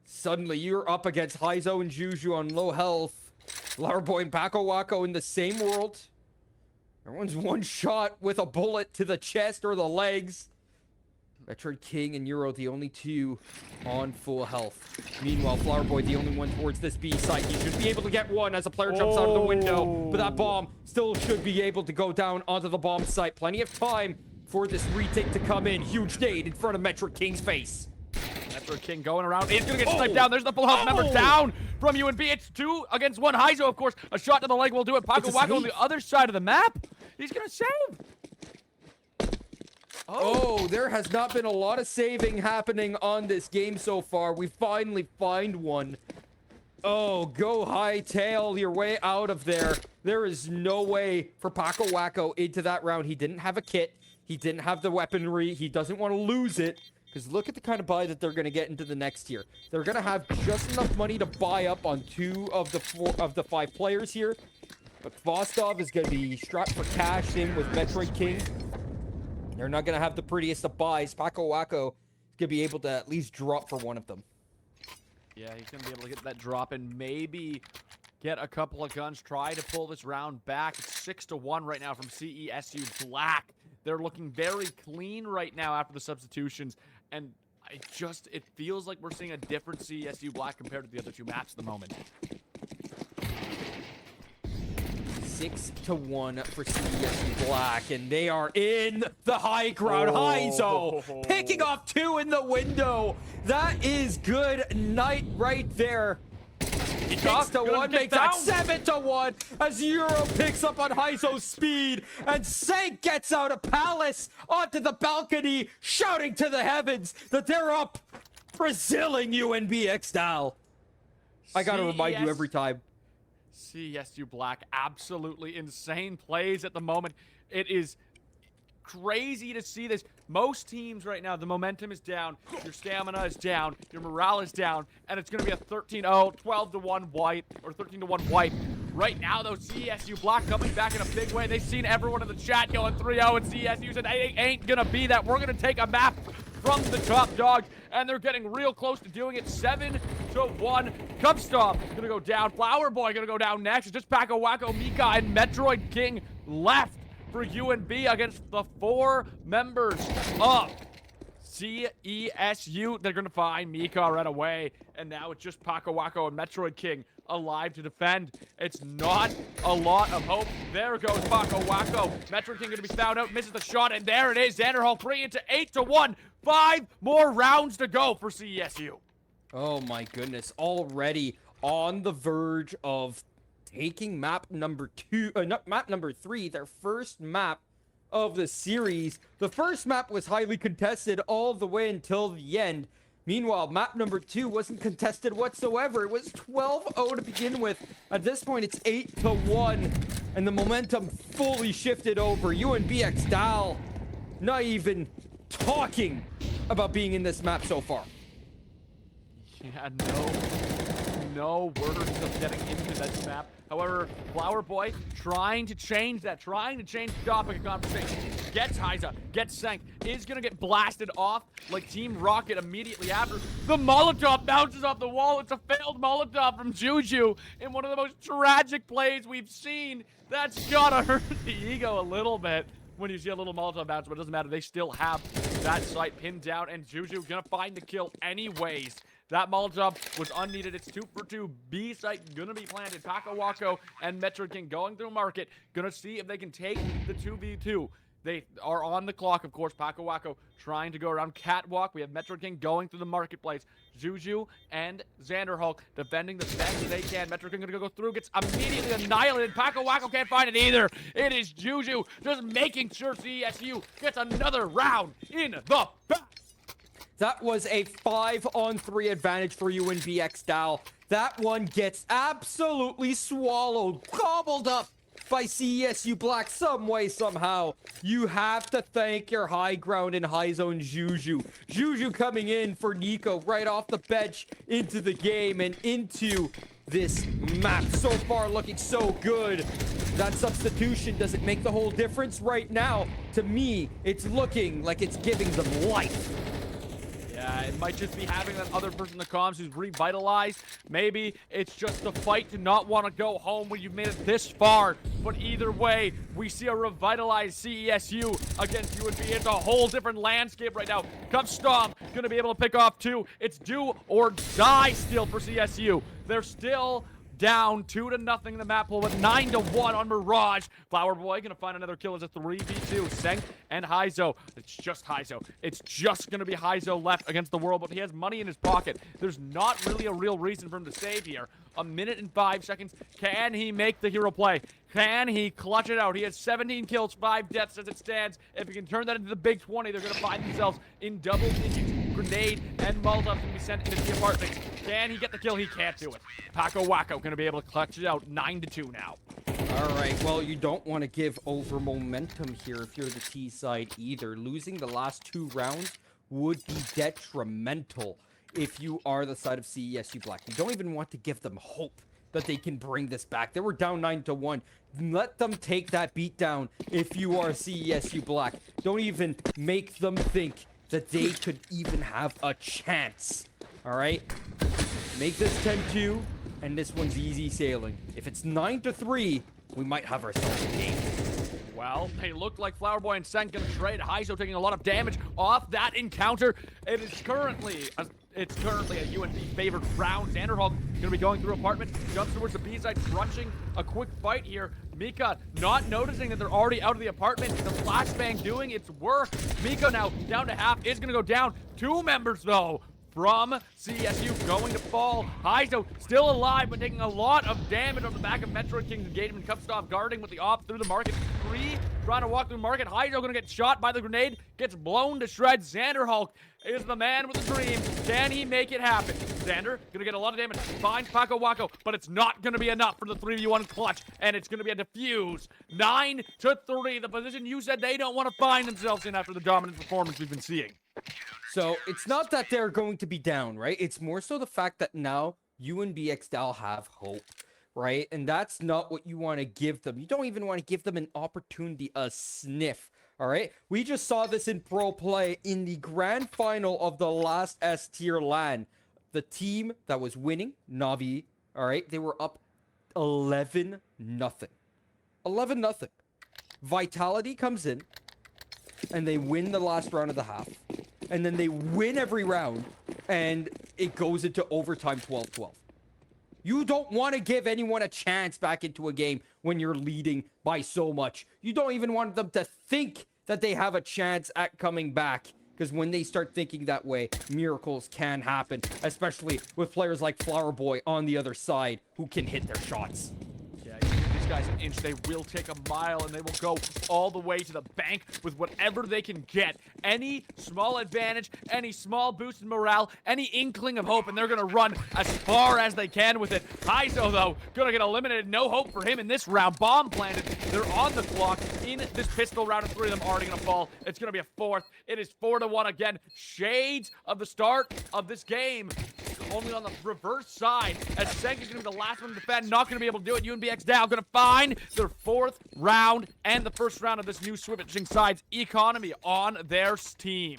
Suddenly, you're up against Heizo and Juju on low health. Flower Boy and Paco Wacko in the same world. Everyone's one shot with a bullet to the chest or the legs. Metroid King and Euro, the only two on full health. Meanwhile, Flower Boy, the only one towards this B site. He should be able to get one as a player jumps out of the window. But that bomb still should be able to go down onto the bomb site. Plenty of time for this retake to come in. Huge nade in front of Metroid King's face. Metroid King going around. He's going to get sniped down. There's the full health member down from UNB. It's 2 against 1. Heizo, of course. A shot to the leg will do it. Paco Wacko on the other side of the map. He's going to save. Oh, there has not been a lot of saving happening on this game so far. We finally find one. Oh, go hightail your way out of there. There is no way for Paco Wacko into that round. He didn't have a kit. He didn't have the weaponry. He doesn't want to lose it. Because look at the kind of buy that they're going to get into the next tier. They're going to have just enough money to buy up on 2 of the 5 players here. But Vostov is going to be strapped for cash in with Metroid King. They're not going to have the prettiest of buys. Paco Wacko is going to be able to at least drop for one of them. Yeah, he's going to be able to get that drop and maybe get a couple of guns. Try to pull this round back. It's 6-1 right now from CESU Black. They're looking very clean right now after the substitutions. And it feels like we're seeing a different CESU Black compared to the other 2 maps at the moment. 6-1 for CESU Black, and they are in the high ground. Heizo picking off 2 in the window. That is good night right there. 6-1 makes that 7-1 as Euro picks up on Heizo's speed, and Sank gets out of Palace onto the balcony, shouting to the heavens that they're up, Braziling UNB x DAL. I gotta remind you every time. CESU Black, absolutely insane plays at the moment. It is crazy to see this. Most teams right now, the momentum is down, your stamina is down, your morale is down, and it's going to be a 13-0, 12-1 wipe, or 13-1 wipe. Right now, though, CESU Black coming back in a big way. They've seen everyone in the chat going 3-0, and CESU said, it ain't going to be that. We're going to take a map from the top dogs, and they're getting real close to doing it. 7-1. Cubstomp is going to go down. Flower Boy going to go down next. It's just Paco Wacko, Mika, and Metroid King left for UNB against the 4 members of CESU. They're going to find Mika right away, and now it's just Paco Wacko and Metroid King alive to defend. It's not a lot of hope. There goes Paco Wacko. Metroid King going to be found out, misses the shot, and there it is. Xander Hall 3 into 8-1. 5 more rounds to go for CESU. Oh my goodness, already on the verge of taking map number 3, their first map of the series. The first map was highly contested all the way until the end. Meanwhile, map number 2 wasn't contested whatsoever. It was 12-0 to begin with. At this point, it's 8-1, and the momentum fully shifted over. UNB x DAL not even talking about being in this map so far. Yeah, no words of getting into that map. However, Flower Boy trying to change that, trying to change the topic of conversation. Gets Heiza, gets Sank, is gonna get blasted off like Team Rocket immediately after. The Molotov bounces off the wall. It's a failed Molotov from Juju in one of the most tragic plays we've seen. That's gotta hurt the ego a little bit when you see a little Molotov bounce, but it doesn't matter. They still have that site pinned down, and Juju gonna find the kill anyways. That Molotov was unneeded. It's 2 for 2. B site gonna be planted. Paco Waco and Metro King going through market. Gonna see if they can take the 2v2. They are on the clock, of course. Paco Waco trying to go around Catwalk. We have Metro King going through the marketplace. Juju and Xanderhulk defending the best they can. Metro King gonna go through, gets immediately annihilated. Paco Waco can't find it either. It is Juju just making sure CSU gets another round in the back. That was a 5-on-3 advantage for UNB x DAL. That one gets absolutely swallowed, gobbled up by CESU Black some way, somehow. You have to thank your high ground and high zone Juju. Juju coming in for Nico right off the bench into the game and into this map. So far looking so good. That substitution, does it make the whole difference right now? To me, it's looking like it's giving them life. Yeah, it might just be having that other person in the comms who's revitalized. Maybe it's just the fight to not want to go home when you've made it this far. But either way, we see a revitalized CESU against UNB. It's a whole different landscape right now. Cup Stomp going to be able to pick off 2. It's do or die still for CSU. They're still down 2-0 in the map pool, but 9-1 on Mirage. Flower Boy gonna find another kill as a 3v2. Senk and Heizo. It's just Heizo. It's just gonna be Heizo left against the world, but he has money in his pocket. There's not really a real reason for him to save here. 1 minute and 5 seconds. Can he make the hero play? Can he clutch it out? He has 17 kills, 5 deaths as it stands. If he can turn that into the big 20, they're gonna find themselves in double digits. Grenade and Molotov can be sent into the apartments. Can he get the kill? He can't do it. Paco Waco gonna be able to clutch it out. 9-2 now. All right, well, you don't want to give over momentum here if you're the T side either. Losing the last 2 rounds would be detrimental if you are the side of CESU Black. You don't even want to give them hope that they can bring this back. They were down 9-1. Let them take that beat down if you are CESU Black. Don't even make them think that they could even have a chance. All right? Make this 10-2, and this one's easy sailing. If it's 9-3, we might have ourselves a game. Well, they look like Flower Boy and Sen gonna trade. Heizo taking a lot of damage off that encounter. It is currently a UNB favored round. Xanderhulk gonna be going through apartment, jumps towards the B side, crunching a quick fight here. Mika not noticing that they're already out of the apartment. The flashbang doing its work. Mika now down to half, is gonna go down. 2 members though from CSU going to fall. Heizo still alive, but taking a lot of damage on the back of Metro King's engagement. Cupstop guarding with the op through the market. 3 trying to walk through the market. Heizo gonna get shot by the grenade, gets blown to shreds. Xanderhulk is the man with the dream. Can he make it happen? Xander gonna get a lot of damage. Finds Paco Waco, but it's not gonna be enough for the 3v1 clutch, and it's gonna be a defuse. 9-3, the position you said they don't want to find themselves in after the dominant performance we've been seeing. So it's not that they're going to be down, right? It's more so the fact that now UNB x DAL have hope, right? And that's not what you want to give them. You don't even want to give them an opportunity, a sniff, all right? We just saw this in pro play in the grand final of the last S tier LAN. The team that was winning, Navi, all right? They were up 11-0. 11-0. Vitality comes in, and they win the last round of the half. And then they win every round, and it goes into overtime 12-12. You don't want to give anyone a chance back into a game when you're leading by so much. You don't even want them to think that they have a chance at coming back, because when they start thinking that way, miracles can happen, especially with players like Flower Boy on the other side who can hit their shots. Yeah, you guys an inch, they will take a mile, and they will go all the way to the bank with whatever they can get. Any small advantage, any small boost in morale, any inkling of hope, and they're going to run as far as they can with it. Heizo, though, going to get eliminated. No hope for him in this round. Bomb planted. They're on the clock in this pistol round, and 3 of them already going to fall. It's going to be a 4th. It is 4-1 again. Shades of the start of this game. Only on the reverse side, as Senka's going to be the last one to defend. Not going to be able to do it. UNBX DAL going to find their 4th round and the first round of this new switching sides economy on their team.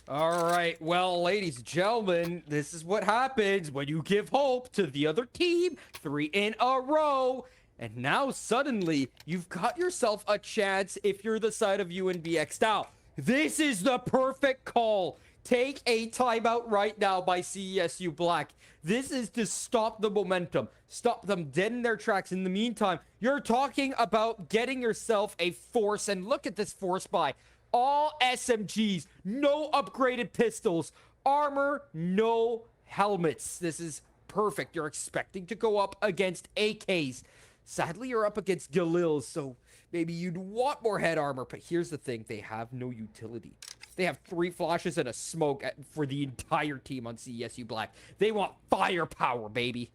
All right, well, ladies and gentlemen, this is what happens when you give hope to the other team 3 in a row. And now suddenly you've got yourself a chance if you're the side of UNBX DAL. This is the perfect call. Take a timeout right now by CESU Black. This is to stop the momentum. Stop them dead in their tracks. In the meantime, you're talking about getting yourself a force. And look at this force buy. All SMGs. No upgraded pistols. Armor. No helmets. This is perfect. You're expecting to go up against AKs. Sadly, you're up against Galils. So maybe you'd want more head armor. But here's the thing. They have no utility. They have 3 flashes and a smoke for the entire team on CESU Black. They want firepower, baby.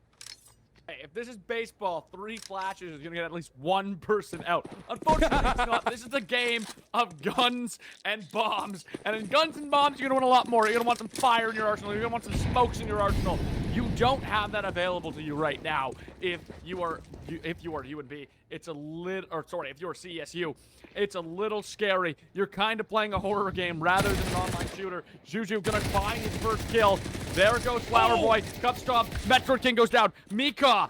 Hey, if this is baseball, 3 flashes is going to get at least 1 person out. Unfortunately, it's not. This is a game of guns and bombs. And in guns and bombs, you're going to want a lot more. You're going to want some fire in your arsenal. You're going to want some smokes in your arsenal. You don't have that available to you right now. If you are UNB, it's a little, or sorry, if you're CSU, it's a little scary. You're kind of playing a horror game rather than an online shooter. Juju gonna find his first kill. There goes Flower Boy. Cup stop. Metroid King goes down. Mika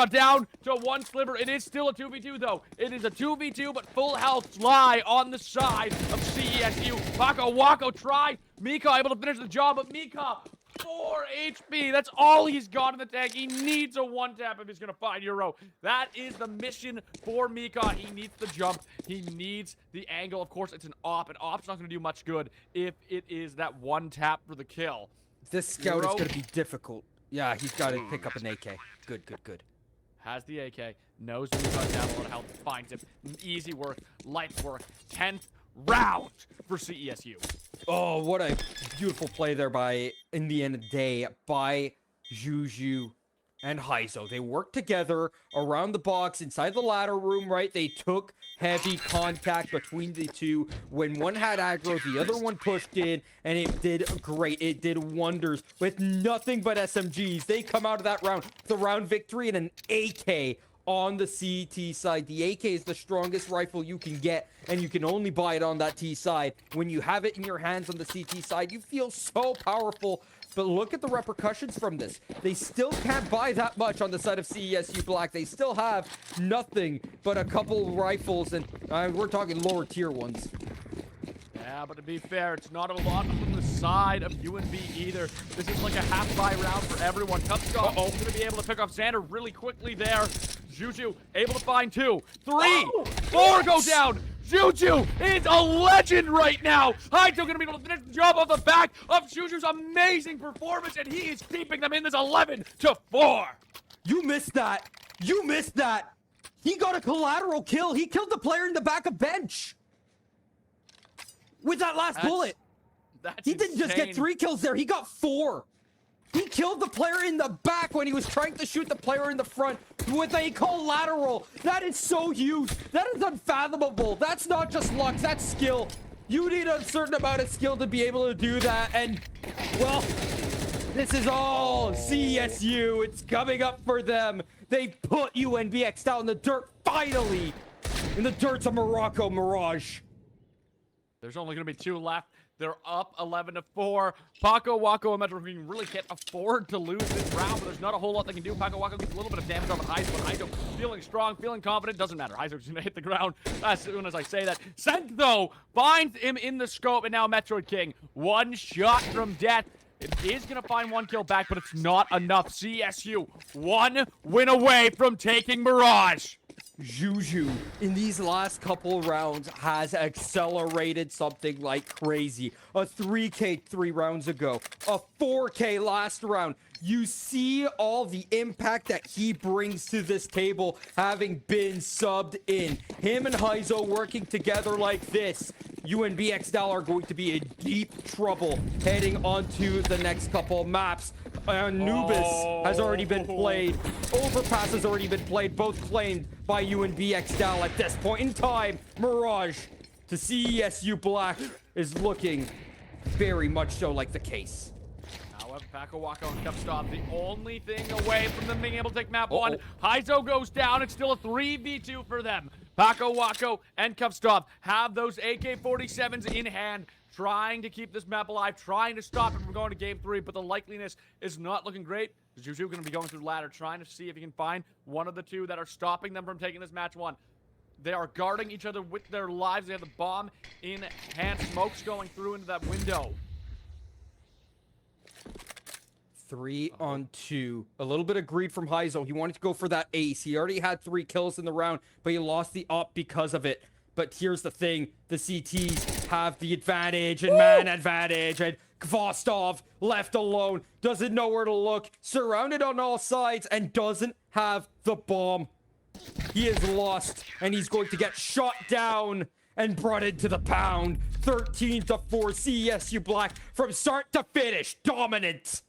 down to 1 sliver. It is still a 2v2 though. It is a 2v2, but full health lie on the side of CESU. Paco Wako try. Mika able to finish the job, but Mika 4 HP. That's all he's got in the tank. He needs a 1-tap if he's going to find Euro. That is the mission for Mika. He needs the jump. He needs the angle. Of course, it's an op. An op's not going to do much good if it is that 1-tap for the kill. This scout is going to be difficult. Yeah, he's got to pick up an AK. Good. Has the AK. Knows Mika's down a lot of health. Finds him. Easy work. Light work. 10th round for CESU. Oh, what a beautiful play there by, in the end of the day, by Juju and Heizo. They worked together around the box inside the ladder room, right? They took heavy contact between the two. When one had aggro, the other one pushed in, and it did great. It did wonders with nothing but SMGs. They come out of that round with a round victory and an AK on the CT side. The AK is the strongest rifle you can get, and you can only buy it on that T side. When you have it in your hands on the CT side, you feel so powerful. But look at the repercussions from this. They still can't buy that much on the side of CESU Black. They still have nothing but a couple rifles, and we're talking lower tier ones. Yeah, but to be fair, it's not a lot from the side of UNB either. This is like a half-buy round for everyone. Cupscott going to be able to pick off Xander really quickly there. Juju able to find 2, 3, 4 go down. Juju is a legend right now. Heizo going to be able to finish the job off the back of Juju's amazing performance, and he is keeping them in this 11-4. You missed that. You missed that. He got a collateral kill. He killed the player in the back of bench with that last bullet. He didn't just get 3 kills there. He got 4. He killed the player in the back when he was trying to shoot the player in the front with a collateral. That is so huge. That is unfathomable. That's not just luck. That's skill. You need a certain amount of skill to be able to do that. And, well, this is all CSU. It's coming up for them. They put UNBX down in the dirt, finally. In the dirts of Morocco Mirage. There's only going to be 2 left. They're up 11-4. Paco Wako and Metro Green really can't afford to lose this round, but there's not a whole lot they can do. Paco Wako gets a little bit of damage off of Heizo, but Heizo feeling strong, feeling confident. Doesn't matter. Heizo's going to hit the ground as soon as I say that. Sent, though, finds him in the scope, and now Metroid King. 1 shot from death. It is going to find 1 kill back, but it's not enough. CSU, 1 win away from taking Mirage. Juju in these last couple rounds has accelerated something like crazy. A 3K 3 rounds ago, a 4K last round. You see all the impact that he brings to this table, having been subbed in. Him and Heizo working together like this. UNB XDAL are going to be in deep trouble heading onto the next couple maps. Anubis has already been played. Overpass has already been played. Both claimed by UNB XDAL at this point in time. Mirage to CESU Black is looking very much so like the case. However, Paco Wako and Cupstop, the only thing away from them being able to take map 1. Heizo goes down. It's still a 3v2 for them. Paco Wako and Cupstop have those AK-47s in hand, trying to keep this map alive, trying to stop it from going to game 3, but the likeliness is not looking great. Juju going to be going through the ladder, trying to see if he can find one of the two that are stopping them from taking this match 1. They are guarding each other with their lives. They have the bomb in hand. Smoke's going through into that window. 3 on 2. A little bit of greed from Heizo. He wanted to go for that ace. He already had 3 kills in the round, but he lost the op because of it. But here's the thing. The CTs have the advantage and man advantage. And Kvostov left alone. Doesn't know where to look. Surrounded on all sides and doesn't have the bomb. He is lost and he's going to get shot down and brought into the pound. 13-4 CESU Black from start to finish. Dominant.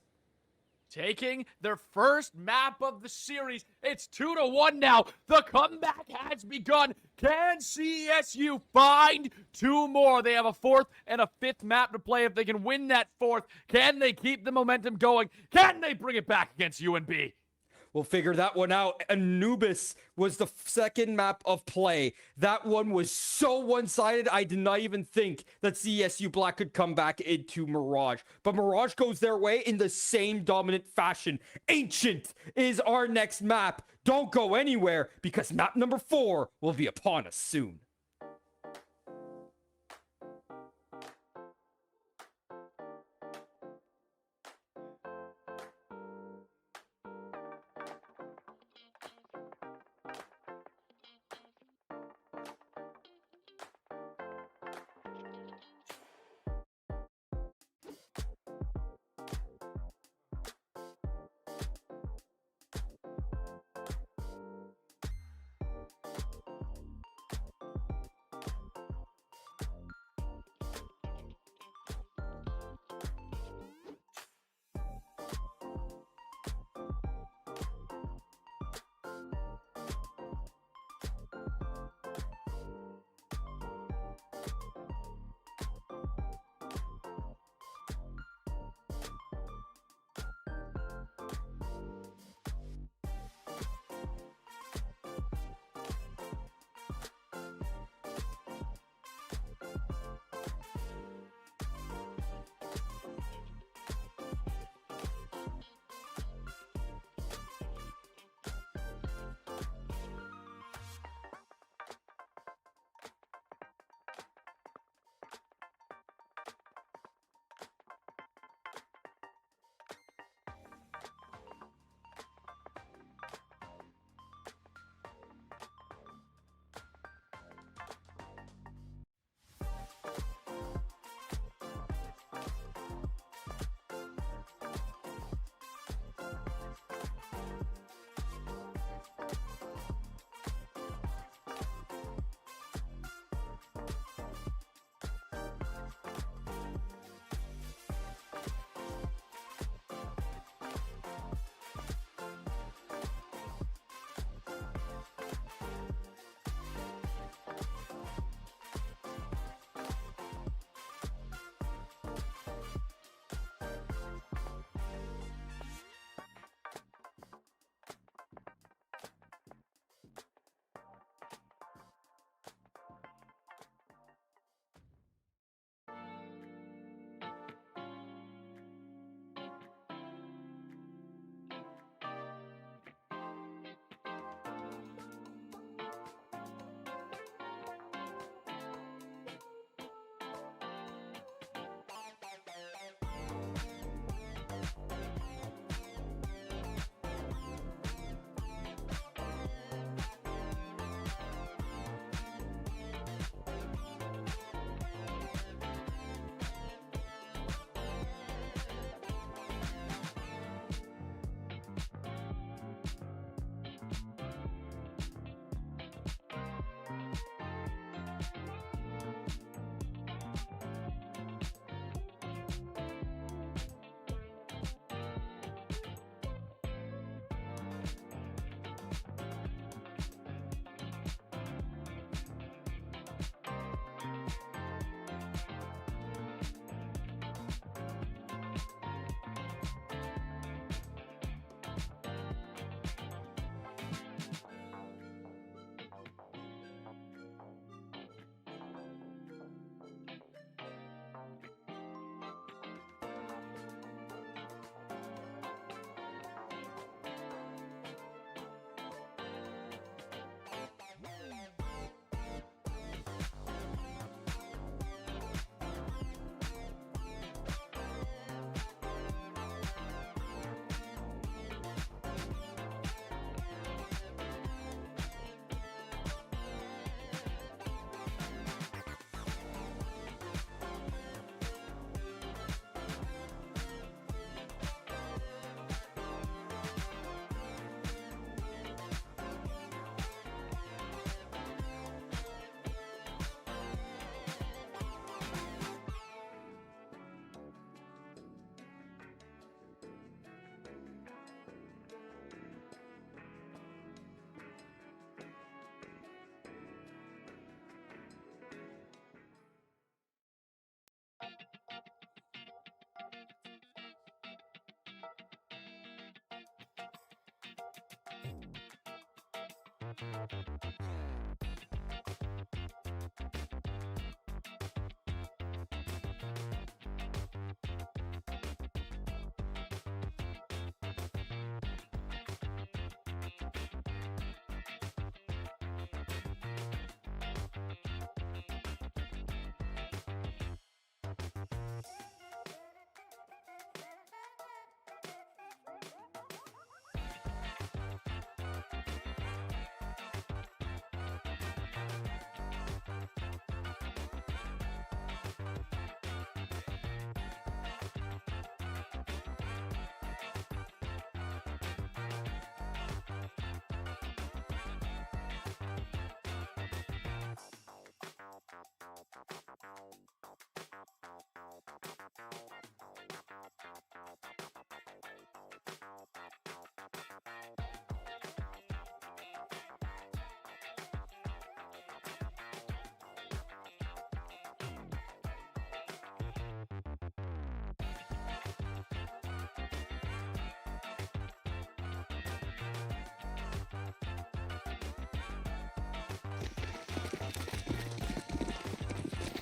Taking their first map of the series. It's 2-1 now. The comeback has begun. Can CSU find 2 more? They have a 4th and a 5th map to play. If they can win that 4th, can they keep the momentum going? Can they bring it back against UNB? We'll figure that one out. Anubis was the second map of play. That one was so one-sided, I did not even think that CSU Black could come back into Mirage. But Mirage goes their way in the same dominant fashion. Ancient is our next map. Don't go anywhere, because map number 4 will be upon us soon.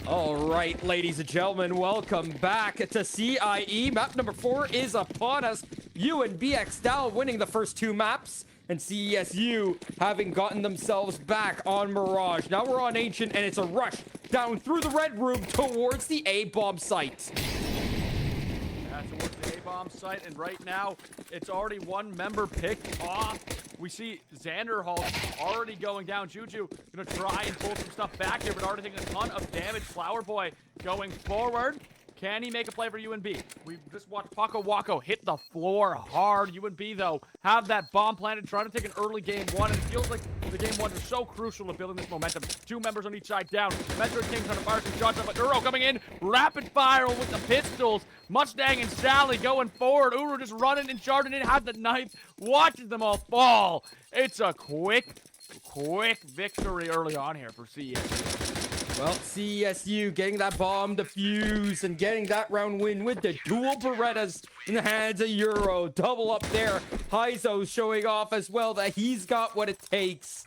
All right, ladies and gentlemen, welcome back to CIE. Map number 4 is upon us. UNB DAL winning the first 2 maps, and CESU having gotten themselves back on Mirage. Now we're on Ancient, and it's a rush down through the red room towards the A-bomb site. Towards the A-bomb site, and right now, it's already one member picked off. We see Xander Hulk already going down. Juju gonna try and pull some stuff back here, but already taking a ton of damage. Flower Boy going forward. Can he make a play for UNB? We just watched Paco Waco hit the floor hard. UNB, though, have that bomb planted, trying to take an early game 1, and it feels like the game 1 is so crucial to building this momentum. 2 members on each side down. Metro King trying to fire some shots up, but Uro coming in, rapid fire with the pistols. Mustang and Sally going forward. Uru just running and charging in, has the knife, watches them all fall. It's a quick victory early on here for CESU. Well, CESU getting that bomb defused and getting that round win with the dual Berettas in the hands of Euro. Double up there. Heizo showing off as well that he's got what it takes.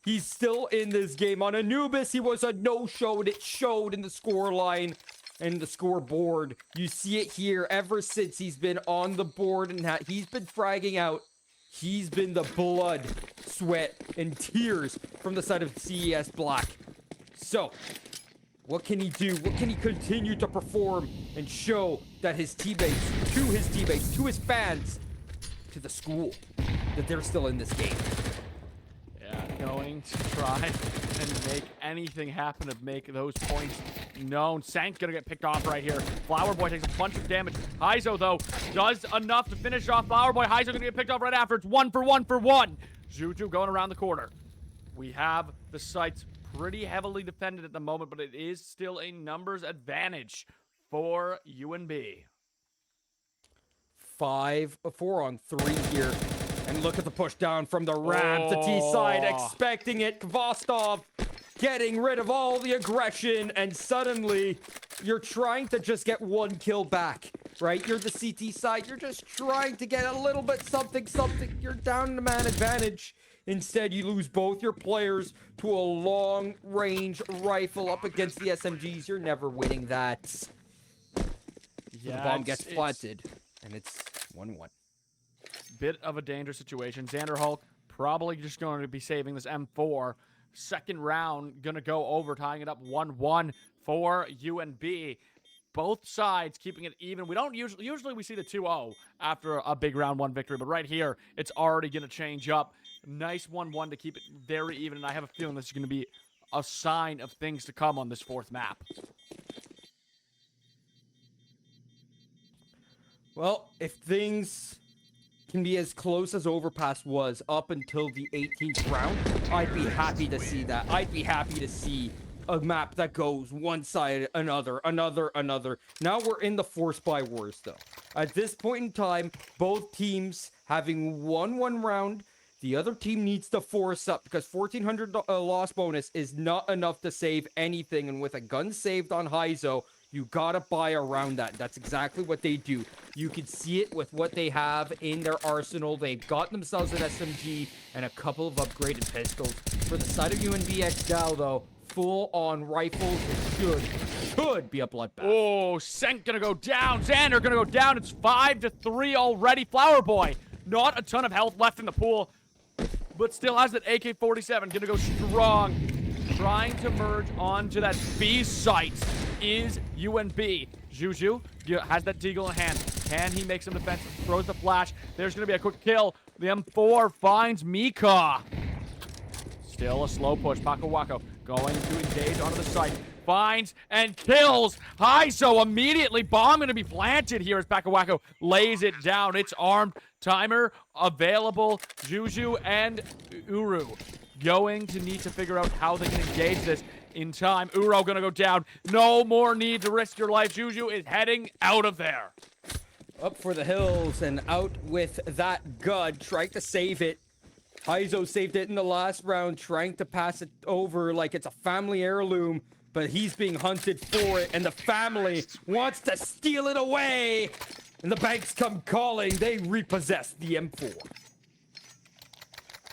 He's still in this game. On Anubis, he was a no-show, and it showed in the score line and the scoreboard. You see it here ever since he's been on the board and he's been fragging out. He's been the blood, sweat, and tears from the side of CES Black. So, what can he do? What can he continue to perform and show that his teammates, to his fans, to the school, that they're still in this game? Yeah, going to try and make anything happen to make those points known. Sank's gonna get picked off right here. Flower Boy takes a bunch of damage. Heizo, though, does enough to finish off Flower Boy. Heizo gonna get picked off right after. It's 1 for 1 for 1. Juju going around the corner. We have the sights pretty heavily defended at the moment, but it is still a numbers advantage for UNB. 4 on 3 here. And look at the push down from the ramp to T side, expecting it. Kvostov getting rid of all the aggression, and suddenly you're trying to just get 1 kill back, right? You're the CT side. You're just trying to get a little bit something. You're down to man advantage. Instead, you lose both your players to a long-range rifle up against the SMGs. You're never winning that. So Yeah, the bomb gets planted, and it's 1-1. Bit of a dangerous situation. Xander Hulk probably just going to be saving this M4. Second round going to go over, tying it up 1-1 for UNB. Both sides keeping it even. We don't usually we see the 2-0 after a big round 1 victory, but right here, it's already going to change up. Nice 1-1 to keep it very even, and I have a feeling this is going to be a sign of things to come on this 4th map. Well, if things can be as close as Overpass was up until the 18th round, I'd be happy to see that. I'd be happy to see a map that goes one side, another. Now we're in the Force by Wars, though. At this point in time, both teams having won 1 round. The other team needs to force up because 1,400 loss bonus is not enough to save anything. And with a gun saved on Heizo, You gotta buy around that. That's exactly what they do. You can see it with what they have in their arsenal. They've got themselves an SMG and a couple of upgraded pistols. For the side of UNB DAL, though, full-on rifles, it should be a bloodbath. Oh, Senk gonna go down. Xander gonna go down. It's 5-3 already. Flower Boy, not a ton of health left in the pool, but still has that AK-47. Gonna go strong. Trying to merge onto that B site is UNB. Juju has that deagle in hand. Can he make some defense? Throws the flash. There's going to be a quick kill. The M4 finds Mika. Still a slow push. Paco Wako going to engage onto the site. Finds and kills CIESU immediately. Bomb going to be planted here as Paco Wako lays it down. It's armed. Timer available. Juju and Uru going to need to figure out how they can engage this in time. Uro gonna go down. No more need to risk your life. Juju is heading out of there. Up for the hills and out with that gun, trying to save it. CIESU saved it in the last round, trying to pass it over like it's a family heirloom, but he's being hunted for it, and the family wants to steal it away. And the banks come calling. They repossess the M4.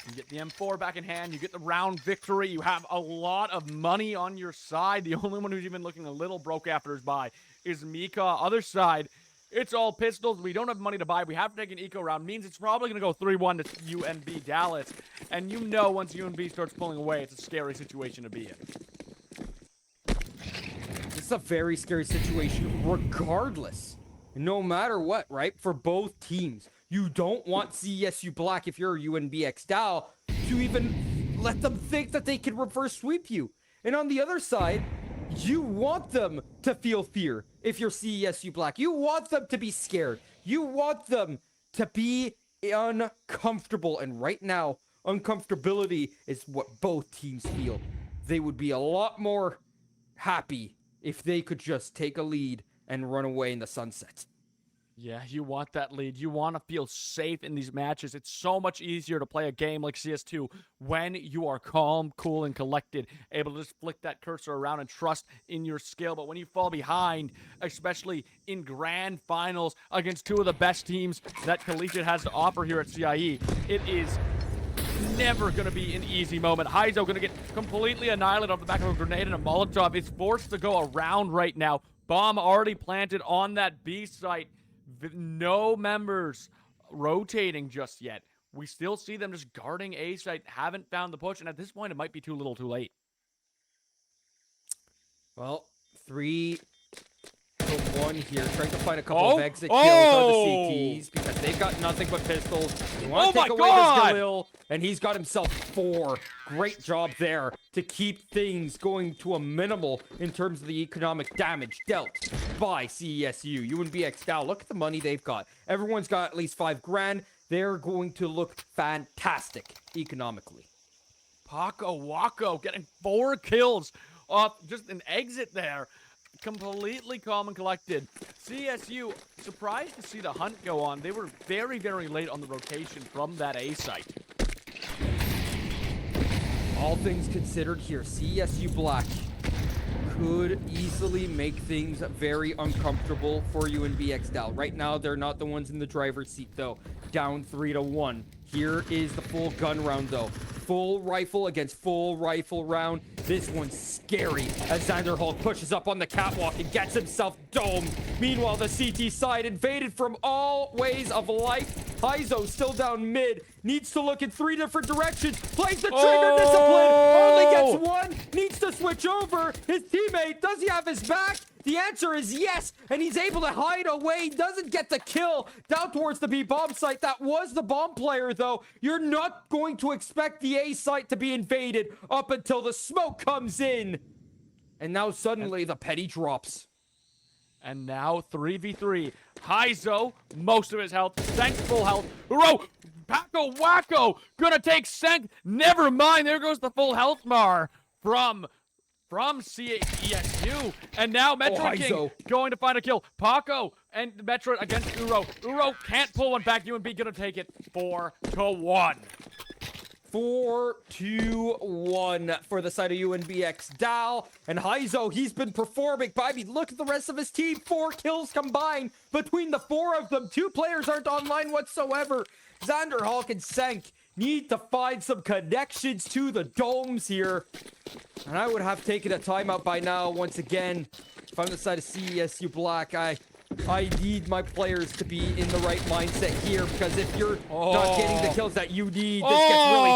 You get the M4 back in hand. You get the round victory. You have a lot of money on your side. The only one who's even looking a little broke after his buy is Mika. Other side, it's all pistols. We don't have money to buy. We have to take an eco round. Means it's probably going to go 3-1 to UNB Dallas. And you know once UNB starts pulling away, it's a scary situation to be in. This is a very scary situation regardless. No matter what, right? For both teams. You don't want CESU Black, if you're a UNB DAL, to even let them think that they can reverse sweep you. And on the other side, you want them to feel fear if you're CESU Black. You want them to be scared. You want them to be uncomfortable. And right now, uncomfortability is what both teams feel. They would be a lot more happy if they could just take a lead and run away in the sunset. Yeah, you want that lead. You want to feel safe in these matches. It's so much easier to play a game like CS2 when you are calm, cool, and collected, able to just flick that cursor around and trust in your skill. But when you fall behind, especially in grand finals against two of the best teams that Collegiate has to offer here at CIE, it is never going to be an easy moment. CIESU going to get completely annihilated off the back of a grenade and a Molotov. It's forced to go around right now. Bomb already planted on that B site. No members rotating just yet. We still see them just guarding A site, haven't found the push, and at this point, it might be too little too late. Well, 3-1 here, trying to find a couple of exit kills on the CTs because they've got nothing but pistols. They want to take away this Galil, and he's got himself 4. Great job there to keep things going to a minimal in terms of the economic damage dealt by CESU. UNB DAL, look at the money they've got. Everyone's got at least $5 grand. They're going to look fantastic economically. Paco Wako getting 4 kills off just an exit there. Completely calm and collected. CSU, surprised to see the hunt go on. They were very, very late on the rotation from that A site. All things considered here, CSU Black could easily make things very uncomfortable for UNB DAL. Right now, they're not the ones in the driver's seat, though. Down 3-1. Here is the full gun round, though. Full rifle against full rifle round. This one's scary as Xander Hulk pushes up on the catwalk and gets himself domed. Meanwhile, the CT side invaded from all ways of life. CIESU still down mid. Needs to look in 3 different directions. Plays the trigger discipline. Only gets 1. Needs to switch over. His teammate, does he have his back? The answer is yes, and he's able to hide away. He doesn't get the kill down towards the B bomb site. That was the bomb player, though. You're not going to expect the A site to be invaded up until the smoke comes in. And now suddenly the petty drops. And now 3v3. CIESU, most of his health. Senk's full health. Uro, Paco Wako gonna take Senk. Never mind, there goes the full health bar from CESU. And now Metro King going to find a kill. Paco and Metro against Uro. Uro can't pull one back. UNB gonna take it 4-1. 4-2-1 for the side of UNBX. DAL and Heizo, he's been performing. But I mean, look at the rest of his team. 4 kills combined between the 4 of them. 2 players aren't online whatsoever. Xander, Hawk, and Senk need to find some connections to the domes here. And I would have taken a timeout by now once again. If I'm the side of CESU Black, I need my players to be in the right mindset here, because if you're not getting the kills that you need, this gets really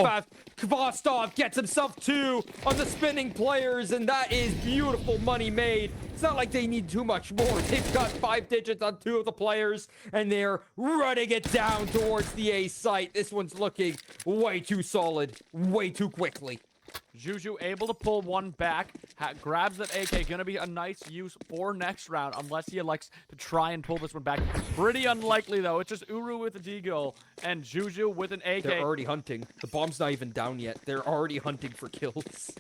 tough. Kvostov gets himself 2 on the spinning players, and that is beautiful money made. It's not like they need too much more. They've got 5 digits on 2 of the players, and they're running it down towards the A site. This one's looking way too solid, way too quickly. Juju able to pull one back, grabs that AK. Gonna be a nice use for next round, unless he elects to try and pull this one back. Pretty unlikely, though. It's just Uru with a deagle and Juju with an AK. They're already hunting. The bomb's not even down yet. They're already hunting for kills.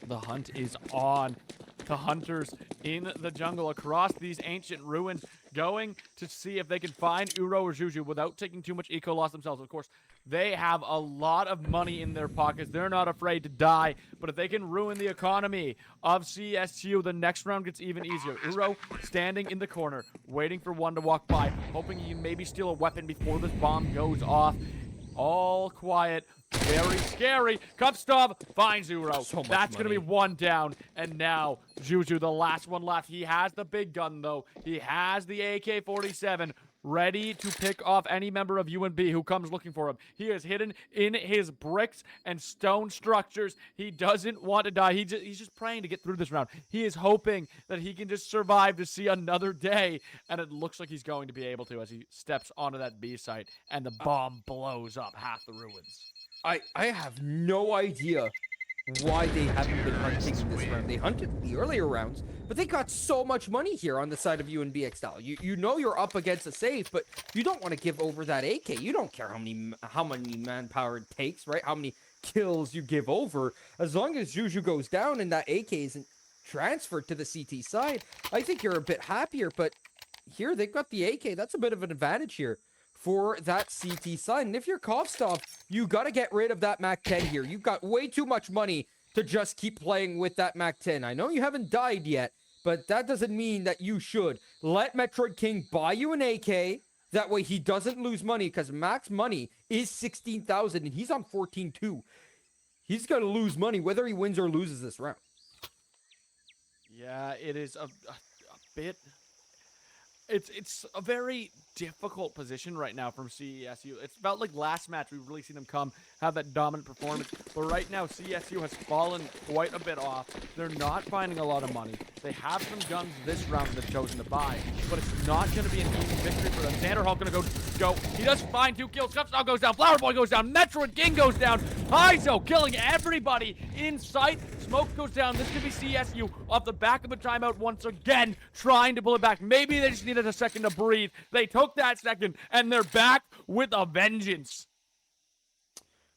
The hunt is on. The hunters in the jungle across these ancient ruins, going to see if they can find Uro or Juju without taking too much eco loss themselves. Of course, they have a lot of money in their pockets. They're not afraid to die, but if they can ruin the economy of CSU, the next round gets even easier. Uro standing in the corner, waiting for one to walk by, hoping he can maybe steal a weapon before this bomb goes off. All quiet. Very scary. Kupstov finds Uro. That's going to be 1 down. And now, Juju, the last one left. He has the big gun, though. He has the AK-47 ready to pick off any member of UNB who comes looking for him. He is hidden in his bricks and stone structures. He doesn't want to die. He's just praying to get through this round. He is hoping that he can just survive to see another day. And it looks like he's going to be able to as he steps onto that B site and the bomb blows up half the ruins. I have no idea why they haven't been hunting this round. They hunted the earlier rounds, but they got so much money here on the side of UNBX DAL. You know you're up against a safe, but you don't want to give over that AK. You don't care how many manpower it takes, right? How many kills you give over. As long as Juju goes down and that AK isn't transferred to the CT side, I think you're a bit happier. But here they've got the AK. That's a bit of an advantage here for that CT side. And if you're Kovstov, you got to get rid of that MAC-10 here. You've got way too much money to just keep playing with that MAC-10. I know you haven't died yet, but that doesn't mean that you should. Let Metroid King buy you an AK. That way he doesn't lose money, because Mac's money is 16,000 and he's on 14-2. He's going to lose money whether he wins or loses this round. Yeah, it is a bit... It's a very difficult position right now from CESU. It's about like last match, we've really seen them come, have that dominant performance. But right now, CSU has fallen quite a bit off. They're not finding a lot of money. They have some guns this round that they've chosen to buy, but it's not going to be an easy victory for them. Xander Hall going to go. He does find 2 kills. Cupstop goes down. Flower Boy goes down. Metroid King goes down. Heizo killing everybody in sight. Smoke goes down. This could be CSU off the back of a timeout once again, trying to pull it back. Maybe they just needed a second to breathe. They took that second, and they're back with a vengeance.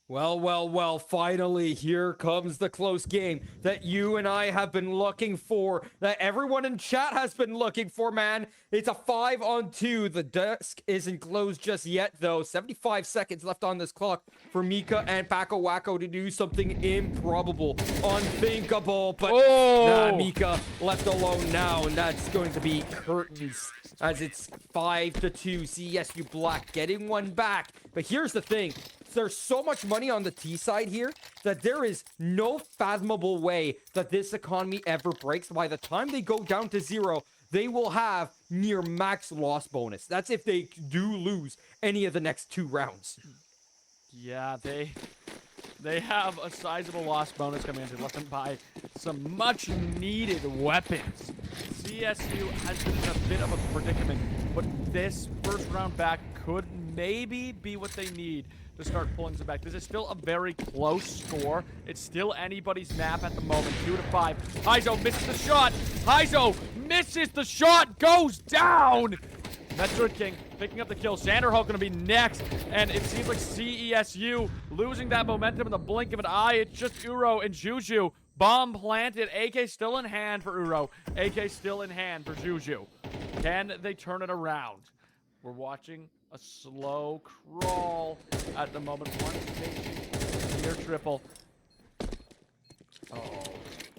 Well, finally, here comes the close game that you and I have been looking for, that everyone in chat has been looking for, man. It's a 5-on-2. The desk isn't closed just yet, though. 75 seconds left on this clock for Mika and Paco Wacko to do something improbable, unthinkable, but nah, Mika left alone now, and that's going to be curtains, as it's 5-2. CSU Black getting one back. But here's the thing. There's so much money on the T side here that there is no fathomable way that this economy ever breaks. By the time they go down to 0, they will have near max loss bonus. That's if they do lose any of the next 2 rounds. Yeah, they have a sizable loss bonus coming in to let them buy some much needed weapons. CSU has been in a bit of a predicament, but this first round back could maybe be what they need to start pulling some back. This is still a very close score. It's still anybody's map at the moment. 2-5. Heizo misses the shot. Heizo misses the shot. Goes down. Metroid King picking up the kill. Sanderhawk going to be next. And it seems like CESU losing that momentum in the blink of an eye. It's just Uro and Juju. Bomb planted. AK still in hand for Uro. AK still in hand for Juju. Can they turn it around? We're watching a slow crawl at the moment. One station near triple. Oh,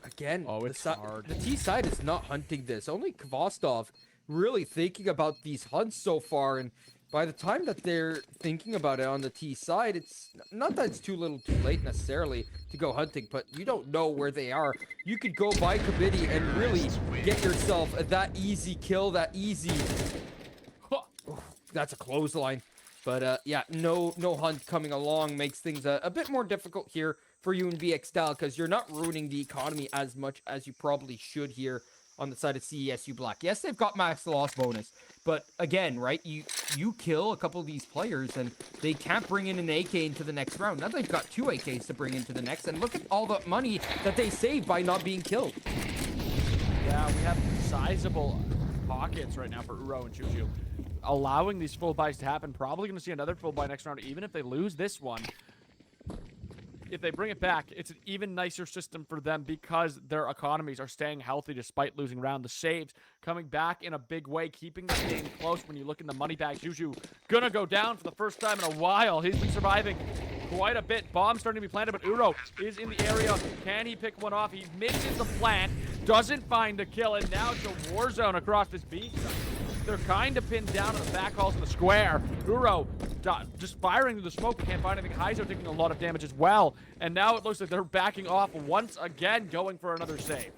again. Oh, it's hard. The T side is not hunting this. Only Kvostov really thinking about these hunts so far, and by the time that they're thinking about it on the T side, it's not that it's too little too late necessarily to go hunting, but you don't know where they are. You could go by committee and really get yourself that easy kill, that easy... That's a clothesline. But yeah, no hunt coming along makes things a bit more difficult here for UNB DAL, because you're not ruining the economy as much as you probably should here on the side of CESU Black. Yes, they've got max loss bonus, but again, right, you kill a couple of these players and they can't bring in an AK into the next round. Now they've got 2 AKs to bring into the next, and look at all the money that they saved by not being killed. Yeah, we have sizable pockets right now for Uro and Juju. Allowing these full buys to happen, probably going to see another full buy next round, even if they lose this one. If they bring it back, it's an even nicer system for them because their economies are staying healthy despite losing round. The saves coming back in a big way, keeping the game close. When you look in the money bag, Juju gonna go down for the first time in a while. He's been surviving quite a bit. Bomb starting to be planted, but Uro is in the area. Can he pick one off? He misses the plant, doesn't find a kill, and now it's a war zone across this beach. They're kind of pinned down in the back halls in the square. Uro just firing through the smoke. We can't find anything. Heizo taking a lot of damage as well. And now it looks like they're backing off once again, going for another save.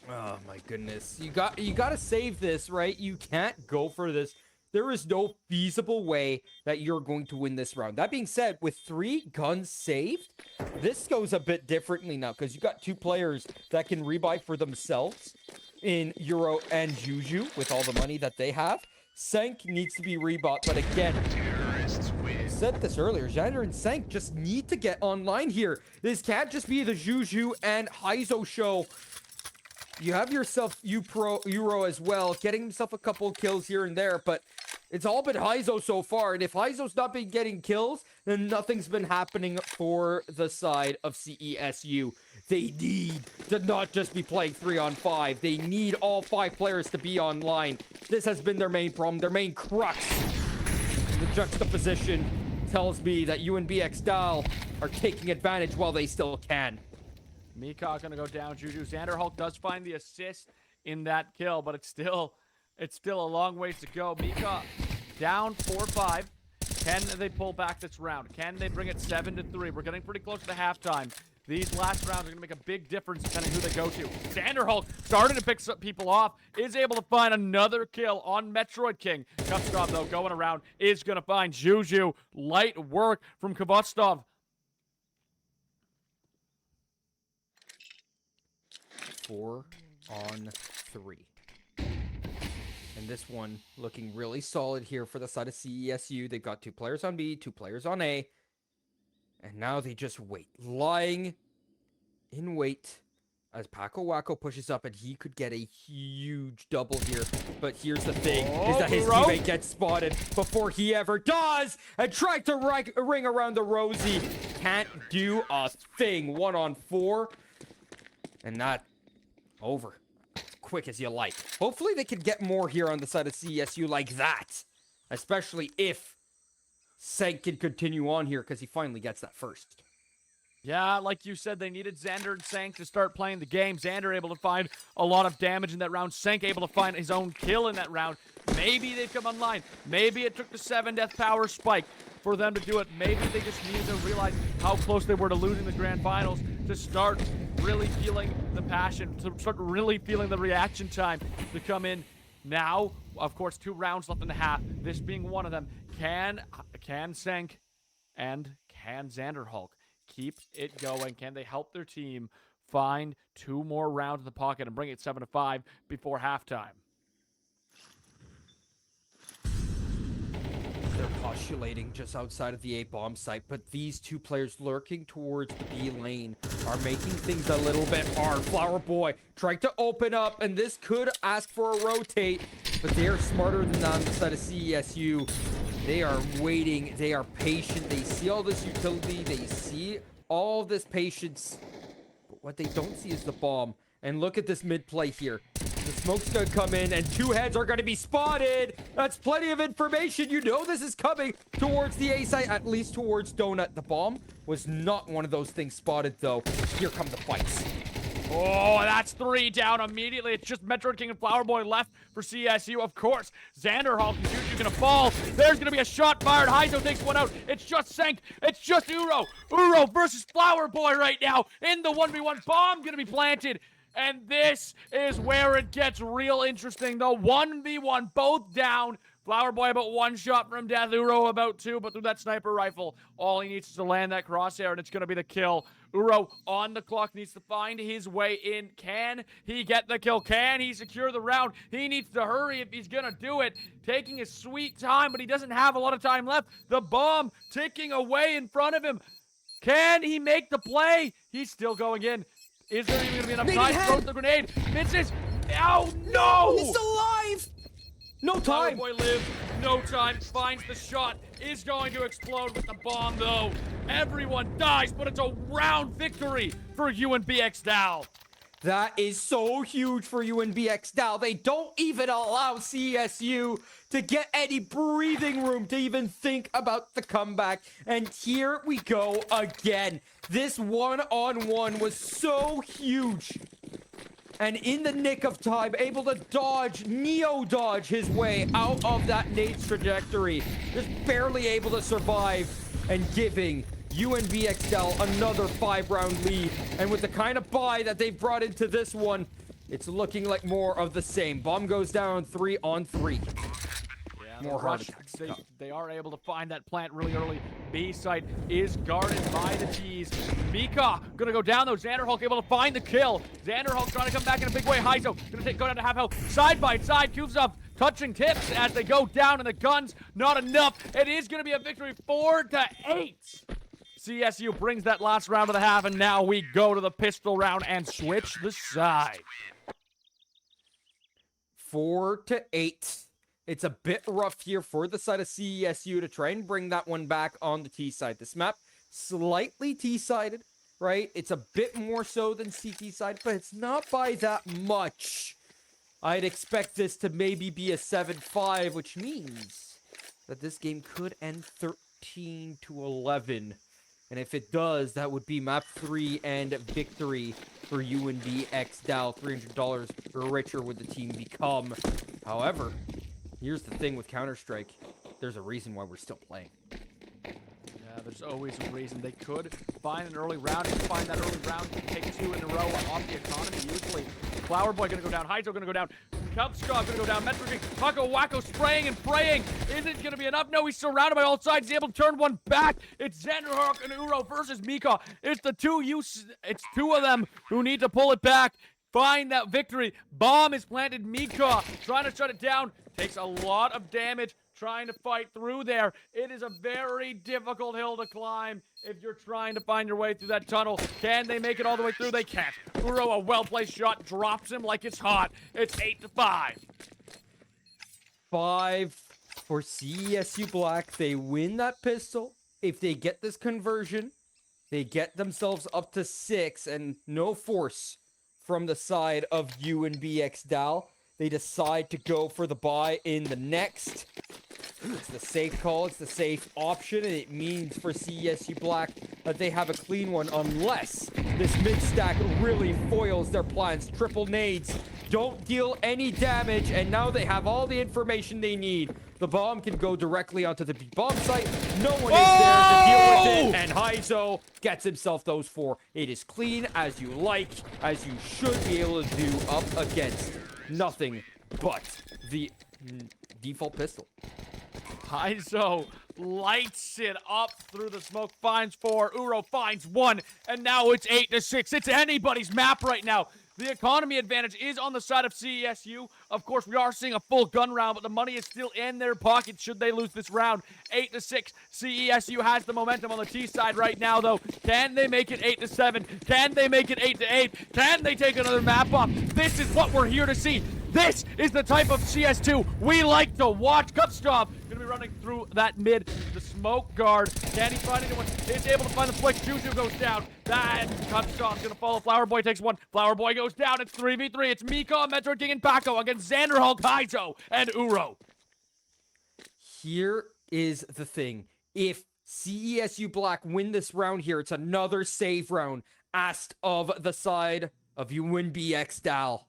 Oh my goodness. You got to save this, right? You can't go for this. There is no feasible way that you're going to win this round. That being said, with 3 guns saved, this goes a bit differently now because you got 2 players that can rebuy for themselves in Euro and Juju with all the money that they have. Senk needs to be rebought, but again, I said this earlier, Xander and Senk just need to get online here. This can't just be the Juju and Heizo show. You have yourself Euro as well, getting himself a couple of kills here and there, but it's all been Heizo so far, and if Heizo's not been getting kills, then nothing's been happening for the side of CESU. They need to not just be playing 3-on-5. They need all 5 players to be online. This has been their main problem, their main crux. The juxtaposition tells me that UNB DAL are taking advantage while they still can. Mika gonna go down. Juju Xanderhulk does find the assist in that kill, but it's still a long ways to go. Mika down 4-5. Can they pull back this round? Can they bring it 7-3? We're getting pretty close to halftime. These last rounds are going to make a big difference depending who they go to. Xanderhulk starting to pick some people off, is able to find another kill on Metroid King. Kvostov, though, going around, is going to find Juju. Light work from Kvostov. 4-on-3. And this one looking really solid here for the side of CESU. They've got 2 players on B, 2 players on A. And now they just wait. Lying in wait as Paco Wacko pushes up, and he could get a huge double here. But here's the thing, is that his teammate gets spotted before he ever does, and tried to ring around the Rosie. Can't do a thing. 1-on-4. And that over. Quick as you like. Hopefully they could get more here on the side of CSU like that. Especially if Senk can continue on here, because he finally gets that first. Yeah, like you said, they needed Xander and Senk to start playing the game. Xander able to find a lot of damage in that round. Senk able to find his own kill in that round. Maybe they've come online. Maybe it took the 7 death power spike for them to do it. Maybe they just needed to realize how close they were to losing the grand finals to start really feeling the passion, to start really feeling the reaction time to come in. Now, of course, 2 rounds left in the half. This being one of them. Can Senk and can Xanderhulk keep it going? Can they help their team find 2 more rounds in the pocket and bring it 7-5 before halftime? They're postulating just outside of the A bomb site, but these 2 players lurking towards the B lane are making things a little bit hard. Flower Boy trying to open up, and this could ask for a rotate, but they are smarter than that on the side of CESU. They are waiting. They are patient. They see all this utility. They see all this patience. But what they don't see is the bomb. And look at this mid play here. The smoke's gonna come in, and 2 heads are gonna be spotted. That's plenty of information. You know this is coming towards the A site, at least towards Donut. The bomb was not one of those things spotted, though. Here come the fights. Oh, that's 3 down immediately. It's just Metro King and Flower Boy left for CSU. Of course, Xanderhawk and Juju gonna fall. There's gonna be a shot fired. Heizo takes one out. It's just Sank. It's just Uro. Uro versus Flower Boy right now in the 1v1. Bomb gonna be planted. And this is where it gets real interesting. The 1v1, both down. Flower Boy about 1 shot from death. Uro about 2, but through that sniper rifle, all he needs is to land that crosshair, and it's going to be the kill. Uro on the clock needs to find his way in. Can he get the kill? Can he secure the round? He needs to hurry if he's going to do it. Taking his sweet time, but he doesn't have a lot of time left. The bomb ticking away in front of him. Can he make the play? He's still going in. Is there even going to be enough time? Throws the grenade. Misses. Oh, no! He's alive! No time. Flower Boy lives. No time. Finds the shot. Is going to explode with the bomb, though. Everyone dies, but it's a round victory for UNBX DAL. That is so huge for UNBX DAL. They don't even allow CSU to get any breathing room to even think about the comeback. And here we go again. This one-on-one was so huge. And in the nick of time, able to dodge, neo-dodge his way out of that nade's trajectory. Just barely able to survive and giving UNBX DAL another 5-round lead. And with the kind of buy that they've brought into this one, it's looking like more of the same. Bomb goes down 3-on-3. More heart attacks. They are able to find that plant really early. B site is guarded by the G's. Mika gonna go down though. Xanderhawk able to find the kill. Xanderhawk trying to come back in a big way. Heizo gonna go down to half health. Side by side. Kuvzov touching tips as they go down, and the guns not enough. It is gonna be a victory 4-8. CSU brings that last round of the half, and now we go to the pistol round and switch the side. 4-8. It's a bit rough here for the side of CESU to try and bring that one back on the T side. This map, slightly T-sided, right? It's a bit more so than CT side, but it's not by that much. I'd expect this to maybe be a 7-5, which means that this game could end 13-11. And if it does, that would be map 3 and victory for UNBX DAL. $300 richer would the team become. However, here's the thing with Counter-Strike. There's a reason why we're still playing. Yeah, there's always a reason. They could find an early round. If you find that early round, you can take 2 in a row off the economy usually. Flower Boy gonna go down. Heizo gonna go down. Cubscott gonna go down. Metro King, Paco Wacko spraying and praying. Is it gonna be enough? No, he's surrounded by all sides. He's able to turn one back. It's Xanderhawk and Uro versus Mika. It's the it's 2 of them who need to pull it back. Find that victory. Bomb is planted. Mika trying to shut it down. Takes a lot of damage trying to fight through there. It is a very difficult hill to climb if you're trying to find your way through that tunnel. Can they make it all the way through? They can't. Uro, a well-placed shot, drops him like it's hot. It's 8-5. 5 for CESU Black. They win that pistol. If they get this conversion, they get themselves up to 6 and no force from the side of UNBX DAL. They decide to go for the buy in the next. It's the safe call. It's the safe option, and it means for CESU Black that they have a clean one unless this mid-stack really foils their plans. Triple nades don't deal any damage, and now they have all the information they need. The bomb can go directly onto the bomb site. No one is there to deal with it, and Heizo gets himself those 4. It is clean as you like, as you should be able to do up against nothing but the default pistol. Heizo lights it up through the smoke, finds 4, Uro finds 1, and now it's 8-6. It's anybody's map right now. The economy advantage is on the side of CESU. Of course, we are seeing a full gun round, but the money is still in their pocket should they lose this round. 8-6. CESU has the momentum on the T side right now, though. Can they make it 8-7? Can they make it 8-8? Can they take another map up? This is what we're here to see. This is the type of CS2 we like to watch. Cupstop gonna be running through that mid. The smoke guard. Can he find anyone? Is able to find the flick. Juju goes down. That Cupstock's gonna follow. Flower Boy takes one. Flower Boy goes down. It's 3v3. It's Mika, Metro King, and Paco against Xander Hulk, Kaizo, and Uro. Here is the thing. If CESU Black win this round here, it's another save round asked of the side of UNB X DAL.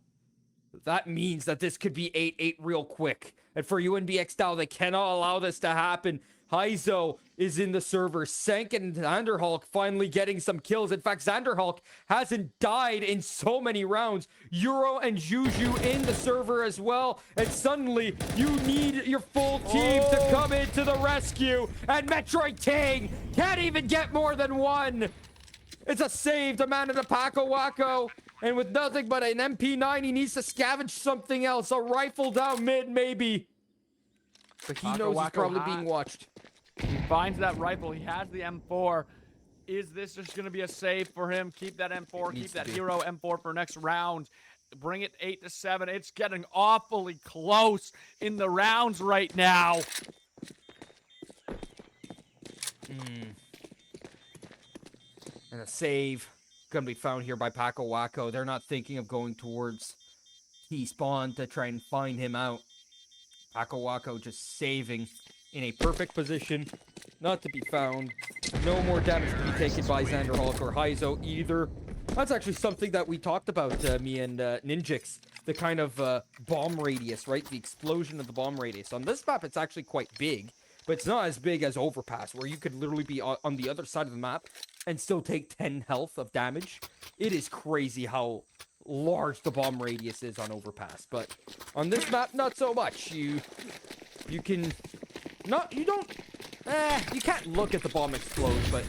That means that this could be 8-8 real quick. And for UNB X DAL, they cannot allow this to happen. Haizo is in the server. Senk and Xanderhulk finally getting some kills. In fact, Xanderhulk hasn't died in so many rounds. Euro and Juju in the server as well. And suddenly, you need your full team to come into the rescue. And Metroid King can't even get more than one. It's a save to man of the Paco Waco. And with nothing but an MP9, he needs to scavenge something else. A rifle down mid, maybe. But he knows he's probably being watched. He finds that rifle. He has the M4. Is this just going to be a save for him? Keep that M4. Keep that hero M4 for next round. Bring it 8-7. It's getting awfully close in the rounds right now. And a save going to be found here by Paco Waco. They're not thinking of going towards T-spawn to try and find him out. Paco Waco just saving in a perfect position, not to be found. No more damage to be taken by Xanderhulk or Haizo either. That's actually something that we talked about, me and Ninjix. The kind of bomb radius, right? The explosion of the bomb radius. On this map, it's actually quite big, but it's not as big as Overpass, where you could literally be on the other side of the map and still take 10 health of damage. It is crazy how large the bomb radius is on Overpass, but on this map, not so much. You can not, you don't, you can't look at the bomb explode, but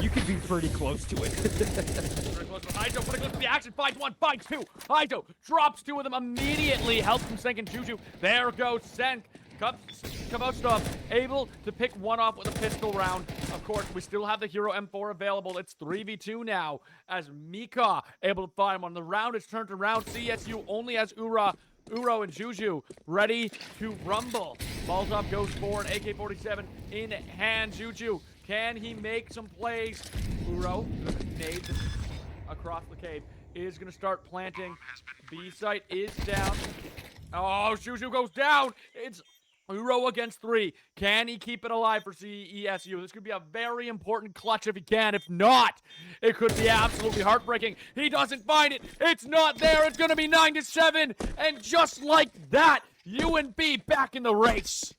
you could be pretty close to it. Haizo putting close to the action, finds one, finds two. Haizo drops two of them immediately, helps him Senk and Juju. There goes Senk. Kavostov able to pick one off with a pistol round. Of course, we still have the Hero M4 available. It's 3v2 now as Mika able to find one. The round is turned around. CSU only has Uro and Juju ready to rumble. Molotov goes forward, AK-47 in hand. Juju, can he make some plays? Uro, nade across the cave, is going to start planting. B site is down. Oh, Juju goes down. It's Uro against three. Can he keep it alive for CESU? This could be a very important clutch if he can. If not, it could be absolutely heartbreaking. He doesn't find it. It's not there. It's going to be 9-7. And just like that, UNB back in the race.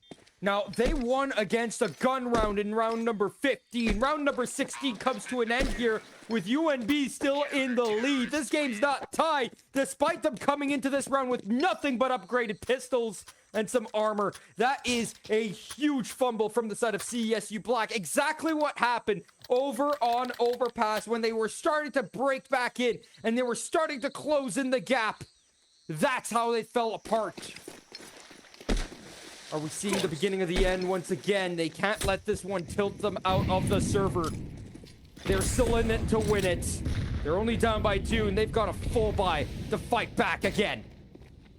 Now, they won against a gun round in round number 15. Round number 16 comes to an end here with UNB still in the lead. This game's not tied, despite them coming into this round with nothing but upgraded pistols and some armor. That is a huge fumble from the side of CESU Black. Exactly what happened over on Overpass when they were starting to break back in and they were starting to close in the gap. That's how they fell apart. Are we seeing the beginning of the end once again? They can't let this one tilt them out of the server. They're still in it to win it. They're only down by 2, and they've got a full buy to fight back again.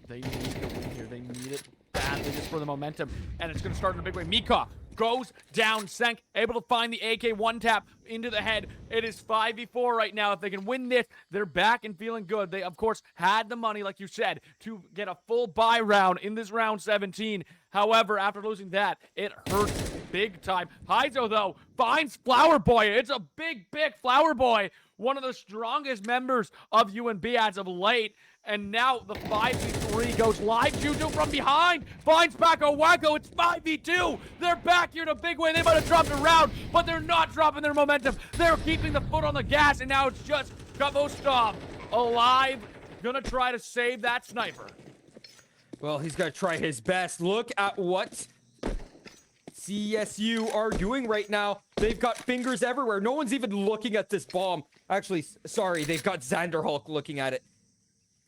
They need to win here. They need it badly just for the momentum, and it's going to start in a big way. Mika goes down. Senk able to find the AK one tap into the head. It is 5v4 right now. If they can win this, they're back and feeling good. They, of course, had the money, like you said, to get a full buy round in this round 17. However, after losing that, it hurts big time. Haizo, though, finds Flower Boy. It's a big Flower Boy. One of the strongest members of UNB as of late. And now the 5v3 goes live. Juju from behind finds Paco Waco. It's 5v2. They're back here in a big way. They might have dropped a round, but they're not dropping their momentum. They're keeping the foot on the gas, and now it's just Kavostov alive. Gonna try to save that sniper. Well, he's gonna try his best. Look at what CSU are doing right now. They've got fingers everywhere. No one's even looking at this bomb. Actually, sorry, they've got Xanderhulk looking at it.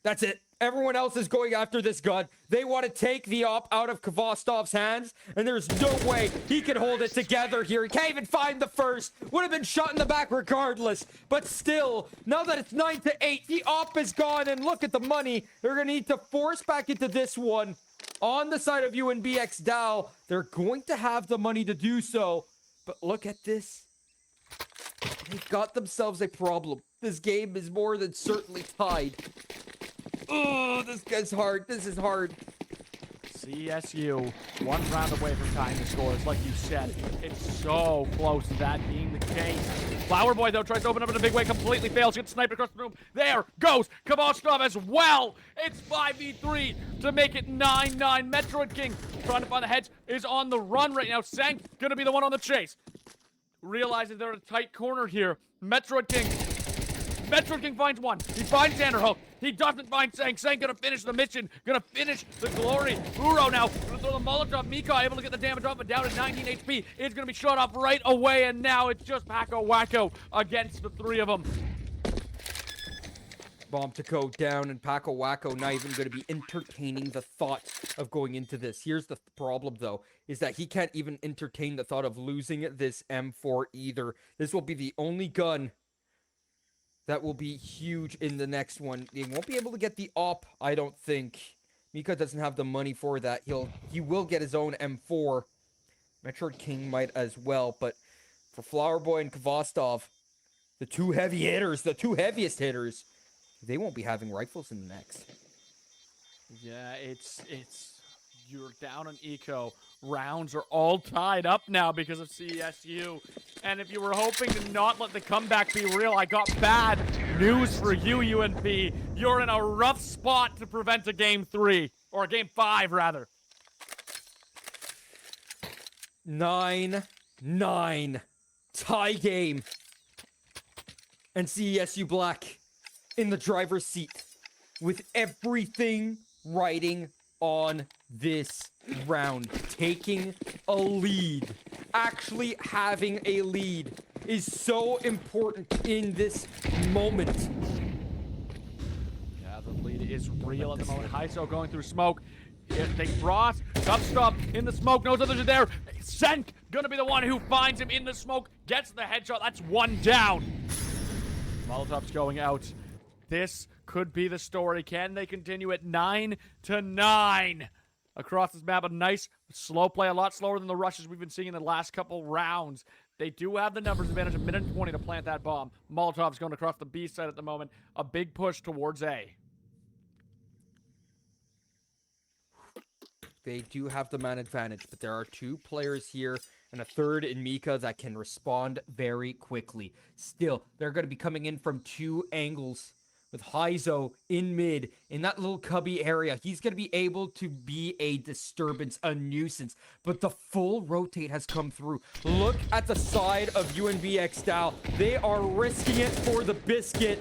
That's it. Everyone else is going after this gun. They want to take the op out of Kvostov's hands, and there's no way he can hold it together here. He can't even find the first. Would have been shot in the back regardless. But still, now that it's 9-8, the op is gone, and look at the money. They're going to need to force back into this one. On the side of UNB X DAL, they're going to have the money to do so. But look at this. They've got themselves a problem. This game is more than certainly tied. Oh, this guy's hard. This is hard. CSU, one round away from tying the scores. Like you said, it's so close to that being the case. Flower Boy, though, tries to open up in a big way, completely fails, gets sniped across the room. There goes Kvostov as well. It's 5v3 to make it 9-9. Metroid King trying to find the heads, is on the run right now. Sank gonna be the one on the chase. Realizes they're in a tight corner here. Metroid King finds one. He finds Xanderhook. He doesn't find Sank. Sank gonna finish the mission. Gonna finish the glory. Uro now gonna throw the Molotov. Mika able to get the damage off, but down at 19 HP. It's gonna be shot off right away, and now it's just Paco Wacko against the three of them. Bomb to go down, and Paco Wacko not even going to be entertaining the thought of going into this. Here's the problem, though, is that he can't even entertain the thought of losing this M4 either. This will be the only gun that will be huge in the next one. He won't be able to get the op, I don't think. Mika doesn't have the money for that. He will get his own M4. Metroid King might as well, but for Flower Boy and Kvostov, the two heavy hitters, the two heaviest hitters, they won't be having rifles in the next. Yeah, it's you're down on eco. Rounds are all tied up now because of CESU. And if you were hoping to not let the comeback be real, I got bad news for you, UNB. You're in a rough spot to prevent a game 3, or a game 5 rather. 9-9 tie game. And CESU Black in the driver's seat with everything riding on this round. Taking a lead, actually having a lead is so important in this moment. Yeah, the lead is real at the moment. Heiso going through smoke. They Ross, Upstop in the smoke, knows others are there. Senk gonna be the one who finds him in the smoke, gets the headshot. That's one down. Molotov's going out. This could be the story. Can they continue at 9-9 across this map? A nice slow play, a lot slower than the rushes we've been seeing in the last couple rounds. They do have the numbers advantage, a minute and 20 to plant that bomb. Molotov's going across the B side at the moment. A big push towards A. They do have the man advantage, but there are two players here and a third in Mika that can respond very quickly. Still, they're going to be coming in from two angles. With Heiso in mid, in that little cubby area, he's going to be able to be a disturbance, a nuisance. But the full rotate has come through. Look at the side of UNB DAL. They are risking it for the biscuit.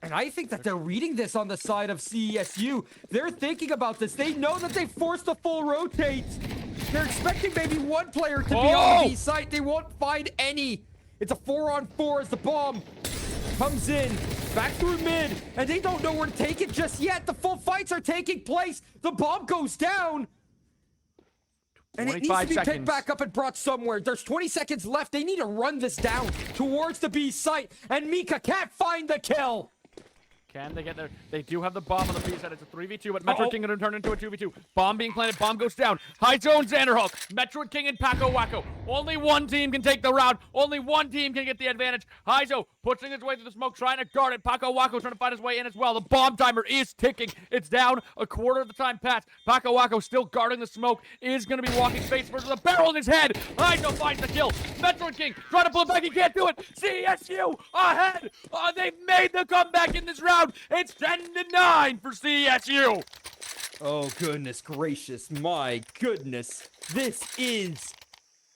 And I think that they're reading this on the side of CESU. They're thinking about this. They know that they forced a full rotate. They're expecting maybe one player to be on the B side. They won't find any. It's a 4-on-4 as the bomb comes in. Back through mid, and they don't know where to take it just yet. The full fights are taking place. The bomb goes down. And it needs to be picked back up and brought somewhere. There's 20 seconds left. They need to run this down towards the B site, and Mika can't find the kill. Can they get there? They do have the bomb on the B side. It's a 3v2, but Metroid King going to turn into a 2v2. Bomb being planted. Bomb goes down. High zone Xanderhook. Metroid King and Paco Wacko. Only one team can take the round. Only one team can get the advantage. Heizo pushing his way through the smoke, trying to guard it. Paco Wacko trying to find his way in as well. The bomb timer is ticking. It's down. A quarter of the time passed. Paco Wacko still guarding the smoke. Is going to be walking face first with a barrel in his head. Heizo finds the kill. Metroid King trying to pull it back. He can't do it. CSU ahead. They've made the comeback in this round. It's 10-9 for CSU. Oh, goodness gracious. My goodness. This is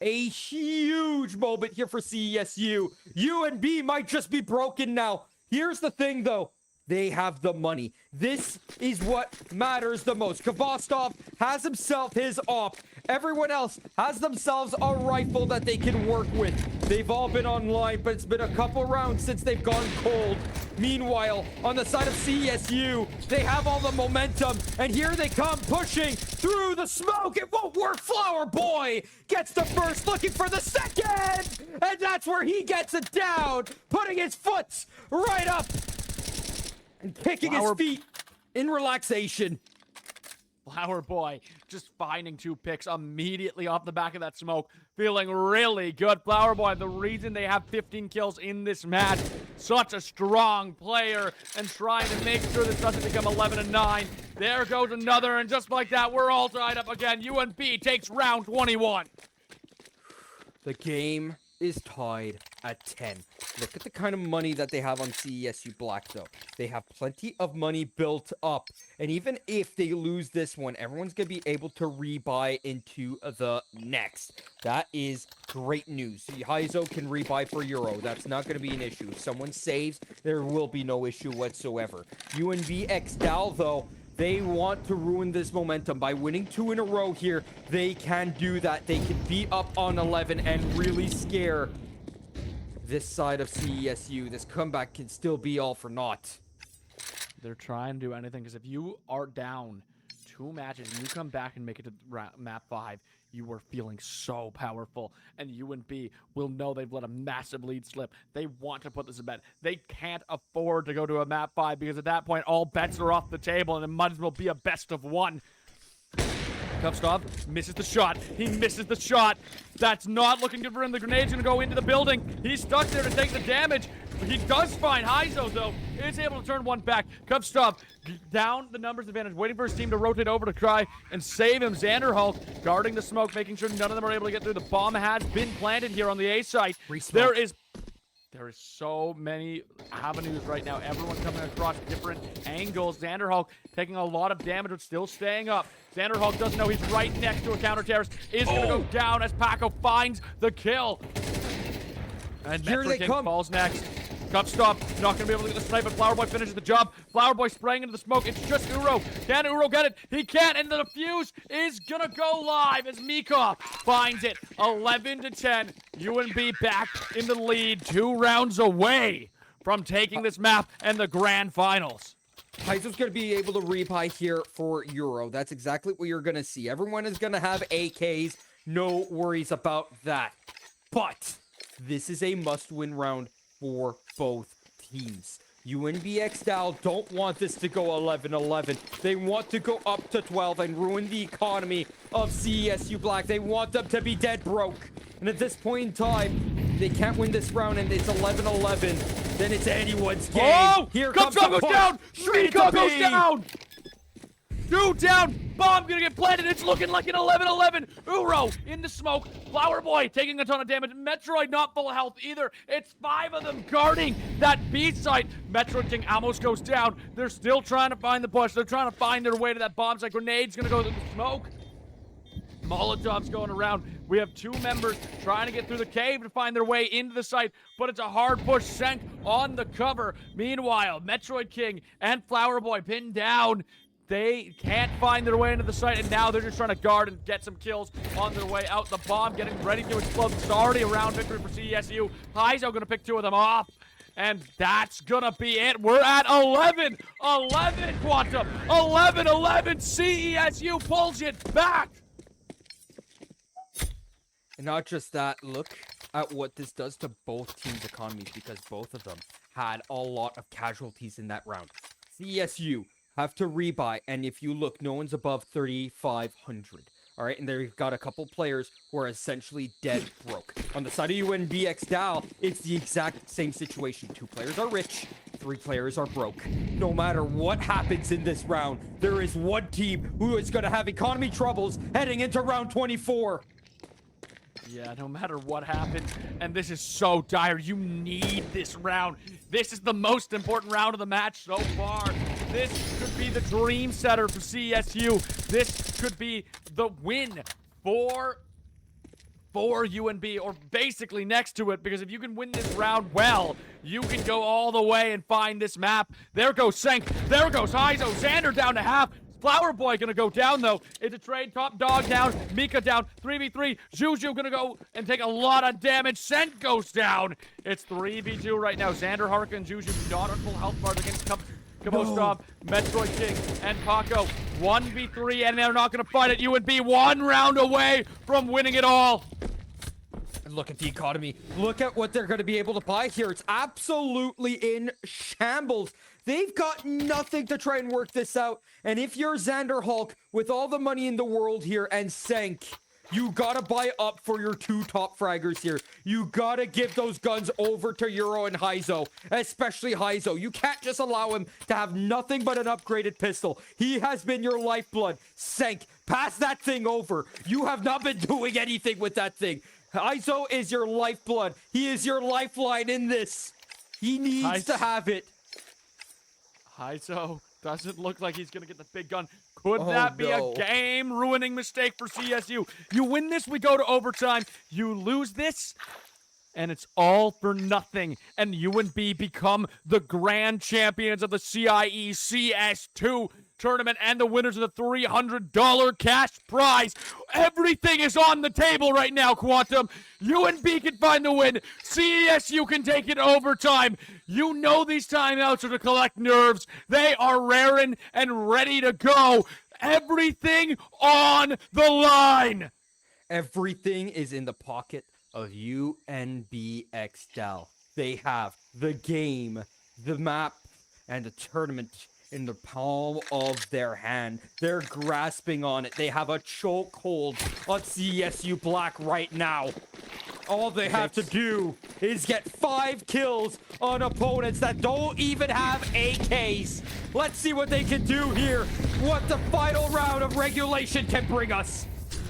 a huge moment here for CESU. UNB might just be broken now. Here's the thing, though. They have the money. This is what matters the most. Kvostov has himself his op. Everyone else has themselves a rifle that they can work with. They've all been online, but it's been a couple rounds since they've gone cold. Meanwhile, on the side of CSU, they have all the momentum, and here they come pushing through the smoke. It won't work. Flower Boy gets the first, looking for the second, and that's where he gets it down, putting his foot right up and kicking his feet in relaxation. Flower Boy just finding 2 picks immediately off the back of that smoke. Feeling really good. Flower Boy, the reason they have 15 kills in this match. Such a strong player and trying to make sure this doesn't become 11-9. There goes another, and just like that, we're all tied up again. UNB takes round 21. The game is tied at 10. Look at the kind of money that they have on CESU Black, though. They have plenty of money built up. And even if they lose this one, everyone's going to be able to rebuy into the next. That is great news. Heizo can rebuy for Euro. That's not going to be an issue. If someone saves, there will be no issue whatsoever. UNB x DAL, though, they want to ruin this momentum. By winning 2 in a row here, they can do that. They can be up on 11 and really scare this side of CESU. This comeback can still be all for naught. They're trying to do anything, because if you are down 2 matches and you come back and make it to map 5, you are feeling so powerful, and UNB will know they've let a massive lead slip. They want to put this in bed. They can't afford to go to a map 5, because at that point all bets are off the table and it might as well be a best of 1. Kupstov misses the shot. He misses the shot. That's not looking good for him. The grenade's gonna go into the building. He's stuck there to take the damage. He does find Heizo, though. Is able to turn 1 back. Kupstov down the numbers advantage, waiting for his team to rotate over to try and save him. Xanderhulk guarding the smoke, making sure none of them are able to get through. The bomb has been planted here on the A site. There is so many avenues right now. Everyone coming across different angles. Xanderhulk taking a lot of damage, but still staying up. Xanderhulk doesn't know he's right next to a counter terrorist. Is going to go down as Paco finds the kill. And Here Metro they King come. falls next. Kupstov not going to be able to get the snipe, but Flower Boy finishes the job. Flower Boy spraying into the smoke. It's just Uro. Can Uro get it? He can't, and the defuse is going to go live as Mikov finds it. 11-10. UNB back in the lead, 2 rounds away from taking this map and the grand finals. Heizo's going to be able to rebuy here for Euro. That's exactly what you're going to see. Everyone is going to have AKs. No worries about that. But this is a must-win round for both teams. UNB x DAL don't want this to go 11-11. They want to go up to 12 and ruin the economy of CESU Black. They want them to be dead broke. And at this point in time, they can't win this round and it's 11-11. Then it's anyone's game. Oh! Here comes the goes push. down! Straight Miko to goes B. down! 2 down! Bomb gonna get planted. It's looking like an 11-11. Uro in the smoke. Flower Boy taking a ton of damage. Metroid not full of health either. It's 5 of them guarding that B site. Metroid King almost goes down. They're still trying to find the push. They're trying to find their way to that bomb site. Grenade's gonna go through the smoke. Molotov's going around. We have 2 members trying to get through the cave to find their way into the site, but it's a hard push. Senk on the cover. Meanwhile, Metroid King and Flower Boy pinned down. They can't find their way into the site, and now they're just trying to guard and get some kills on their way out. The bomb getting ready to explode. It's already a round victory for CESU. Heizo going to pick 2 of them off, and that's going to be it. We're at 11. 11, Quantum. 11-11. CESU pulls it back. And not just that, look at what this does to both teams' economies, because both of them had a lot of casualties in that round. CSU have to rebuy, and if you look, no one's above 3,500. All right, and they've got a couple players who are essentially dead broke. On the side of UNB x DAL, it's the exact same situation. 2 players are rich, 3 players are broke. No matter what happens in this round, there is one team who is going to have economy troubles heading into round 24. Yeah, no matter what happens, and this is so dire. You need this round. This is the most important round of the match so far. This could be the dream setter for CSU. This could be the win for UNB, or basically next to it, because if you can win this round well, you can go all the way and find this map. There goes Senk. There goes Heizo. Xander down to half. Flower Boy gonna go down, though. It's a trade. Top dog down. Mika down. 3v3. Juju gonna go and take a lot of damage. Sent goes down. It's 3v2 right now. Xanderhulk and Juju not on full health bars against Kabostov, Metroid King, and Paco. 1v3, and they're not gonna fight it. UNB 1 round away from winning it all. And look at the economy. Look at what they're going to be able to buy here. It's absolutely in shambles. They've got nothing to try and work this out. And if you're Xander Hulk with all the money in the world here and Senk, you gotta buy up for your 2 top fraggers here. You gotta give those guns over to Euro and Heizo, especially Heizo. You can't just allow him to have nothing but an upgraded pistol. He has been your lifeblood. Senk, pass that thing over. You have not been doing anything with that thing. Heizo is your lifeblood. He is your lifeline in this. He needs to have it. Heizo doesn't look like he's going to get the big gun. Could that be a game-ruining mistake for CSU? You win this, we go to overtime. You lose this, and it's all for nothing. And UNB become the grand champions of the CIE CS2 tournament and the winners of the $300 cash prize. Everything is on the table right now, Quantum. UNB can find the win. CESU can take it overtime. You know these timeouts are to collect nerves. They are raring and ready to go. Everything on the line. Everything is in the pocket of UNB DAL. They have the game, the map, and the tournament in the palm of their hand. They're grasping on it. They have a chokehold on CSU Black right now. All they have to do is get 5 kills on opponents that don't even have AKs. Let's see what they can do here. What the final round of regulation can bring us.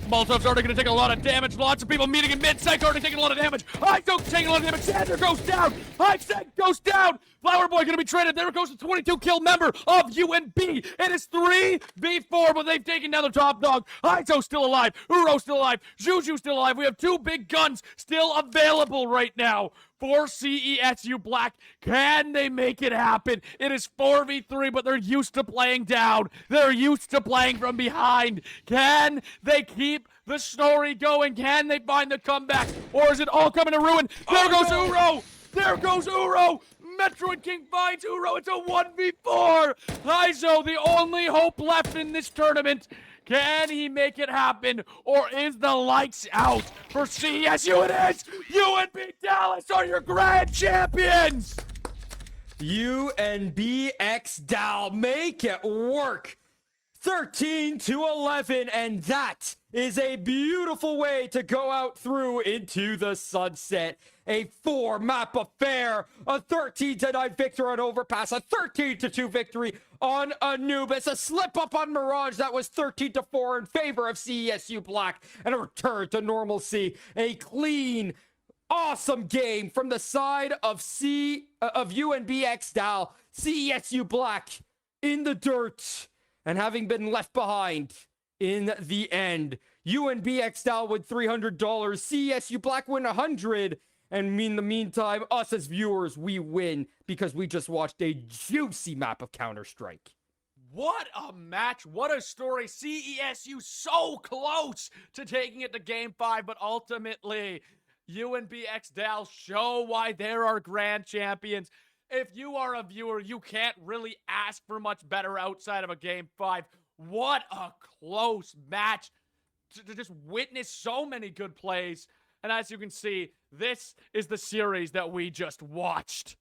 Molotov's already going to take a lot of damage. Lots of people meeting in mid. Senk already taking a lot of damage. Hive's taking a lot of damage. Xander goes down. Senk goes down. Flower Boy going to be traded. There goes the 22 kill member of UNB. It is 3v4, but they've taken down the top dog. Heizo's still alive. Uro's still alive. Juju's still alive. We have 2 big guns still available right now for CESU Black. Can they make it happen? It is 4v3, but they're used to playing down. They're used to playing from behind. Can they keep the story going? Can they find the comeback? Or is it all coming to ruin? There goes Uro! There goes Uro! Metroid King finds Uro. It's a 1v4! Heizo, the only hope left in this tournament. Can he make it happen, or is the lights out for CSU? It is! UNB Dallas are your grand champions! UNB DAL, make it work! 13-11, and that is a beautiful way to go out through into the sunset. A 4-map affair, a 13-9 victory on Overpass, a 13-2 victory on Anubis, a slip up on Mirage that was 13-4 in favor of CESU Black, and a return to normalcy. A clean, awesome game from the side of UNB DAL. CESU Black in the dirt and having been left behind in the end. UNB DAL with $300, CSU Black win 100, and in the meantime, us as viewers, we win because we just watched a juicy map of Counter-Strike. What a match. What a story. CESU so close to taking it to Game 5, but ultimately, UNB DAL show why they're our grand champions. If you are a viewer, you can't really ask for much better outside of a Game 5. What a close match to just witness so many good plays. And as you can see, this is the series that we just watched.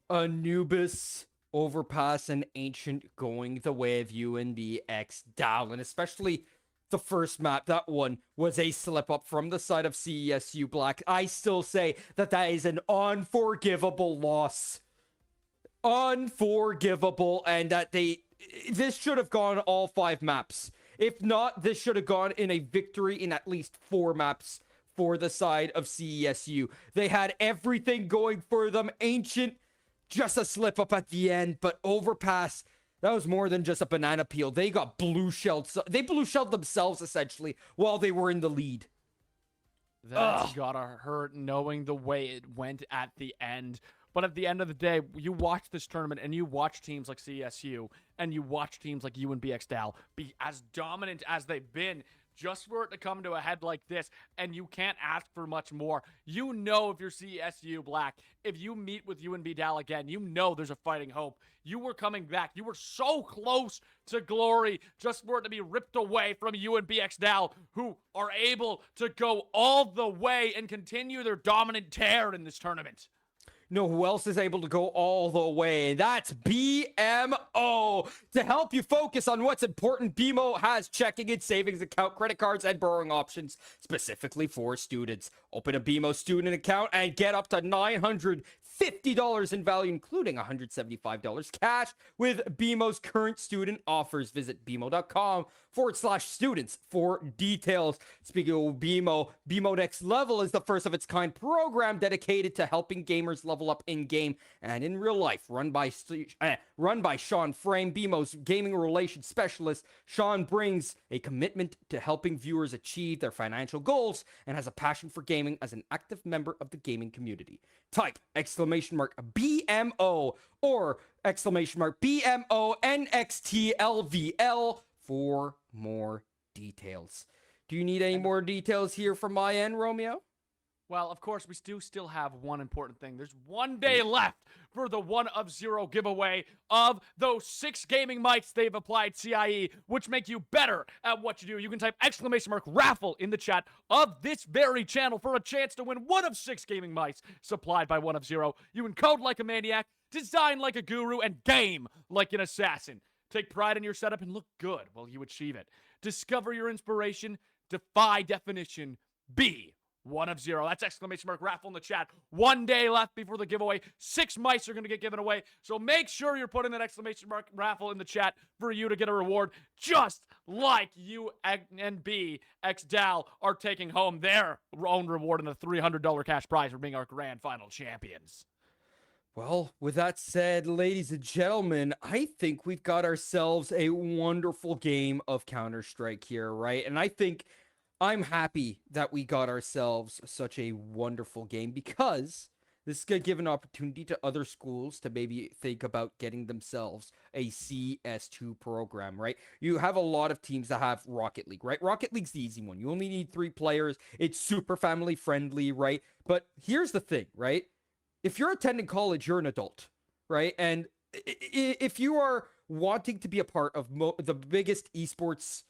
Anubis, Overpass, and Ancient going the way of UNB DAL, and especially the first map. That one was a slip up from the side of CESU Black. I still say that that is an unforgivable loss. Unforgivable, and that this should have gone all 5 maps. If not, this should have gone in a victory in at least 4 maps for the side of CESU. They had everything going for them. Ancient, just a slip up at the end, but Overpass, that was more than just a banana peel. They got blue shelled. They blue shelled themselves essentially while they were in the lead. That's gotta hurt knowing the way it went at the end. But at the end of the day, you watch this tournament and you watch teams like CSU and you watch teams like UNB DAL be as dominant as they've been, just for it to come to a head like this, and you can't ask for much more. You know, if you're CSU Black, if you meet with UNB DAL again, you know there's a fighting hope. You were coming back. You were so close to glory just for it to be ripped away from UNB DAL, who are able to go all the way and continue their dominant tear in this tournament. know who else is able to go all the way? That's BMO. To help you focus on what's important, BMO has checking and savings account, credit cards, and borrowing options specifically for students. Open a BMO student account and get up to $950 in value, including $175 cash with BMO's current student offers. Visit bmo.com/students for details. Speaking of BMO, BMO Next Level is the first of its kind program dedicated to helping gamers level up in game and in real life. Run by Sean Frame, BMO's gaming relations specialist. Sean brings a commitment to helping viewers achieve their financial goals and has a passion for gaming as an active member of the gaming community. Type !BMO or !BMO NXTLVL for more details. Do you need any more details here from my end, Romeo? Well, of course, we do still have one important thing. There's 1 day left for the 1 of 0 giveaway of those 6 gaming mics they've applied CIE, which make you better at what you do. You can type !raffle in the chat of this very channel for a chance to win 1 of 6 gaming mics supplied by 1 of 0. You can code like a maniac, design like a guru, and game like an assassin. Take pride in your setup and look good while you achieve it. Discover your inspiration, defy definition, be 1 of 0. That's !raffle in the chat. 1 day left before the giveaway. 6 mice are going to get given away. So make sure you're putting that !raffle in the chat for you to get a reward, just like UNB x DAL are taking home their own reward in a $300 cash prize for being our grand final champions. Well, with that said, ladies and gentlemen, I think we've got ourselves a wonderful game of Counter-Strike here, right? And I think I'm happy that we got ourselves such a wonderful game because this is going to give an opportunity to other schools to maybe think about getting themselves a CS2 program, right? You have a lot of teams that have Rocket League, right? Rocket League's the easy one. You only need 3 players. It's super family friendly, right? But here's the thing, right? If you're attending college, you're an adult, right? And if you are wanting to be a part of the biggest esports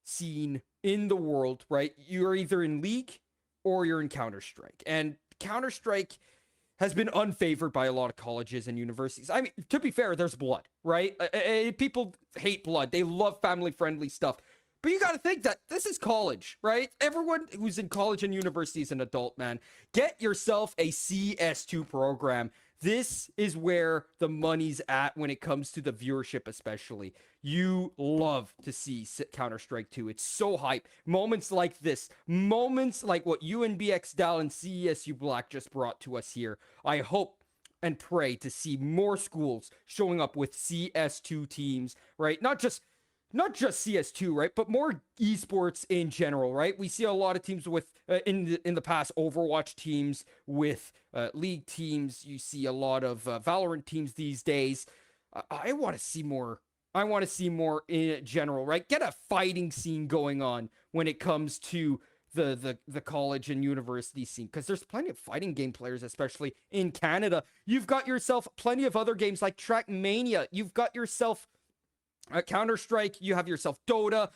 scene in the world, right? You're either in League or you're in Counter-Strike. And Counter-Strike has been unfavored by a lot of colleges and universities. I mean, to be fair, there's blood, right? People hate blood. They love family-friendly stuff. But you got to think that this is college, right? Everyone who's in college and university is an adult, man. Get yourself a CS2 program. This is where the money's at when it comes to the viewership, especially. You love to see Counter-Strike 2. It's so hype. Moments like this, moments like what UNB x DAL and CESU Black just brought to us here. I hope and pray to see more schools showing up with CS2 teams, right? Not just CS2, right? But more esports in general, right? We see a lot of teams with, in the past, Overwatch teams with League teams. You see a lot of Valorant teams these days. I want to see more. I want to see more in general, right? Get a fighting scene going on when it comes to the college and university scene, because there's plenty of fighting game players, especially in Canada. You've got yourself plenty of other games like Trackmania. You've got yourself Counter-Strike, you have yourself Dota,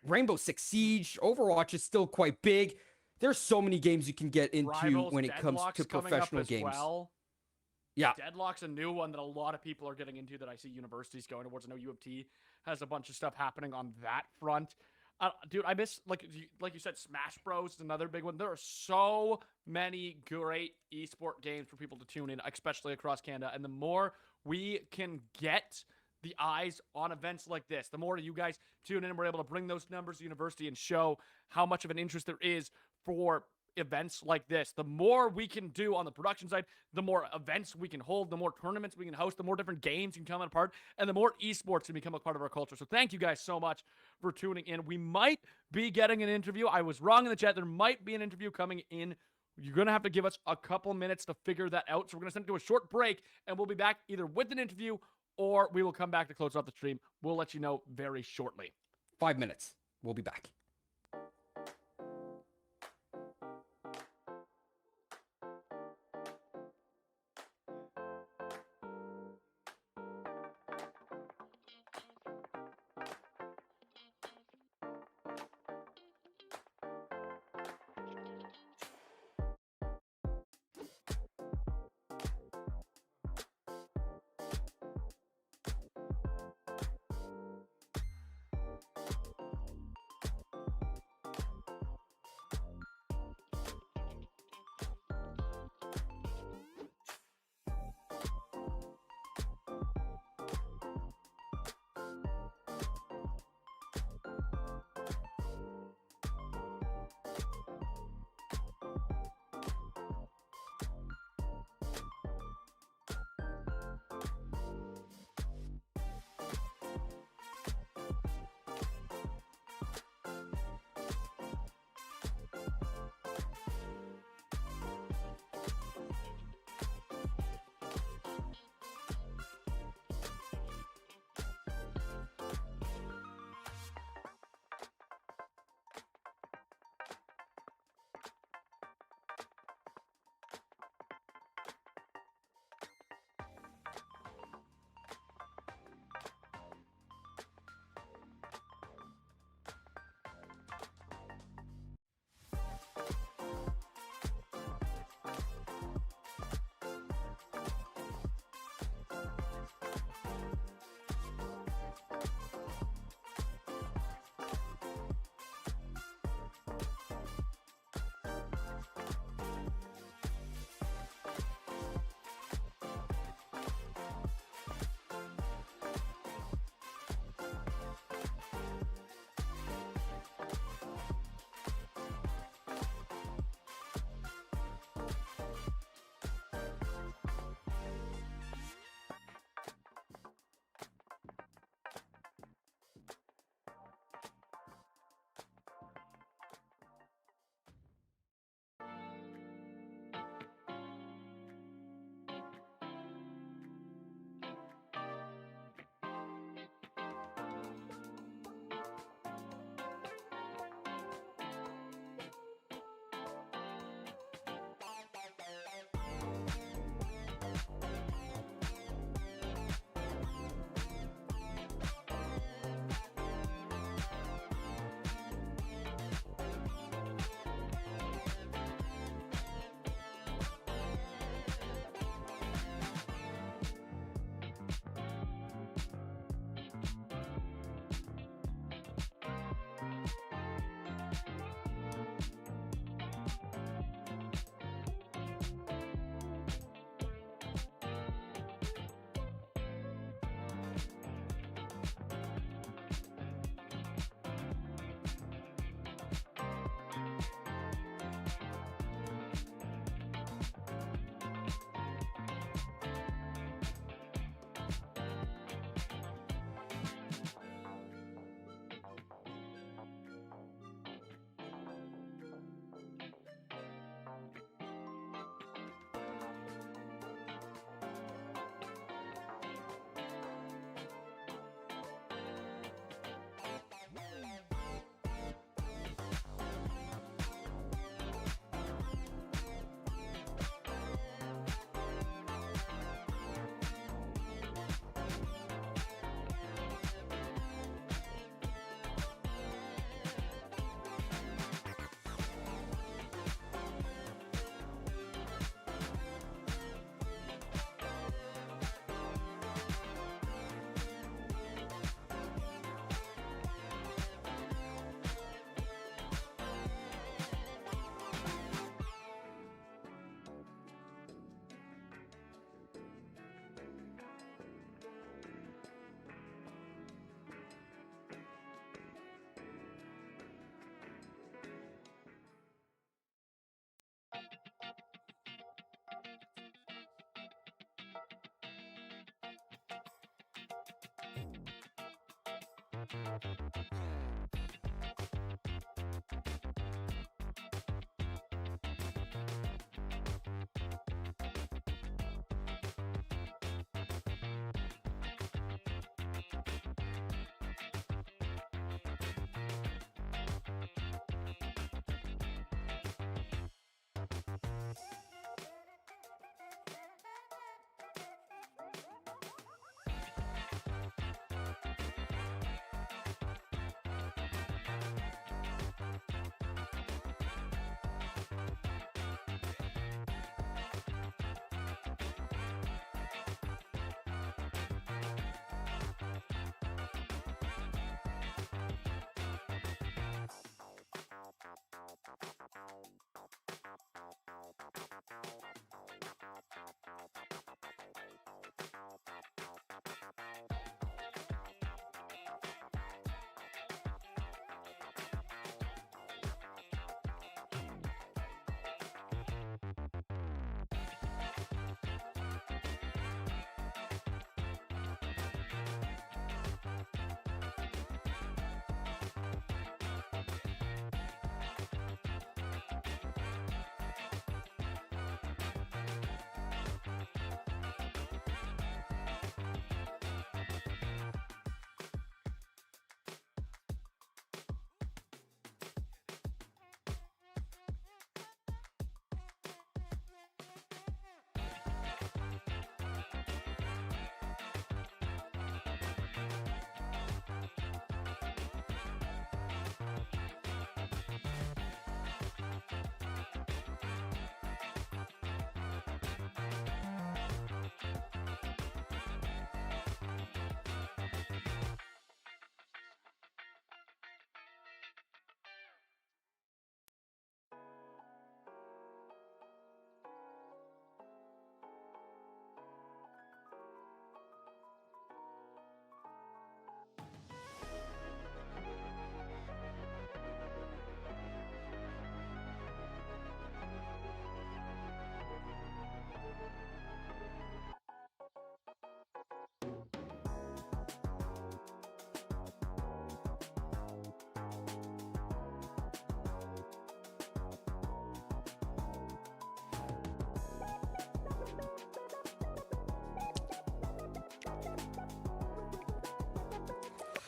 Rainbow Six Siege, Overwatch is still quite big. There's so many games you can get into Rivals, when it comes to professional games. Well. Yeah. Deadlock's a new one that a lot of people are getting into that I see universities going towards. I know U of T has a bunch of stuff happening on that front. Dude, I miss, like you said, Smash Bros is another big one. There are so many great esport games for people to tune in, especially across Canada. And the more we can get the eyes on events like this, the more you guys tune in and we're able to bring those numbers to university and show how much of an interest there is for events like this. The more we can do on the production side, the more events we can hold, the more tournaments we can host, the more different games can come apart, and the more esports can become a part of our culture. So thank you guys so much for tuning in. We might be getting an interview. I was wrong in the chat. There might be an interview coming in. You're going to have to give us a couple minutes to figure that out. So we're going to send it to a short break, and we'll be back either with an interview or we will come back to close off the stream. We'll let you know very shortly. 5 minutes. We'll be back.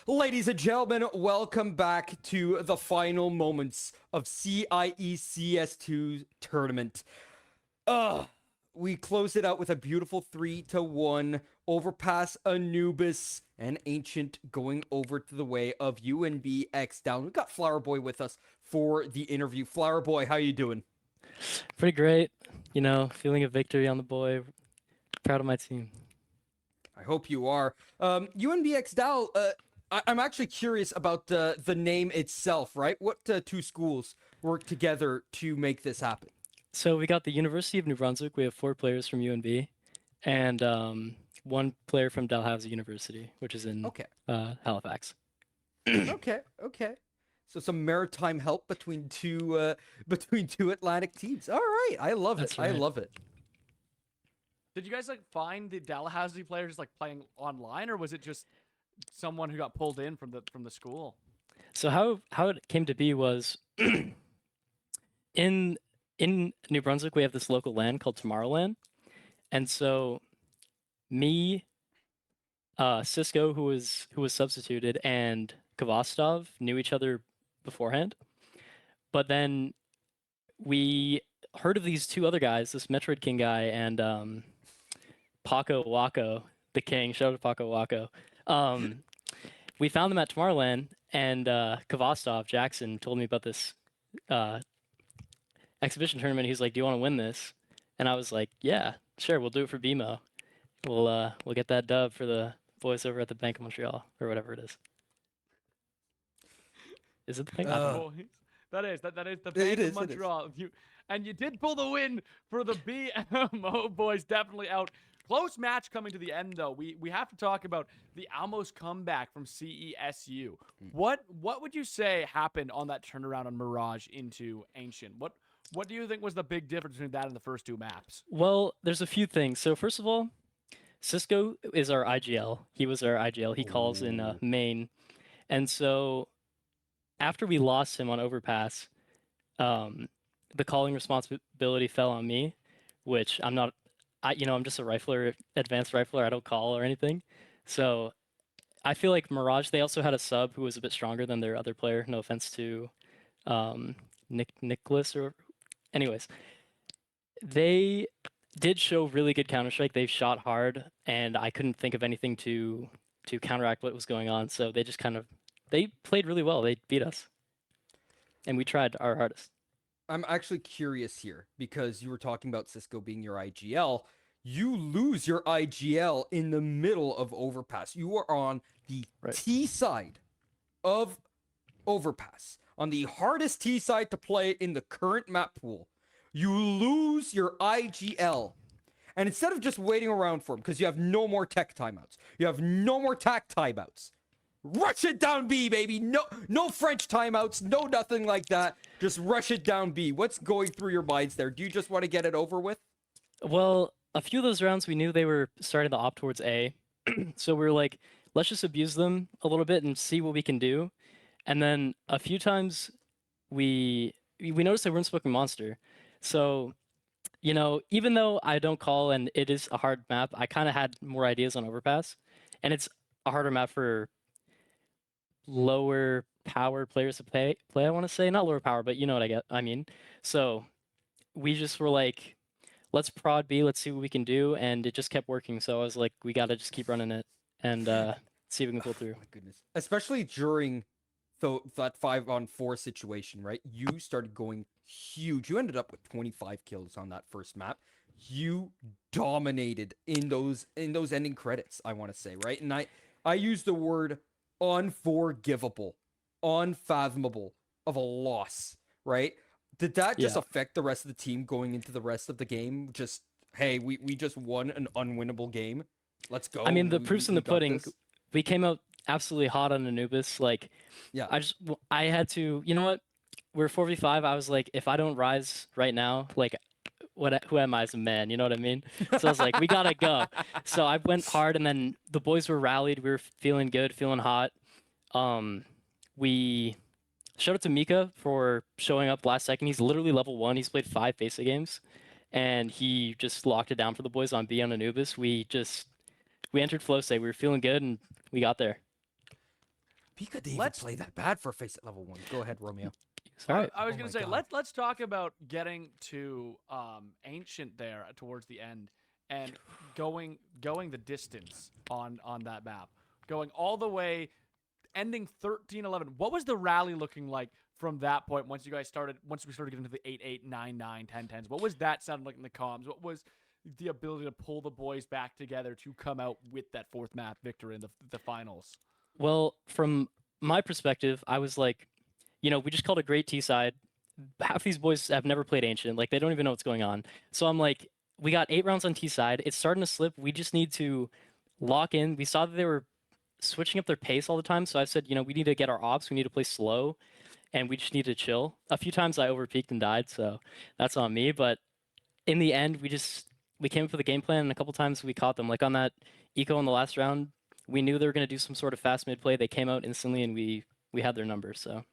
Ladies and gentlemen, welcome back to the final moments of CIE CS2 tournament. We closed it out with a beautiful 3-1 overpass Anubis and Ancient going over to the way of UNB X down. We got Flower Boy with us for the interview. Flower Boy, how you doing? Pretty great. You know, feeling a victory on the boy. Proud of my team. I hope you are. UNB X DAL, I'm actually curious about the name itself, right? What two schools work together to make this happen? So we got the University of New Brunswick. We have 4 players from UNB, and 1 player from Dalhousie University, which is in Halifax. Okay. So some maritime help between two Atlantic teams. All right, I love it. Right. I love it. Did you guys like find the Dalhousie players like playing online, or was it just someone who got pulled in from the school? So how it came to be was in New Brunswick we have this local land called Tomorrowland, and so me, Cisco, who was substituted, and Kvostov knew each other beforehand, but then we heard of these 2 other guys, this Metroid King guy and Paco Waco, the King. Shout out to Paco Waco. We found them at Tomorrowland, and Kvostov, Jackson, told me about this exhibition tournament. He's like, "Do you want to win this?" And I was like, "Yeah, sure. We'll do it for BMO. We'll get that dub for the boys over at the Bank of Montreal or whatever it is." Is it the Bank? That is the Bank of Montreal. You did pull the win for the BMO boys. Definitely out. Close match coming to the end, though. We have to talk about the Almos comeback from CESU. What would you say happened on that turnaround on Mirage into Ancient? What do you think was the big difference between that and the first 2 maps? Well, there's a few things. So first of all, Cisco is our IGL. He was our IGL. He calls in main, And so after we lost him on overpass, the calling responsibility fell on me, which I'm not. I'm just a rifler, advanced rifler. I don't call or anything. So I feel like Mirage. They also had a sub who was a bit stronger than their other player. No offense to Nicholas or, anyways, they did show really good Counter-Strike. They shot hard, and I couldn't think of anything to counteract what was going on. So they just they played really well. They beat us, and we tried our hardest. I'm actually curious here because you were talking about Cisco being your IGL. You lose your IGL in the middle of Overpass. You are on the T side of Overpass, on the hardest T side to play in the current map pool. You lose your IGL. And instead of just waiting around for him, because you have no more tech timeouts, you have no more tac timeouts, rush it down B, baby. No French timeouts, no nothing like that. Just rush it down B. What's going through your minds there? Do you just want to get it over with? Well, a few of those rounds we knew they were starting to opt towards A. So we were like, let's just abuse them a little bit and see what we can do. And then a few times we noticed they weren't smoking Monster. So, even though I don't call and it is a hard map, I kind of had more ideas on Overpass. And it's a harder map for lower power players to play, I want to say. Not lower power, but you know what I mean. So we just were like, let's prod B, let's see what we can do. And it just kept working. So I was like, we got to just keep running it and see if we can pull through. Oh my goodness. Especially during that 5-on-4 situation, right? You started going huge. You ended up with 25 kills on that first map. You dominated in those ending credits, I want to say, right? And I use the word unforgivable, unfathomable of a loss, right? Did that just affect the rest of the team going into the rest of the game? Just, hey, we just won an unwinnable game. Let's go. I mean, the proof's in the pudding. We came out absolutely hot on Anubis. Like, yeah, I had to, you know what? We're 4v5. I was like, if I don't rise right now, like, who am I as a man? You know what I mean? So I was like, we gotta go. So I went hard, and then the boys were rallied. We were feeling good, feeling hot. We shout out to Mika for showing up last second. He's literally level 1. He's played 5 FACEA games, and he just locked it down for the boys on B on Anubis. We entered flow state. We were feeling good, and we got there. Mika didn't even play that bad for FACEA level 1. Go ahead, Romeo. Sorry. I was gonna say, let's talk about getting to Ancient there towards the end and going the distance on that map, going all the way, ending 13-11. What was the rally looking like from that point once we started getting to the 8-8, 9-9, 10-10s? What was that sounding like in the comms? What was the ability to pull the boys back together to come out with that 4th map victory in the finals? Well, from my perspective, I was like, we just called a great T side. Half these boys have never played Ancient. Like, they don't even know what's going on. So I'm like, we got 8 rounds on T side. It's starting to slip. We just need to lock in. We saw that they were switching up their pace all the time. So I said, we need to get our ops. We need to play slow, and we just need to chill. A few times I overpeaked and died, so that's on me. But in the end, we came up with a game plan, and a couple times we caught them. Like on that eco in the last round, we knew they were going to do some sort of fast mid play. They came out instantly, and we had their number. So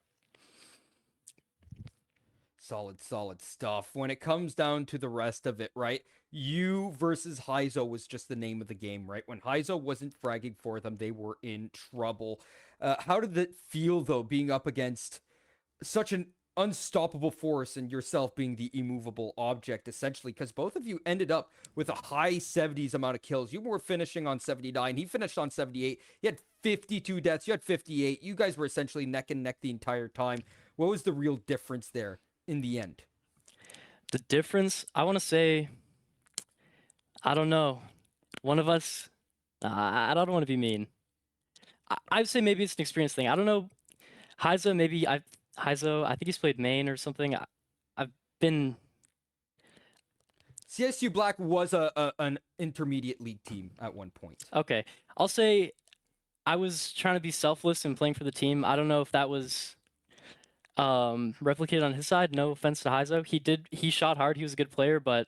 solid stuff. When it comes down to the rest of it, right? You versus Heizo was just the name of the game, right? When Heizo wasn't fragging for them, they were in trouble. How did it feel, though, being up against such an unstoppable force and yourself being the immovable object, essentially? Because both of you ended up with a high 70s amount of kills. You were finishing on 79. He finished on 78. He had 52 deaths. You had 58. You guys were essentially neck and neck the entire time. What was the real difference there in the end? The difference, I want to say, I don't know. One of us, I don't want to be mean. I'd say maybe it's an experience thing. I don't know. Heizo, I think he's played main or something. I've been... CSU Black was an intermediate league team at one point. Okay. I'll say I was trying to be selfless and playing for the team. I don't know if that was replicated on his side. No offense to Heizo. He shot hard. He was a good player, but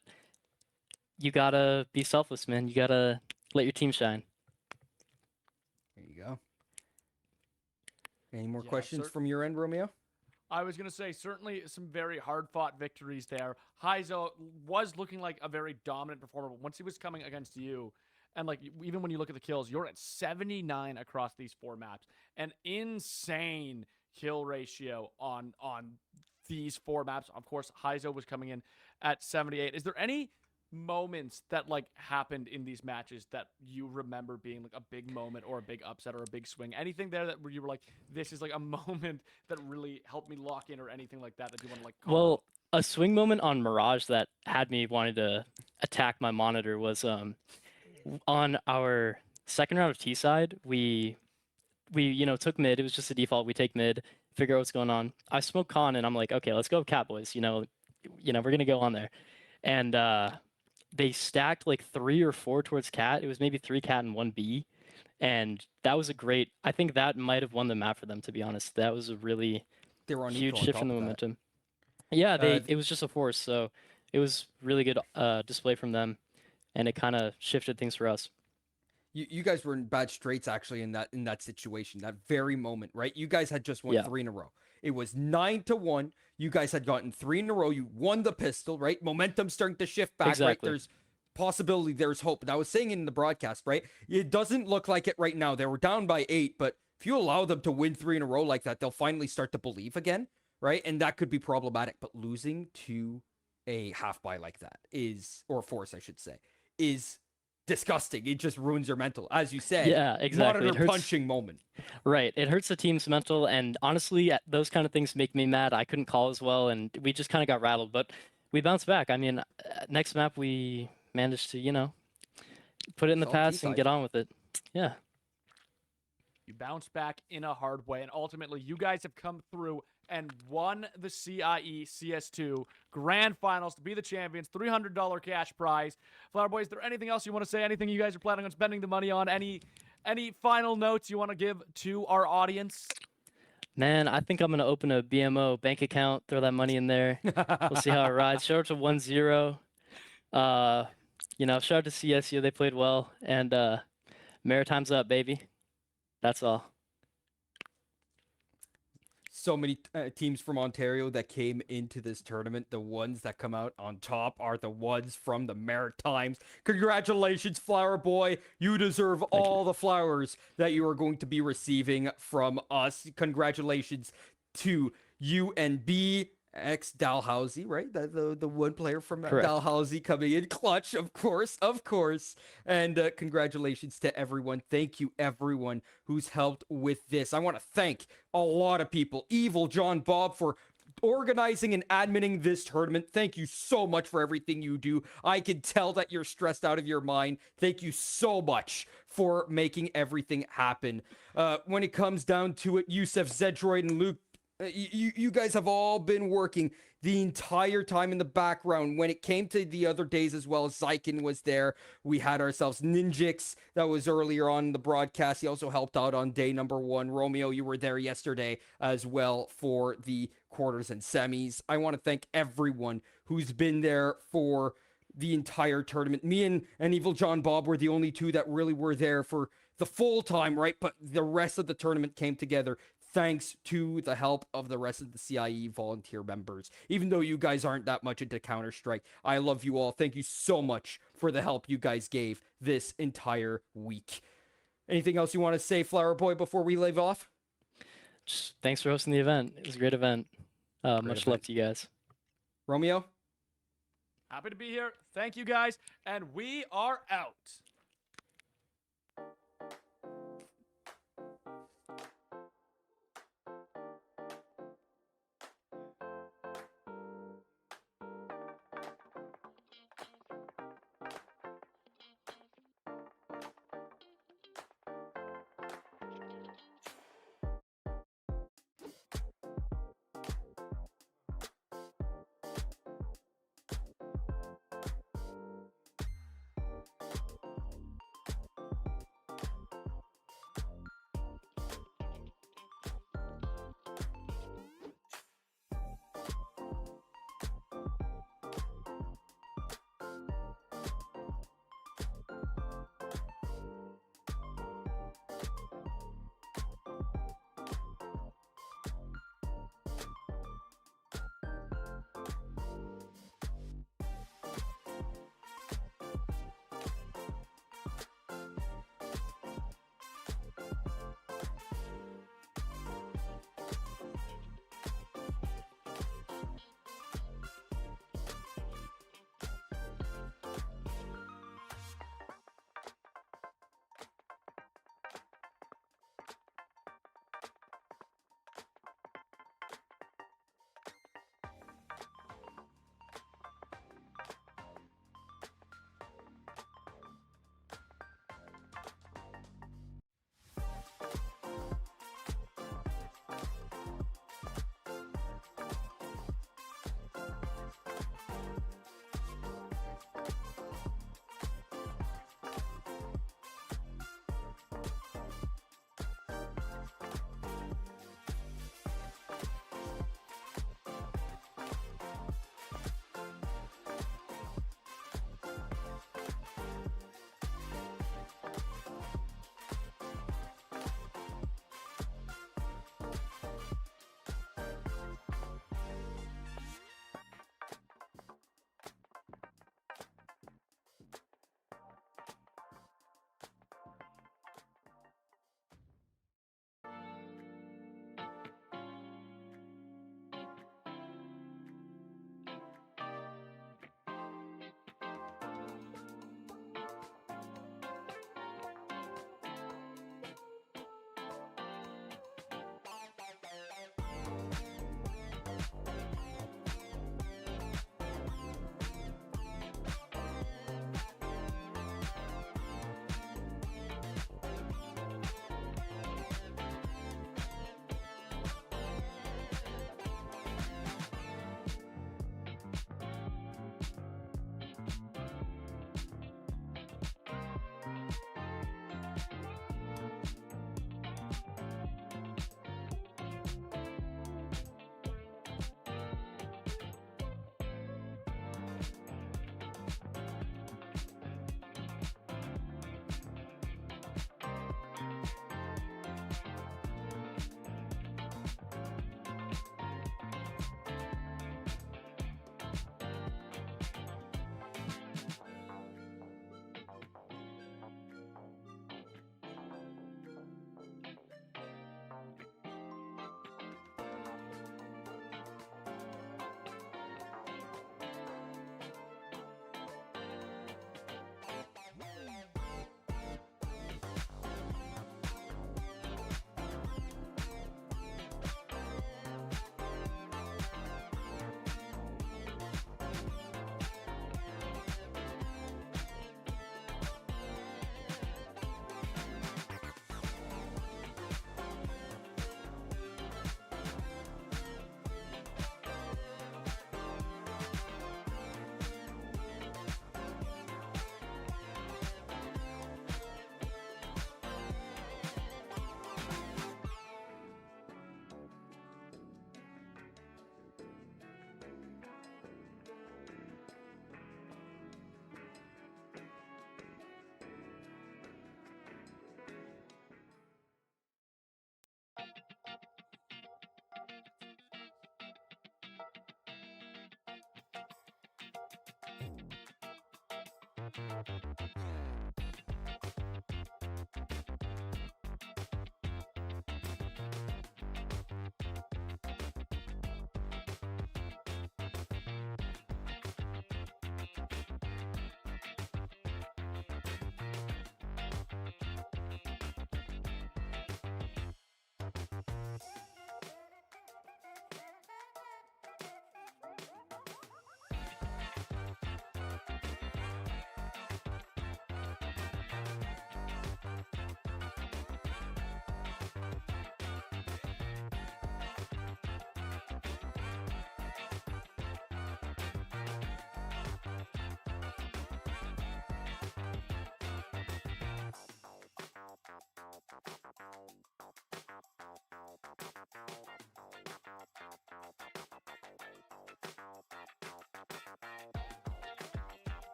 you gotta be selfless, man. You gotta let your team shine. There you go. Any more Yeah, questions from your end, Romeo? I was going to say, certainly some very hard-fought victories there. Heizo was looking like a very dominant performer, but once he was coming against you, and like even when you look at the kills, you're at 79 across these 4 maps. An insane kill ratio on these 4 maps. Of course, Heizo was coming in at 78. Is there any moments that like happened in these matches that you remember being like a big moment or a big upset or a big swing? Anything there that where you were like, this is like a moment that really helped me lock in, or anything like that you want to like call out? A swing moment on Mirage that had me wanting to attack my monitor was on our second round of T side. We took mid. It was just a default. We take mid, figure out what's going on. I smoke con and I'm like, okay, let's go cat boys. We're gonna go on there, and they stacked like 3 or 4 towards cat. It was maybe 3 cat and 1 B, and that was a great. I think that might have won the map for them, to be honest. That was a really huge shift in the momentum. Yeah, it was just a force, so it was really good display from them, and it kind of shifted things for us. You guys were in bad straits actually in that situation, that very moment, right? You guys had just won 3 in a row. It was 9-1. You guys had gotten 3 in a row. You won the pistol, right? Momentum starting to shift back, exactly. Right? There's possibility, there's hope. And I was saying in the broadcast, right? It doesn't look like it right now. They were down by 8, but if you allow them to win 3 in a row like that, they'll finally start to believe again, right? And that could be problematic. But losing to a half buy like that or force, I should say, is disgusting. It just ruins your mental, as you said. Yeah, exactly. Monitor punching moment. Right. It hurts the team's mental, and honestly, those kind of things make me mad. I couldn't call as well, and we just kind of got rattled, but we bounced back. I mean, next map we managed to, put it in the past and get on with it. Yeah. You bounced back in a hard way, and ultimately, you guys have come through and won the CIE CS2 Grand Finals to be the champions. $300 cash prize. Flower Boy, is there anything else you want to say? Anything you guys are planning on spending the money on? Any final notes you want to give to our audience? Man, I think I'm going to open a BMO bank account, throw that money in there. We'll see how it rides. Shout out to 1-0. Shout out to CSU. They played well. And Maritime's up, baby. That's all. So many teams from Ontario that came into this tournament. The ones that come out on top are the ones from the Maritimes. Congratulations, Flower Boy. You deserve all the flowers that you are going to be receiving from us. Congratulations to UNB. Dalhousie, right? The one player from Dalhousie coming in clutch, of course. And congratulations to everyone. Thank you, everyone who's helped with this. I want to thank a lot of people. Evil John Bob for organizing and adminning this tournament. Thank you so much for everything you do. I can tell that you're stressed out of your mind. Thank you so much for making everything happen. When it comes down to it, Yusef, Zedroid, and Luke, you guys have all been working the entire time in the background. When it came to the other days as well, Zykin was there. We had ourselves Ninjix that was earlier on in the broadcast. He also helped out on day number 1. Romeo, you were there yesterday as well for the quarters and semis. I want to thank everyone who's been there for the entire tournament. Me and Evil John Bob were the only 2 that really were there for the full time, right? But the rest of the tournament came together thanks to the help of the rest of the CIE volunteer members. Even though you guys aren't that much into Counter-Strike, I love you all. Thank you so much for the help you guys gave this entire week. Anything else you want to say, Flower Boy, before we leave off? Just thanks for hosting the event. It was a great event. Much love to you guys. Romeo? Happy to be here. Thank you, guys. And we are out.